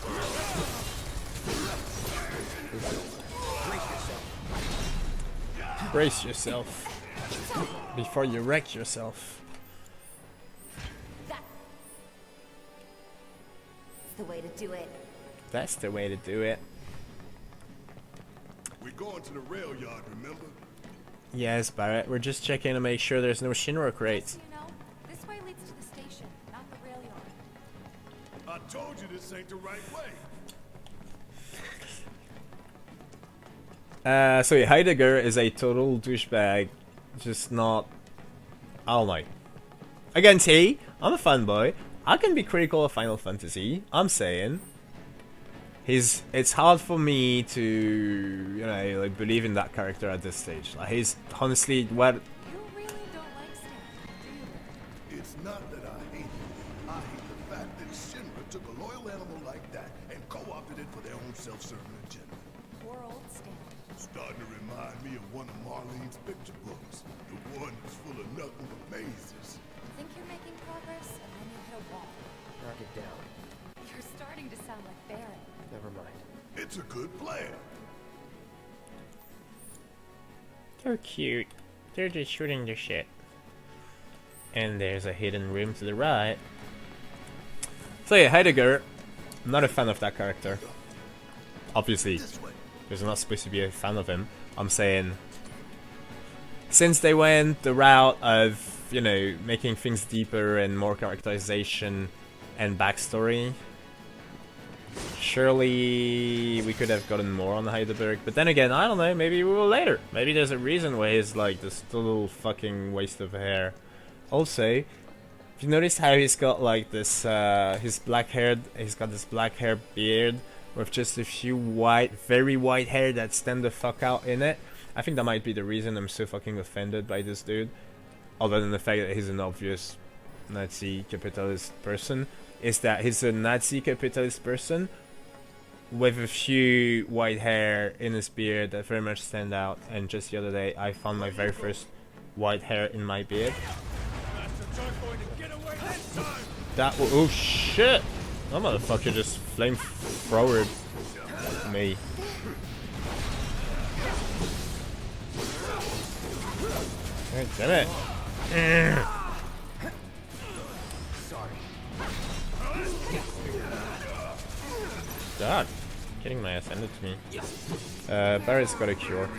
Brace yourself before you wreck yourself. That's the way to do it. That's the way to do it. We're going to the rail yard, remember? Yes, Barrett. We're just checking to make sure there's no Shinra crates. You know, this way leads to the station, not the rail yard. I told you this ain't the right way. So yeah, Heidegger is a total douchebag. Just not... I don't know. Again, see, I'm a fanboy. I can be critical of Final Fantasy. I'm saying... It's hard for me to, you know, like, believe in that character at this stage. Like, he's honestly what... You really don't like Stan, do you? It's not that I hate him. I hate the fact that Shinra took a loyal animal like that and co-opted it for their own self-serving agenda. Poor old Stan. Starting to remind me of one of Marlene's picture books. The one that's full of nothing but mazes. Think you're making progress, and then you hit a wall. Knock it down. You're starting to sound like Baron. Never mind. It's a good plan. They're cute. They're just shooting the shit. And there's a hidden room to the right. So yeah, Heidegger. I'm not a fan of that character. Obviously, because I'm not supposed to be a fan of him. I'm saying, since they went the route of, you know, making things deeper and more characterization and backstory, Surely we could have gotten more on Heidelberg, but then again, I don't know, maybe we will later. Maybe there's a reason why he's like this little fucking waste of hair. Also, if you notice how he's got like this, he's got this black hair beard with just a few very white hair that stand the fuck out in it. I think that might be the reason I'm so fucking offended by this dude. Other than the fact that he's an obvious Nazi capitalist person, is that he's a Nazi capitalist person with a few white hair in his beard that very much stand out. And just the other day, I found my very first white hair in my beard. Oh shit! That motherfucker just flamethrowered me. God damn it! God, getting my ass handed to me. Barrett's got a cure.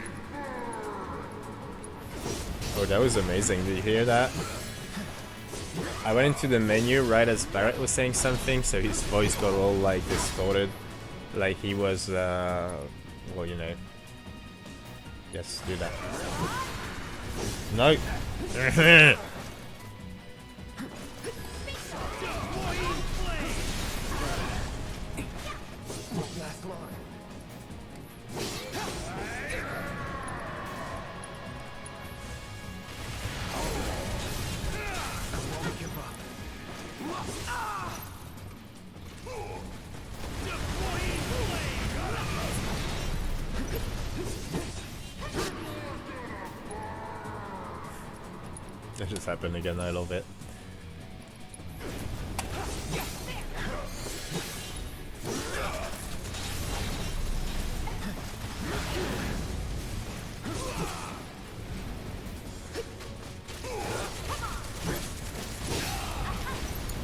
Oh, that was amazing. Did you hear that? I went into the menu right as Barrett was saying something, so his voice got all like distorted, like he was, well, you know. Yes, do that. No. That just happened again, I love it.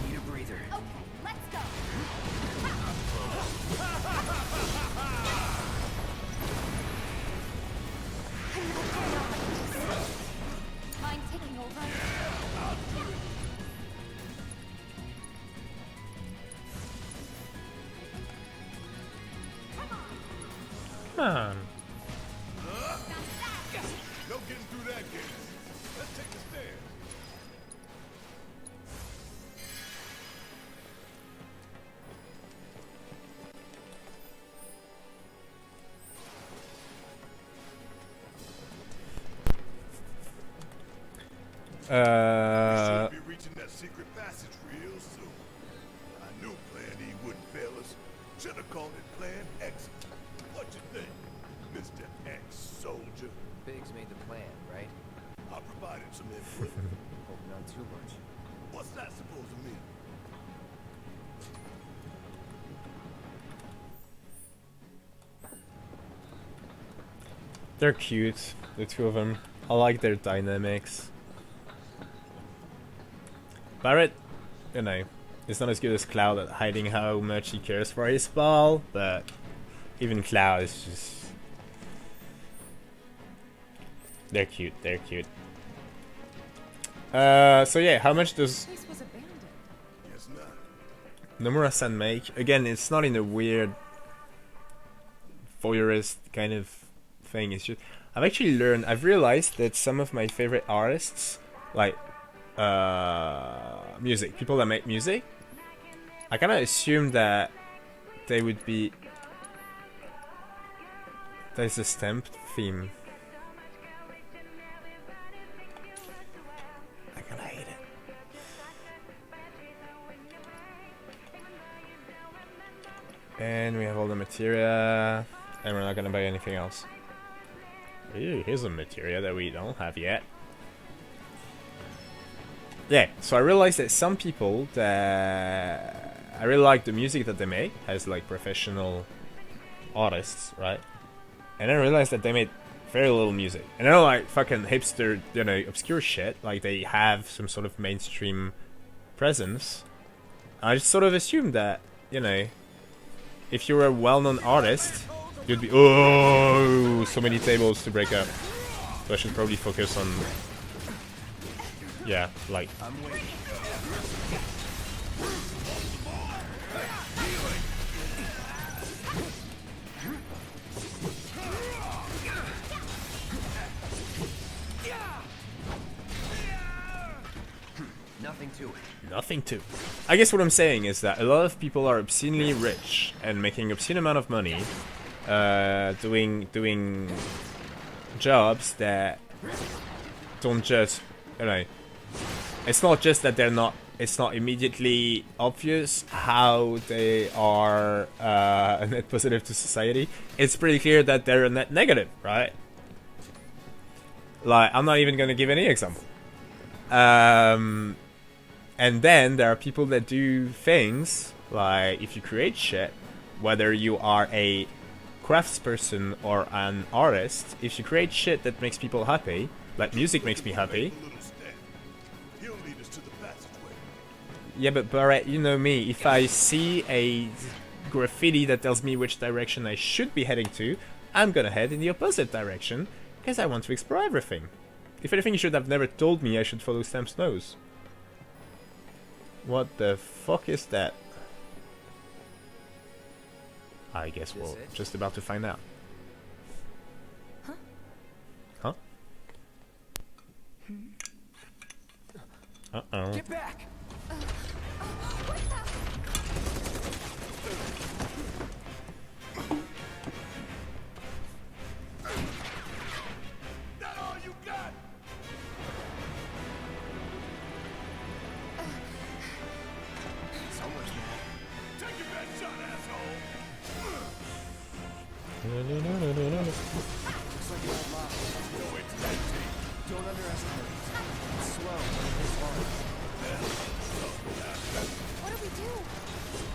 Need a breather. Okay, let's go. Mind taking over? Come on. No getting through that gate. Let's take the stairs. We should be reaching that secret passage real soon. I knew Plan E wouldn't fail us. Should have called it Plan X. What you think, Mr. Ex-Soldier? Biggs made the plan, right? I provided some input. Hope not too much. What's that supposed to mean? They're cute, the two of them. I like their dynamics. Barrett, you know, is not as good as Cloud at hiding how much he cares for his ball, but even Cloud is just... They're cute, they're cute. So yeah, how much does Nomura-san make? Again, it's not in a weird voyeurist kind of thing. It's just I've realized that some of my favorite artists, like music, people that make music, I kind of assume that they would be... There's a stamped theme. I kind of hate it. And we have all the materia, and we're not gonna buy anything else. Ooh, here's a materia that we don't have yet. Yeah, so I realized that some people that I really like the music that they make as like professional artists, right? And I realized that they made very little music. And they're like fucking hipster, you know, obscure shit. Like they have some sort of mainstream presence. I just sort of assumed that, you know, if you're a well-known artist, you'd be... Oh, so many tables to break up. So I should probably focus on... Yeah, like... to it. Nothing to. I guess what I'm saying is that a lot of people are obscenely rich and making obscene amount of money, doing jobs that don't just, you know, it's not just that they're not. It's not immediately obvious how they are a net positive to society. It's pretty clear that they're a net negative, right? Like, I'm not even gonna give any example. And then there are people that do things like, if you create shit, whether you are a craftsperson or an artist, if you create shit that makes people happy, like music makes me happy. Yeah, but Barrett, you know me, if I see a graffiti that tells me which direction I should be heading to, I'm gonna head in the opposite direction, because I want to explore everything. If anything, you should have never told me I should follow Stamp's nose. What the fuck is that? I guess we're just about to find out. Huh? Uh-oh. Get back! That all you got? Someone's mad. Take your best shot, asshole! Looks like an old model. No, it's empty. Don't underestimate it. It's slow, but it's hard. What do we do?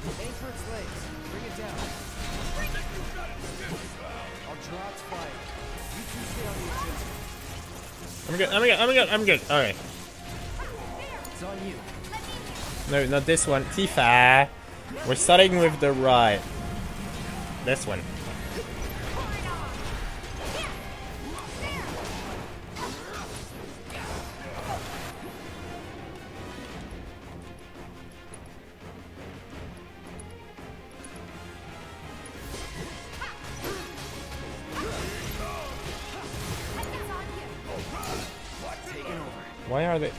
Anchor its legs. Bring it down. I'll draw its fire. You two stay on the agenda. I'm good. Alright. It's on you. No, not this one. Tifa! We're starting with the right. This one. Why are they...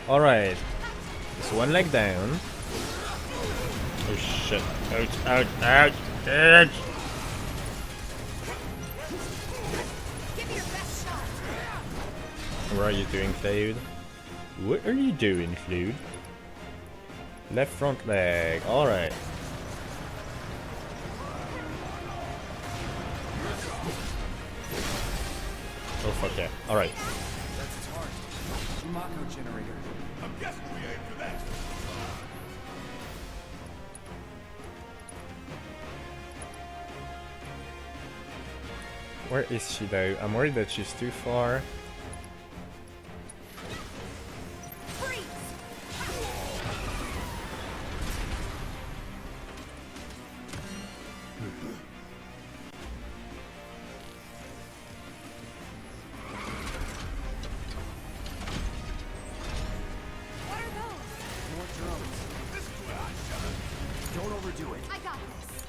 Alright. So one leg down. Oh shit. Ouch, ouch, ouch! What are you doing, Cloud? What are you doing, Cloud? Left front leg. Alright. Oh fuck yeah. Alright. That's its heart. Mako generator. I'm guessing we aim for that. Where is she though? I'm worried that she's too far. Don't overdo it. I got this.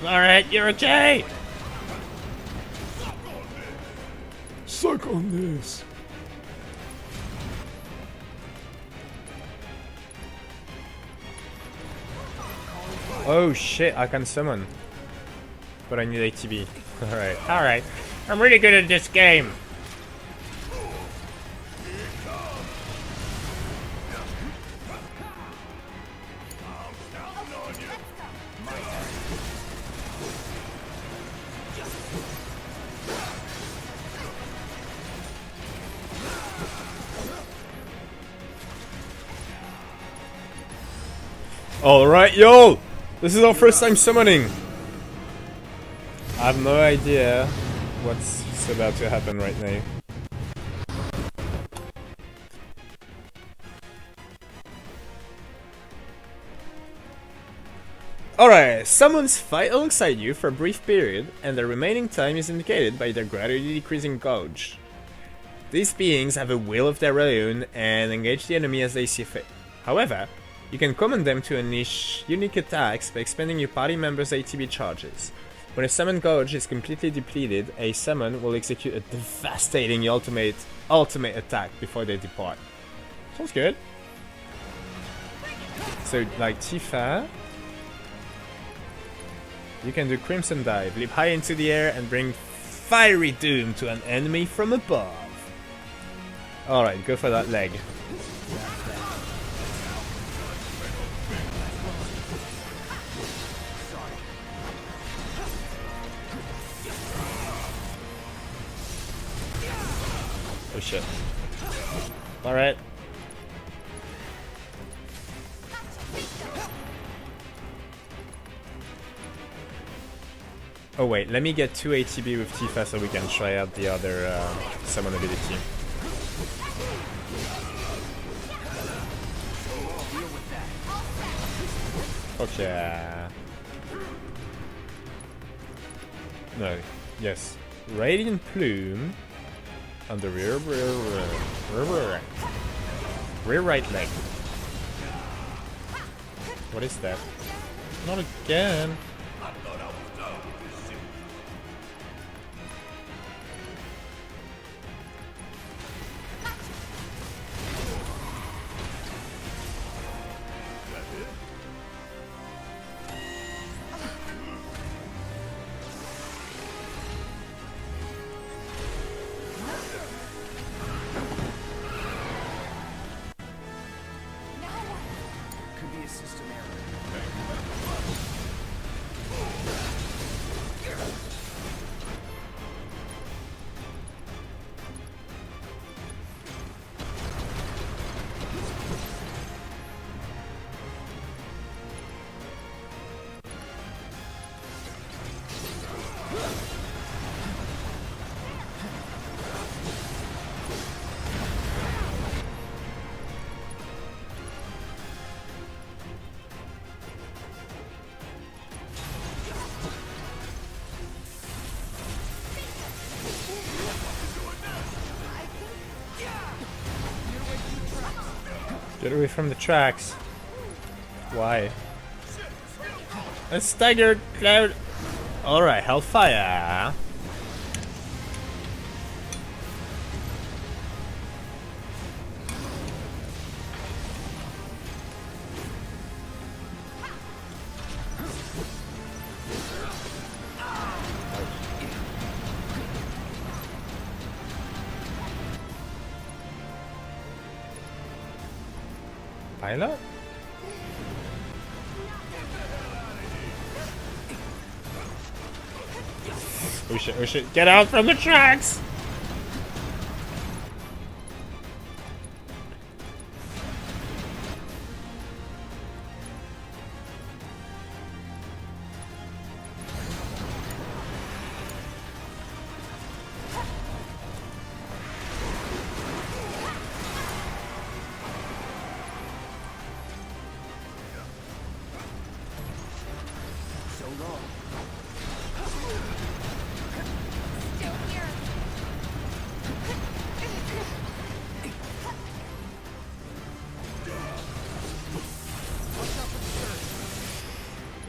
Alright, you're okay! Suck on this! Oh shit, I can summon. But I need ATB. Alright, alright. I'm really good at this game! Alright, yo! This is our first time summoning! I have no idea what's about to happen right now. Alright, summons fight alongside you for a brief period, and the remaining time is indicated by their gradually decreasing gauge. These beings have a will of their own and engage the enemy as they see fit. However, you can command them to unleash unique attacks by expending your party members' ATB charges. When a summon gauge is completely depleted, a summon will execute a devastating ultimate attack before they depart. Sounds good. So, like Tifa, you can do Crimson Dive, leap high into the air and bring Fiery Doom to an enemy from above. Alright, go for that leg. Oh shit. Alright. Oh wait, let me get 2 ATB with Tifa so we can try out the other summon ability. Okay. No, yes. Radiant Plume on the rear right leg. What is that? Not again. Get away from the tracks. Why? A staggered cloud. Alright, Hellfire. Pilot? Oh shit, get out from the tracks!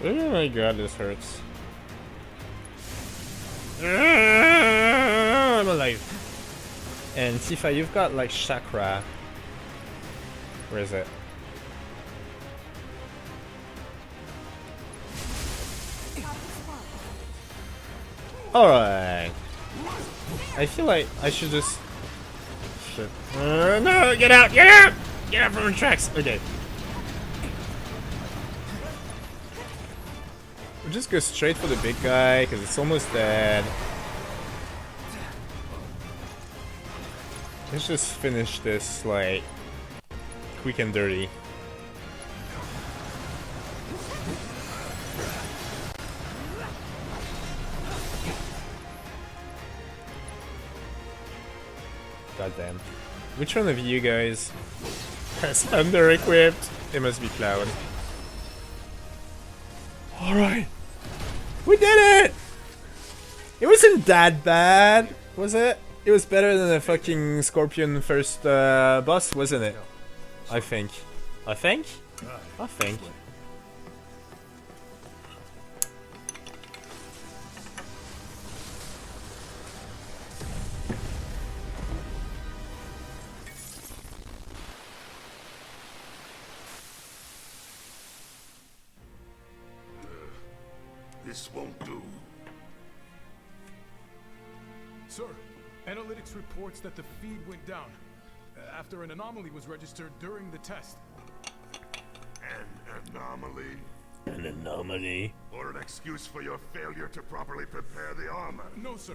Oh my god, this hurts. I'm alive. And Tifa, you've got like chakra. Where is it? Alright. I feel like I should just... Shit. No! Get out! Get out! Get out from the tracks! Okay. We'll just go straight for the big guy, because it's almost dead. Let's just finish this, like, quick and dirty. Goddamn. Which one of you guys has under-equipped? It must be Cloud. Alright. We did it! It wasn't that bad, was it? It was better than the fucking Scorpion first boss, wasn't it? I think. I think? I think. This won't do. Sir, analytics reports that the feed went down after an anomaly was registered during the test. An anomaly? An anomaly? Or an excuse for your failure to properly prepare the armor? No, sir.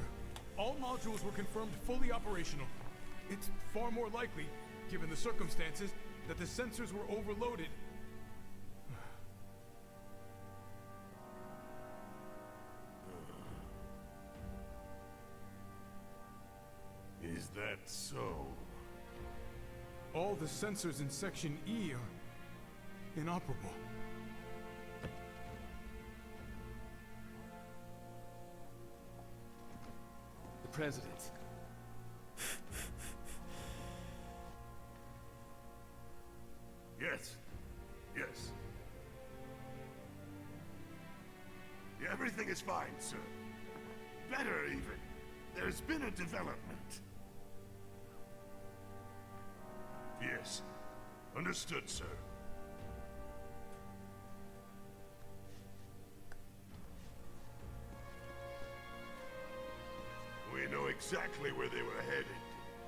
All modules were confirmed fully operational. It's far more likely, given the circumstances, that the sensors were overloaded. Is that so? All the sensors in Section E are inoperable. The President. Yes. Yes. Everything is fine, sir. Better, even. There's been a development. Yes. Understood, sir. We know exactly where they were headed.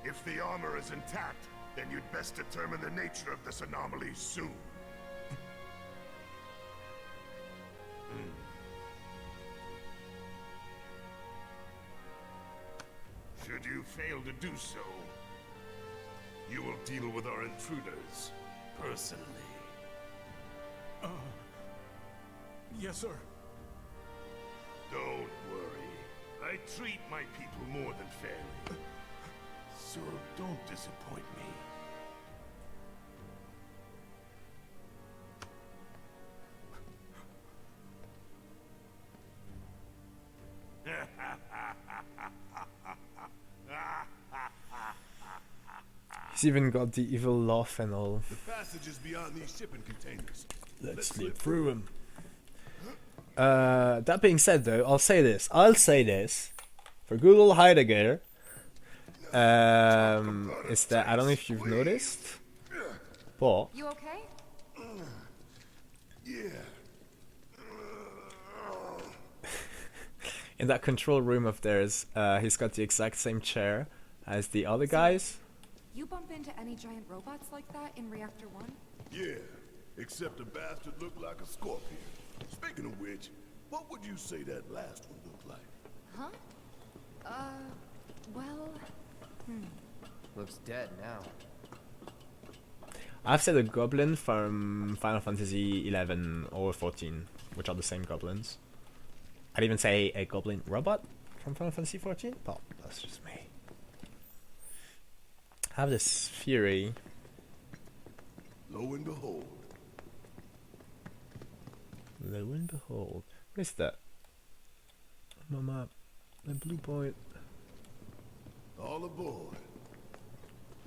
If the armor is intact, then you'd best determine the nature of this anomaly soon. Should you fail to do so, you will deal with our intruders personally. Yes, sir. Don't worry. I treat my people more than fairly. So don't disappoint me. He's even got the evil laugh and all. The passage is beyond these shipping containers. Let's slip through them. That being said, though, I'll say this. For good old Heidegger, is that I don't know if you've noticed, but You okay? Yeah. in that control room of theirs, he's got the exact same chair as the other guys. You bump into any giant robots like that in Reactor 1? Yeah, except the bastard looked like a scorpion. Speaking of which, what would you say that last one looked like? Huh? Well... Looks dead now. I've said a goblin from Final Fantasy 11 or 14, which are the same goblins. I'd even say a goblin robot from Final Fantasy 14, but that's just me. I have this theory. Lo and behold. Lo and behold. What is that? On my map. The blue point. All aboard.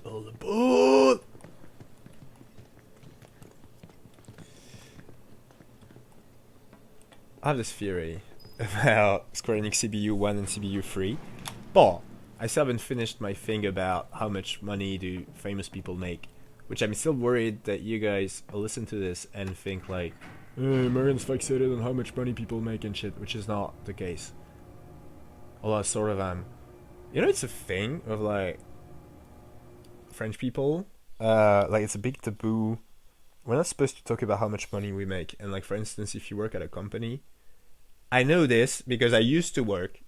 All aboard! I have this theory about Square Enix CBU 1 and CBU 3, but I still haven't finished my thing about how much money do famous people make, which I'm still worried that you guys will listen to this and think like, Americans fixated on how much money people make and shit, which is not the case. Although I sort of am. You know, it's a thing of like French people, like it's a big taboo. We're not supposed to talk about how much money we make. And like, for instance, if you work at a company, I know this because I used to work.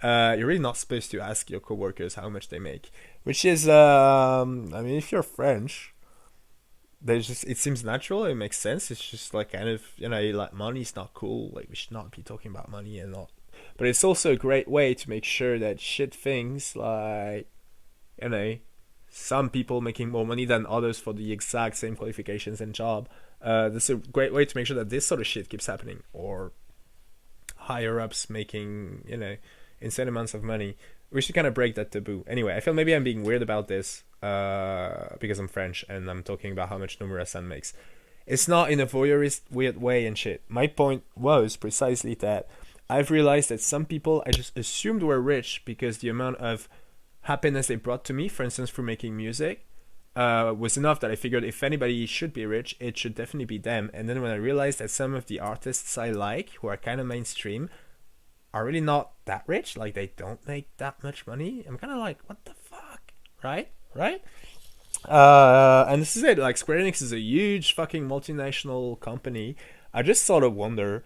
You're really not supposed to ask your coworkers how much they make, which is, I mean, if you're French, there's just, it seems natural, it makes sense. It's just like kind of, you know, like money's not cool. Like we should not be talking about money and not. But it's also a great way to make sure that shit things like, you know, some people making more money than others for the exact same qualifications and job. That's a great way to make sure that this sort of shit keeps happening, or higher ups making, you know, insane amounts of money. We should kind of break that taboo. Anyway, I feel maybe I'm being weird about this because I'm French and I'm talking about how much Nomura-san makes. It's not in a voyeurist weird way and shit. My point was precisely that I've realized that some people I just assumed were rich because the amount of happiness they brought to me, for instance, through making music, was enough that I figured if anybody should be rich, it should definitely be them. And then when I realized that some of the artists I like, who are kind of mainstream, are really not that rich, like they don't make that much money, I'm kind of like, what the fuck, right? And this is it, like Square Enix is a huge fucking multinational company. I just sort of wonder,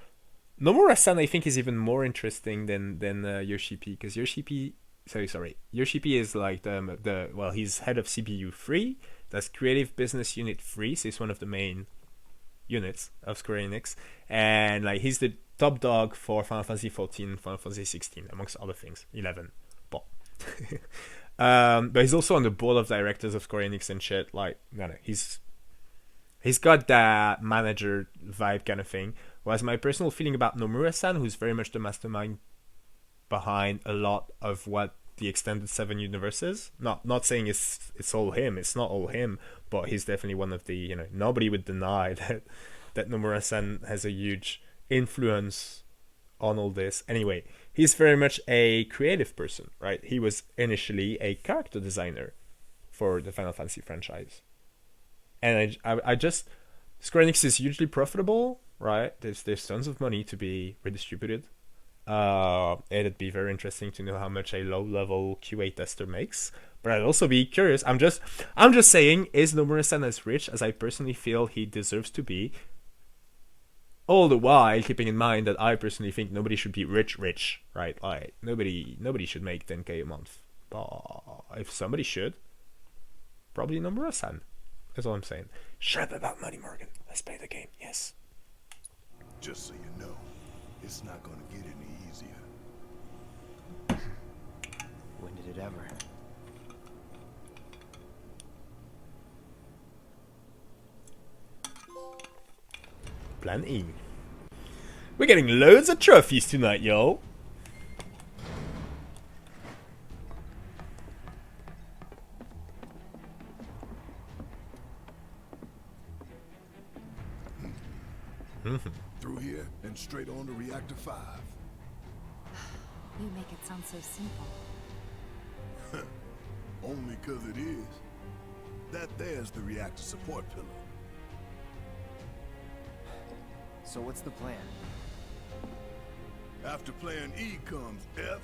Nomura-san I think is even more interesting than Yoshi-P, because Yoshi-P is like well, he's head of CPU 3, that's Creative Business Unit 3, so he's one of the main units of Square Enix, and like he's the top dog for Final Fantasy 14, Final Fantasy 16, amongst other things, 11. But but he's also on the board of directors of Square Enix and shit. Like, no, he's got that manager vibe kind of thing. Whereas my personal feeling about Nomura-san, who's very much the mastermind behind a lot of what the extended 7 universe is. Not saying it's all him. It's not all him, but he's definitely one of the, you know, nobody would deny that Nomura-san has a huge influence on all this. Anyway, he's very much a creative person, right? He was initially a character designer for the Final Fantasy franchise. And I just, Square Enix is hugely profitable, right? There's tons of money to be redistributed. It'd be very interesting to know how much a low-level QA tester makes. But I'd also be curious. I'm just saying, is Nomura-san as rich as I personally feel he deserves to be? All the while keeping in mind that I personally think nobody should be rich, right? Like nobody should make 10k a month. But if somebody should, probably Nomura-san. That's all I'm saying. Shut up about money, Morgan. Let's play the game. Yes. Just so you know, it's not gonna get any easier. When did it ever? Plan E. We're getting loads of trophies tonight, yo. Through here and straight on to Reactor 5. You make it sound so simple. Only 'cause it is. That there's the reactor support pillar. So what's the plan? After plan E comes F,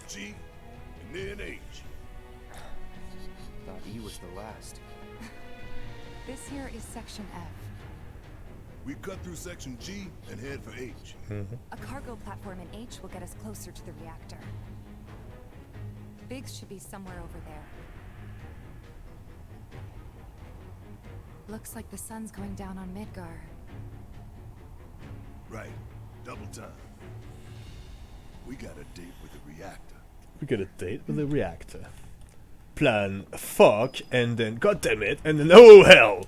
G, and then H. Thought E was the last. This here is Section F. We cut through Section G and head for H. A cargo platform in H will get us closer to the reactor. Biggs should be somewhere over there. Looks like the sun's going down on Midgar. Right. Double time. We got a date with the reactor. We got a date with the reactor. Plan fuck, and then goddammit, and then oh hell!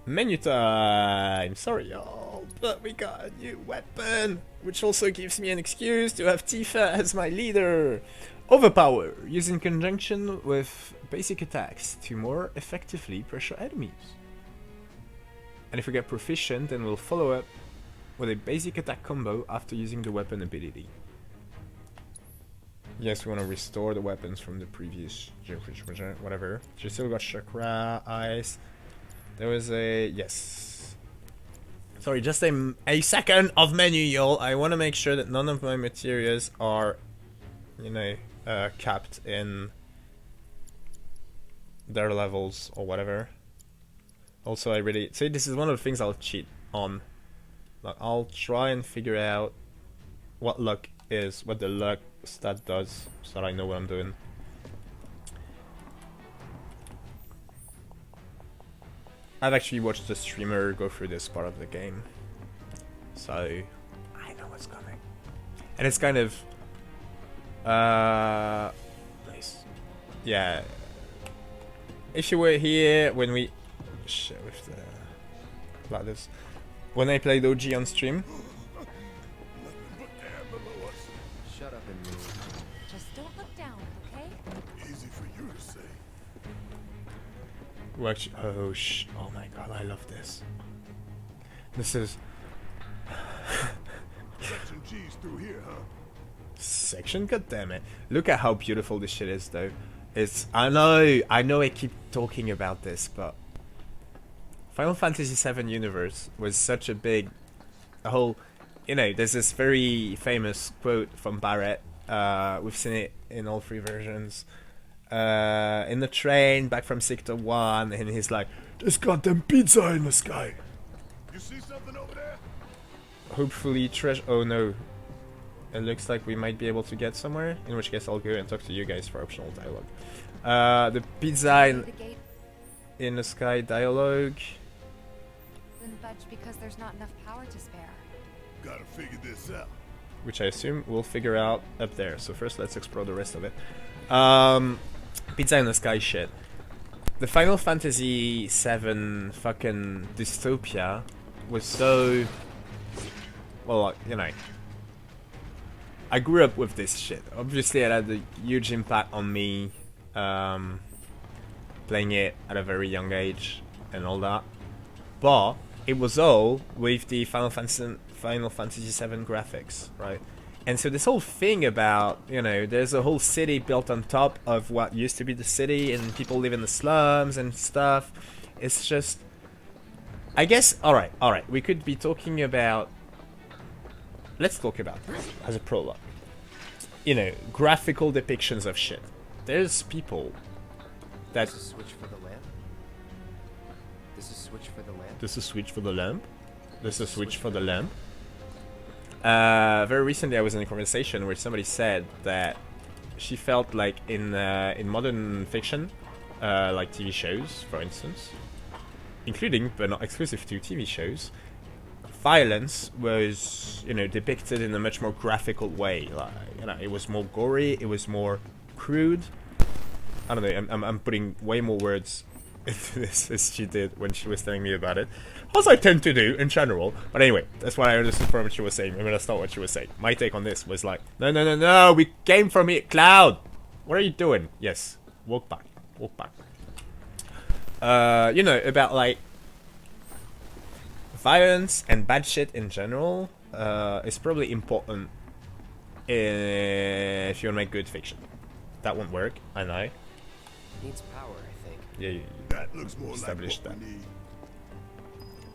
Menu time! Sorry y'all, but we got a new weapon, which also gives me an excuse to have Tifa as my leader. Overpower, used in conjunction with basic attacks to more effectively pressure enemies. And if we get proficient, then we'll follow up with a basic attack combo after using the weapon ability. Yes, we want to restore the weapons from the previous whatever. She still got chakra, ice. There was a... yes. Sorry, just a second of menu, y'all. I want to make sure that none of my materials are, you know, capped in their levels or whatever. Also, I really... see, this is one of the things I'll cheat on. Like, I'll try and figure out what luck is, what the luck stat does, so that I know what I'm doing. I've actually watched a streamer go through this part of the game, so I know what's coming. And it's kind of nice. Yeah. If you were here when we shit with the ladders, when I played OG on stream. Shut up and move. Just don't look down, okay? Easy for you to say. Watch. Oh my god, I love this. This is Section G's through here, huh? section. God damn it! Look at how beautiful this shit is, though. It's. I know. I keep talking about this, but Final Fantasy VII Universe was such a big, whole. You know, there's this very famous quote from Barrett. We've seen it in all 3 versions. In the train back from Sector 1, and he's like, "There's goddamn pizza in the sky." You see something over there? Hopefully treasure. Oh no. It looks like we might be able to get somewhere, in which case I'll go and talk to you guys for optional dialogue. The pizza in the sky dialogue. Didn't budge because there's not enough power to spare. Gotta figure this out. Which I assume we'll figure out up there. So first let's explore the rest of it. Pizza in the sky shit. The Final Fantasy VII fucking dystopia was so... Well, you know... I grew up with this shit. Obviously it had a huge impact on me, playing it at a very young age and all that. But it was all with the Final Fantasy VII graphics, right? And so this whole thing about, you know, there's a whole city built on top of what used to be the city, and people live in the slums and stuff. It's just, I guess, alright, we could be talking about, let's talk about this as a prologue. You know, graphical depictions of shit. There's people that... This is switch for the lamp. This is switch for the lamp. This is switch for the lamp. This is switch for the lamp. Very recently I was in a conversation where somebody said that she felt like in modern fiction, like TV shows, for instance, including but not exclusive to TV shows, violence was, you know, depicted in a much more graphical way. Like, you know, it was more gory, it was more crude. I don't know. I'm putting way more words into this as she did when she was telling me about it, as I tend to do in general. But anyway, that's what I understood from what she was saying. I mean, that's not what she was saying. My take on this was like, no, we came from it, Cloud. What are you doing? Yes, walk back. You know, about like violence and bad shit in general is probably important if you want to make good fiction. That won't work, I know. Needs power, I think. Yeah, that looks more established like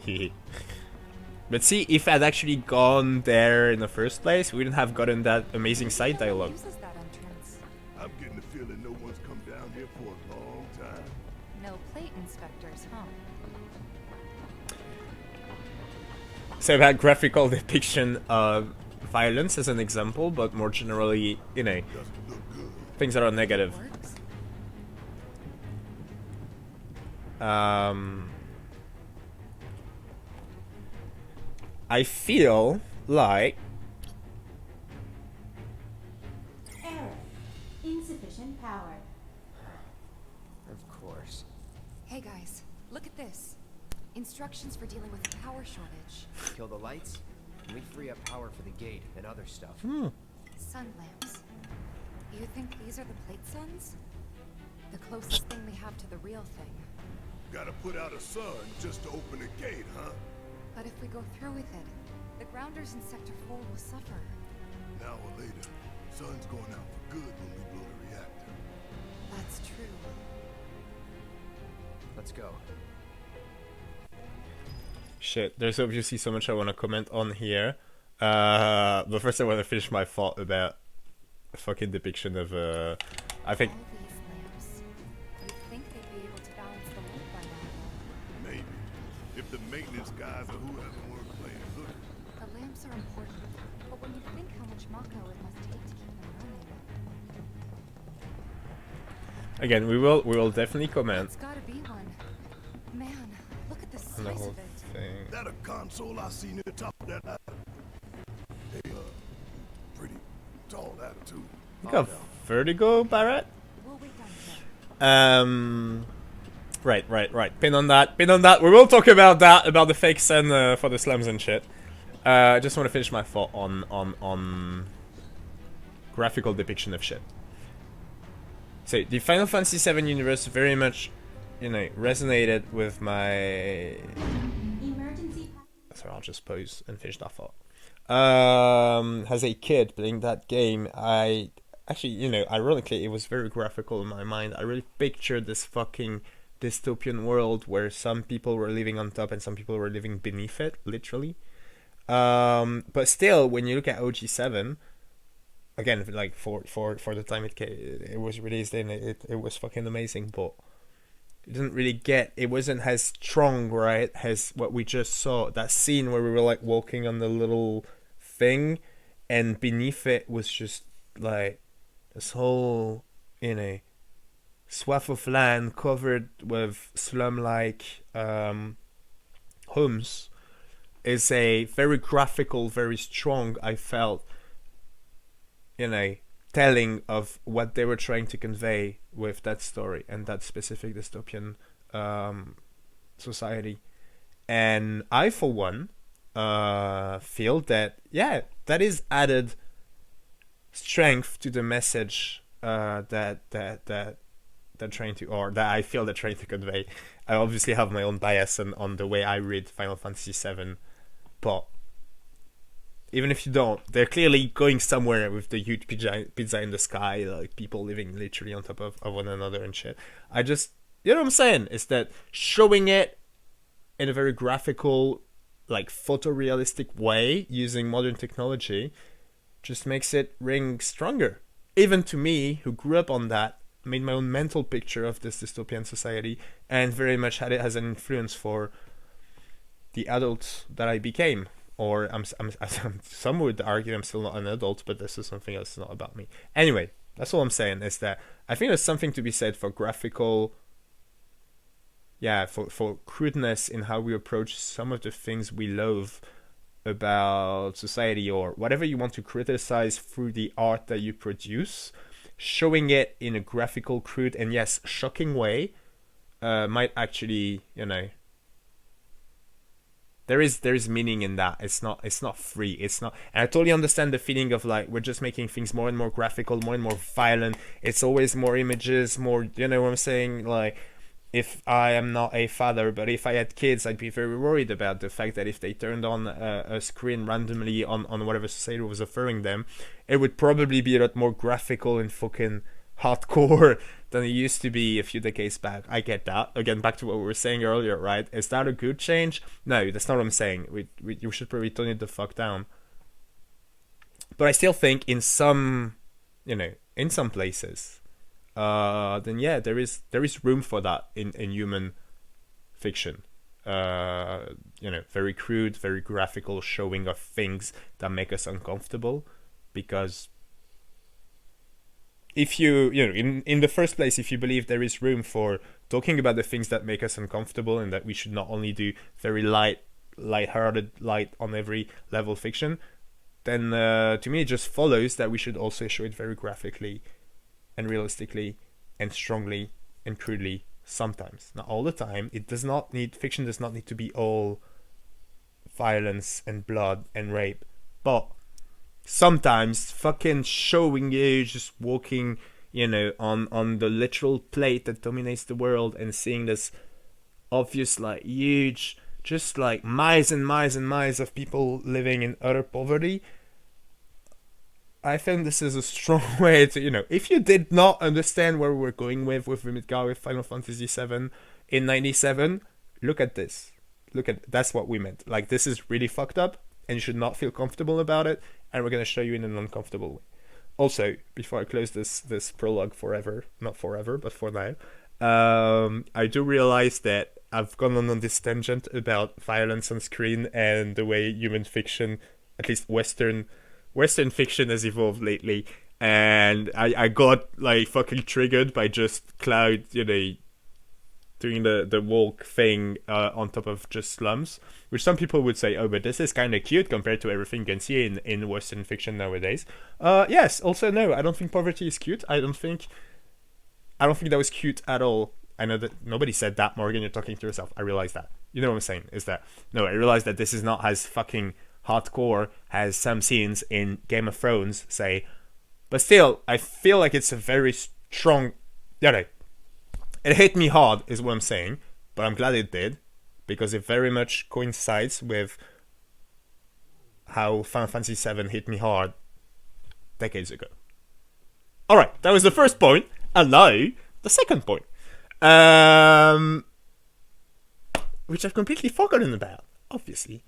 that. But see, if I'd actually gone there in the first place, we wouldn't have gotten that amazing side dialogue. I'm getting the feeling no one's come down here for a long time. No plate inspectors, huh? So I've had graphical depiction of violence as an example, but more generally, you know, things that are negative. I feel like error. Insufficient power. Of course. Hey guys, look at this. Instructions for dealing with a power shortage. Kill the lights, and we free up power for the gate and other stuff. Sun lamps. You think these are the plate suns? The closest thing we have to the real thing. Gotta put out a sun just to open a gate, huh? But if we go through with it, the grounders in Sector 4 will suffer. Now or later, sun's going out for good when we blow the reactor. That's true. Let's go. Shit, there's obviously so much I want to comment on here. But first I want to finish my thought about the fucking depiction of, I think... Maybe. If the maintenance guys or whoever weren't playing hook. The lamps are important, but when you think how much Mako it must take to keep them running... Again, we will definitely comment. It's gotta be one. Man, look whole thing. That a console I see near the top of that ladder. Hey, pretty tall ladder too. You got vertigo, Barrett? Right. Pin on that. We will talk about that, about the fakes and for the slums and shit. I just want to finish my thought on graphical depiction of shit. So the Final Fantasy VII universe very much, you know, resonated with my. So I'll just pause and finish that thought. As a kid playing that game, I actually, you know, ironically, it was very graphical in my mind. I really pictured this fucking dystopian world where some people were living on top and some people were living beneath it, literally. But still, when you look at OG7, again, like for the time it was released in, it was fucking amazing, but it didn't really get, it wasn't as strong, right, as what we just saw. That scene where we were like walking on the little thing, and beneath it was just like this whole, you know, swath of land covered with slum-like homes. Is a very graphical, very strong, I felt, you know, telling of what they were trying to convey with that story and that specific dystopian society. And I, for one, feel that, yeah, that is added strength to the message that they're trying to, or that I feel they're trying to convey. I obviously have my own bias on the way I read Final Fantasy VII, but even if you don't, they're clearly going somewhere with the huge pizza in the sky, like people living literally on top of one another and shit. I just, you know what I'm saying? Is that showing it in a very graphical, like photorealistic way using modern technology just makes it ring stronger. Even to me, who grew up on that, made my own mental picture of this dystopian society and very much had it as an influence for the adult that I became. Or some would argue I'm still not an adult, but this is something else, not about me. Anyway, that's all I'm saying, is that I think there's something to be said for graphical, for crudeness in how we approach some of the things we loathe about society, or whatever you want to criticize through the art that you produce. Showing it in a graphical, crude, and yes, shocking way might actually, you know, there is meaning in that. It's not free. It's not, and I totally understand the feeling of like we're just making things more and more graphical, more and more violent. It's always more images, more, you know what I'm saying? Like, if I am not a father, but if I had kids, I'd be very worried about the fact that if they turned on a screen randomly on whatever society was offering them, it would probably be a lot more graphical and fucking hardcore than it used to be a few decades back. I get that. Again, back to what we were saying earlier, right? Is that a good change? No, that's not what I'm saying. You should probably tone it the fuck down. But I still think in some, you know, in some places, then yeah, there is room for that in human fiction. You know, very crude, very graphical showing of things that make us uncomfortable, because if you know, in the first place, if you believe there is room for talking about the things that make us uncomfortable, and that we should not only do very light-hearted, light on every level fiction, then to me it just follows that we should also show it very graphically and realistically and strongly and crudely sometimes. Not all the time. Fiction does not need to be all violence and blood and rape, but sometimes fucking showing you just walking, you know, on the literal plate that dominates the world and seeing this obvious, like, huge, just like miles and miles and miles of people living in utter poverty. I think this is a strong way to, you know, if you did not understand where we're going with Midgar, with Final Fantasy VII in 97, look at this. That's what we meant. Like, this is really fucked up, and you should not feel comfortable about it, and we're going to show you in an uncomfortable way. Also, before I close this prologue not forever, but for now, I do realize that I've gone on this tangent about violence on screen and the way human fiction, at least Western fiction, has evolved lately, and I got like fucking triggered by just Cloud, you know, doing the walk thing on top of just slums, which some people would say, oh, but this is kind of cute compared to everything you can see in Western fiction nowadays. Yes, also no, I don't think poverty is cute. I don't think that was cute at all. I know that nobody said that, Morgan, you're talking to yourself. I realize that. You know what I'm saying, is that, no, I realize that this is not as fucking hardcore as some scenes in Game of Thrones say, but still, I feel like it's a very strong, it hit me hard, is what I'm saying, but I'm glad it did, because it very much coincides with how Final Fantasy VII hit me hard decades ago. Alright, that was the first point, and now, the second point. Which I've completely forgotten about, obviously.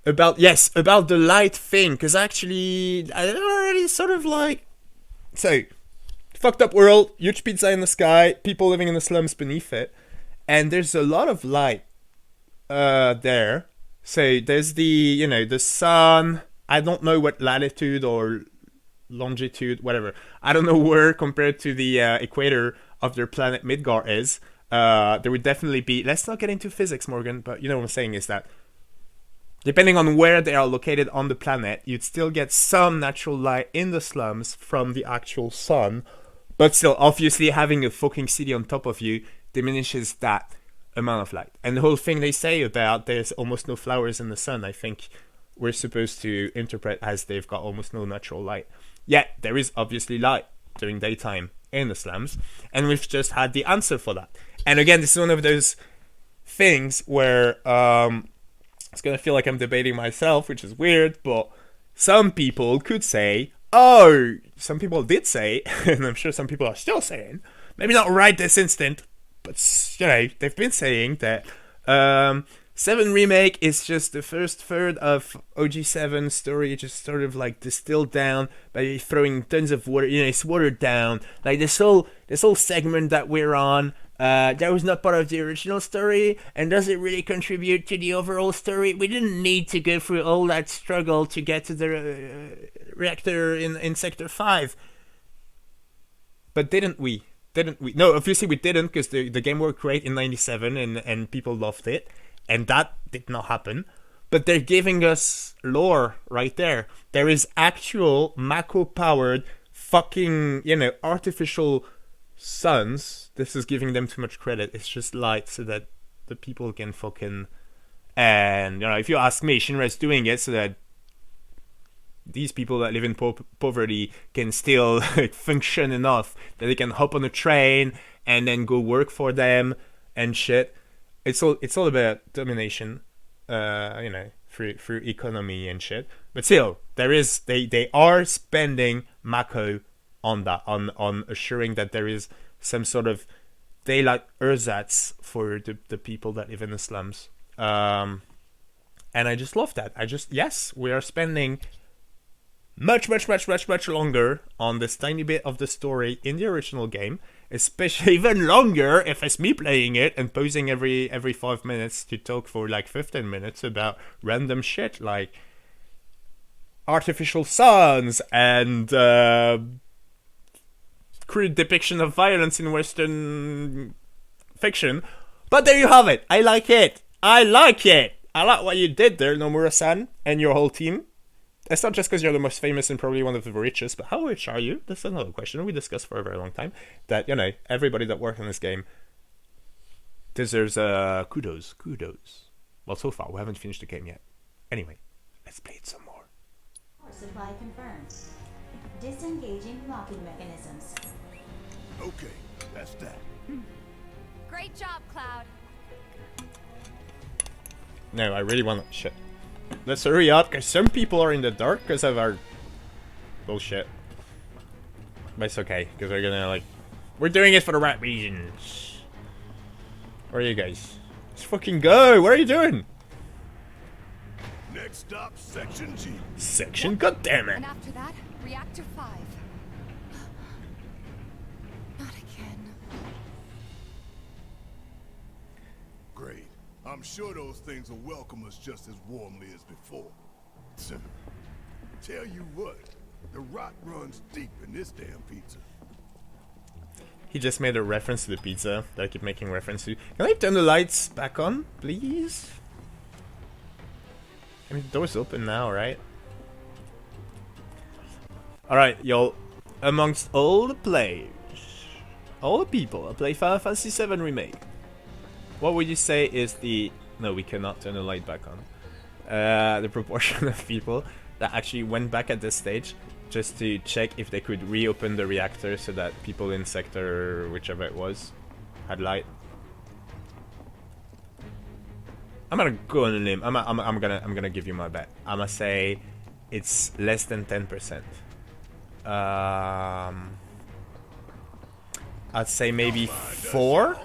About the light thing, because actually, I already sort of like... So, fucked up world, huge pizza in the sky, people living in the slums beneath it, and there's a lot of light there. So, there's the sun, I don't know what latitude or longitude, whatever. I don't know where compared to the equator of their planet Midgar is. There would definitely be... Let's not get into physics, Morgan, but you know what I'm saying is that depending on where they are located on the planet, you'd still get some natural light in the slums from the actual sun, but still, obviously, having a fucking city on top of you diminishes that amount of light. And the whole thing they say about there's almost no flowers in the sun, I think we're supposed to interpret as they've got almost no natural light. Yet, there is obviously light during daytime in the slums, and we've just had the answer for that. And again, this is one of those things where it's gonna feel like I'm debating myself, which is weird, but some people could say, some people did say, and I'm sure some people are still saying, maybe not right this instant, but they've been saying that 7 Remake is just the first third of OG7 story, just sort of like distilled down by throwing tons of water, it's watered down. Like this whole segment that we're on, that was not part of the original story, and does it really contribute to the overall story? We didn't need to go through all that struggle to get to the reactor in Sector 5. But didn't we? No, obviously we didn't, because the game worked great in 97 and people loved it. And that did not happen. But they're giving us lore right there. There is actual Mako-powered fucking, artificial suns. This is giving them too much credit. It's just light so that the people can fucking... And, if you ask me, Shinra's doing it so that these people that live in poverty can still function enough that they can hop on a train and then go work for them and shit. It's all about domination, through economy and shit. But still, they are spending Mako on that, on assuring that there is some sort of daylight ersatz for the people that live in the slums. And I just love that. Yes, we are spending much longer on this tiny bit of the story in the original game. Especially even longer if it's me playing it and pausing every 5 minutes to talk for like 15 minutes about random shit like artificial suns and crude depiction of violence in Western fiction. But there you have it. I like it. I like what you did there, Nomura-san, and your whole team. It's not just because you're the most famous and probably one of the richest, but how rich are you? That's another question we discussed for a very long time. That, everybody that worked on this game deserves kudos. Well, so far, we haven't finished the game yet. Anyway, let's play it some more. Power supply confirmed. Disengaging locking mechanisms. Okay, that's that. Great job, Cloud. No, I really want to... Shit. Let's hurry up, because some people are in the dark because of our bullshit. But it's okay, because we're gonna, we're doing it for the right reasons. Where are you guys? Let's fucking go! What are you doing? Next stop, Section G. Section? God damn it! And after that, Reactor 5. Not again. Great. I'm sure those things will welcome us just as warmly as before. Tell you what, the rot runs deep in this damn pizza. He just made a reference to the pizza that I keep making reference to. Can I turn the lights back on, please? I mean, the door's open now, right? Alright, y'all. Amongst all the players, all the people that play Final Fantasy VII Remake, what would you say is the... No, we cannot turn the light back on. The proportion of people that actually went back at this stage just to check if they could reopen the reactor so that people in sector whichever it was had light. I'm gonna go on a limb. I'm gonna give you my bet. I'm gonna say it's less than 10%. I'd say maybe 4.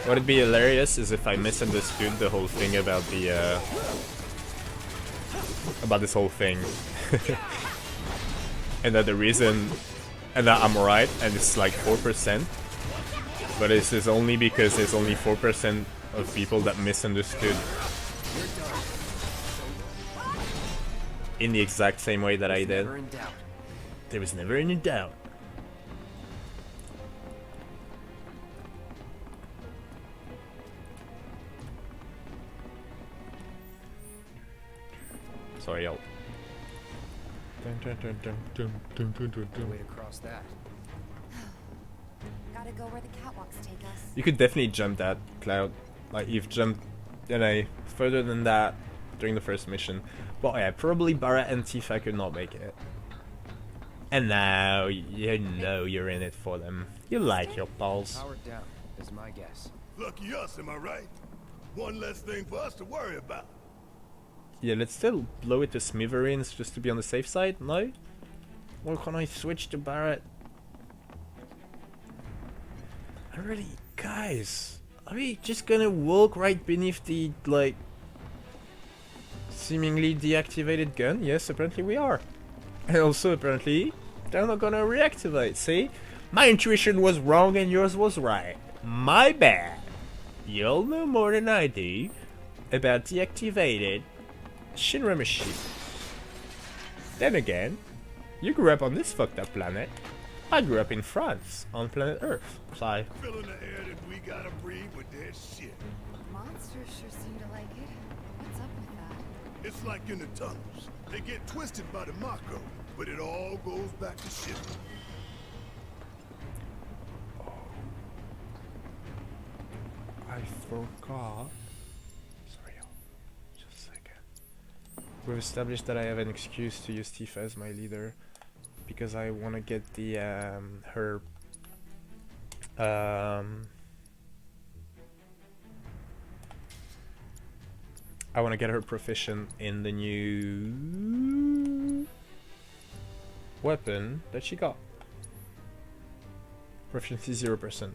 What would be hilarious is if I misunderstood the whole thing about the about this whole thing, and that the reason, and that I'm right, and it's like 4%, but this is only because there's only 4% of people that misunderstood in the exact same way that I did. There was never any doubt. Sorry, y'all. Way to cross that. Gotta go where the catwalks take us. You could definitely jump that, Cloud. Like, you've jumped, you know, further than that during the first mission. But yeah, probably Barrett and Tifa could not make it. And now, you know you're in it for them. You like your pals. Powered down is my guess. Lucky us, am I right? One less thing for us to worry about. Yeah, let's still blow it to smithereens just to be on the safe side, no? Or can I switch to Barrett? Already, guys, are we just gonna walk right beneath the, like, seemingly deactivated gun? Yes, apparently we are. And also, apparently, they're not gonna reactivate, see? My intuition was wrong and yours was right. My bad. You'll know more than I do about deactivated Shinra machine. Then again, you grew up on this fucked up planet. I grew up in France, on planet Earth. So Filling the air that we gotta breathe with their shit. Monsters sure seem to like it. What's up with that? It's like in the tunnels. They get twisted by the Mako, but it all goes back to shit. I forgot. Sorry, just a second. We've established that I have an excuse to use Tifa as my leader because I want to get the her I want to get her proficient in the new weapon that she got. Proficiency 0%.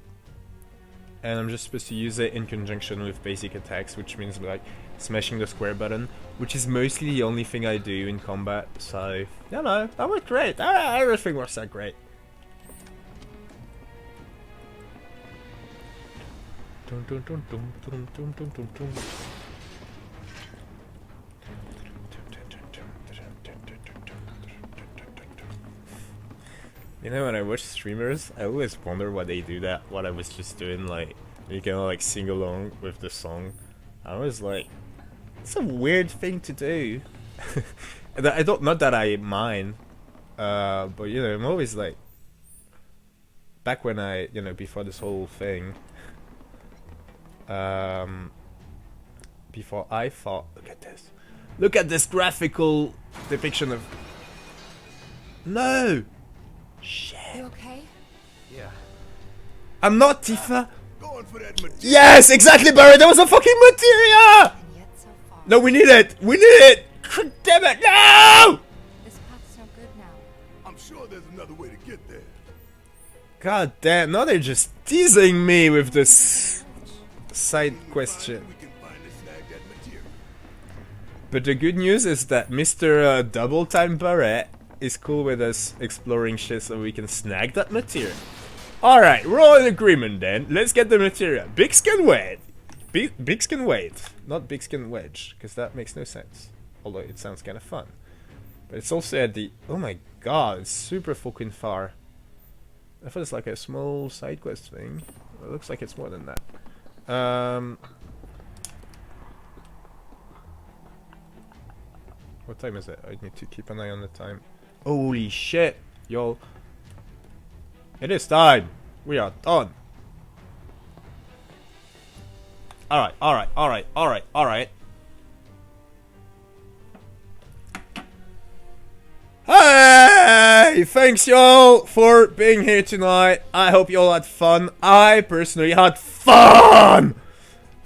And I'm just supposed to use it in conjunction with basic attacks, which means like smashing the square button, which is mostly the only thing I do in combat. So, you know, that worked great. Everything works out great. Dun, dun, dun, dun, dun, dun, dun, dun, dun. You know, when I watch streamers, I always wonder why they do that, what I was just doing, like, you can like sing along with the song. I was like, it's a weird thing to do. I don't, not that I mind, but you know, I'm always like, back when I, you know, before this whole thing, before I thought, look at this graphical depiction of, no! Shit. You okay? Yeah. I'm not Tifa. Going for that material. Yes, exactly, Barry. There was a fucking materia. No, we need it. We need it. Damn it! No! This path's no good now. I'm sure there's another way to get there. God damn! Now they're just teasing me with this side question. But the good news is that Mr. Double Time Barrett is cool with us exploring shit so we can snag that material. Alright, we're all in agreement then. Let's get the material. Big skin wait. Big skin wait. Not big skin wedge, because that makes no sense. Although it sounds kind of fun. But it's also at the... Oh my god, it's super fucking far. I thought it's like a small side quest thing. It looks like it's more than that. What time is it? I need to keep an eye on the time. Holy shit, y'all. It is time. We are done. Alright, alright, alright, alright, alright. Hey! Thanks y'all for being here tonight. I hope you all had fun. I personally had fun!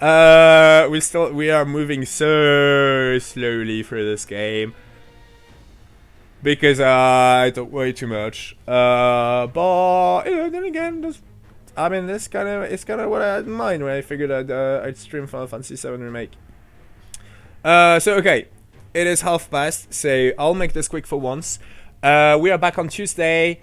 We are moving so slowly through this game. Because I talk way too much. But you know, then again, I mean, it's kind of what I had in mind when I figured I'd stream Final Fantasy VII Remake. So okay, it is past, so I'll make this quick for once. We are back on Tuesday,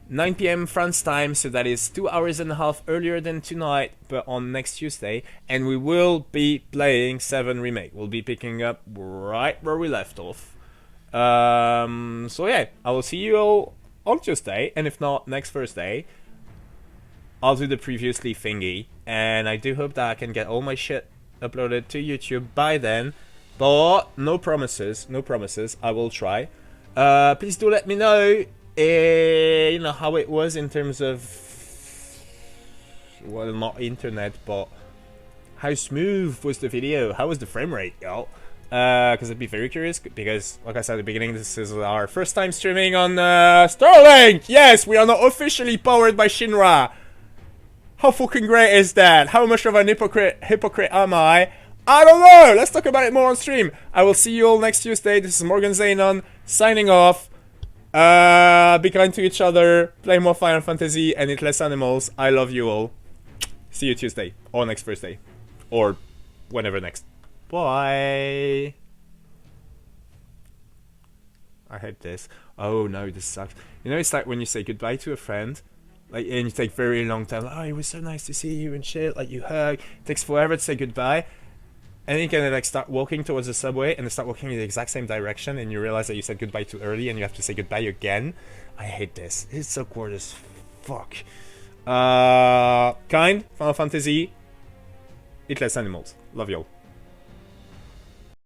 9 PM France time, so that is 2.5 hours earlier than tonight, but on next Tuesday, and we will be playing 7 Remake. We'll be picking up right where we left off. So yeah, I will see you all on Tuesday, and if not, next Thursday. I'll do the previously thingy, and I do hope that I can get all my shit uploaded to YouTube by then, but no promises, no promises. I will try. Please do let me know, you know, how it was in terms of, well, not internet, but how smooth was the video? How was the frame rate, y'all? Because I'd be very curious, because, like I said at the beginning, this is our first time streaming on Starlink! Yes, we are now officially powered by Shinra! How fucking great is that? How much of an hypocrite am I? I don't know! Let's talk about it more on stream. I will see you all next Tuesday. This is Morgan Zaynon, signing off. Be kind to each other, play more Final Fantasy, and eat less animals. I love you all. See you Tuesday, or next Thursday. Or whenever next. Bye! I hate this. Oh no, this sucks. You know, it's like when you say goodbye to a friend, like, and you take very long time, like, oh, it was so nice to see you and shit, like, you hug, it takes forever to say goodbye, and then you can, like, start walking towards the subway, and they start walking in the exact same direction, and you realize that you said goodbye too early, and you have to say goodbye again. I hate this. It's so awkward as fuck. Kind, Final Fantasy, eat less animals. Love y'all.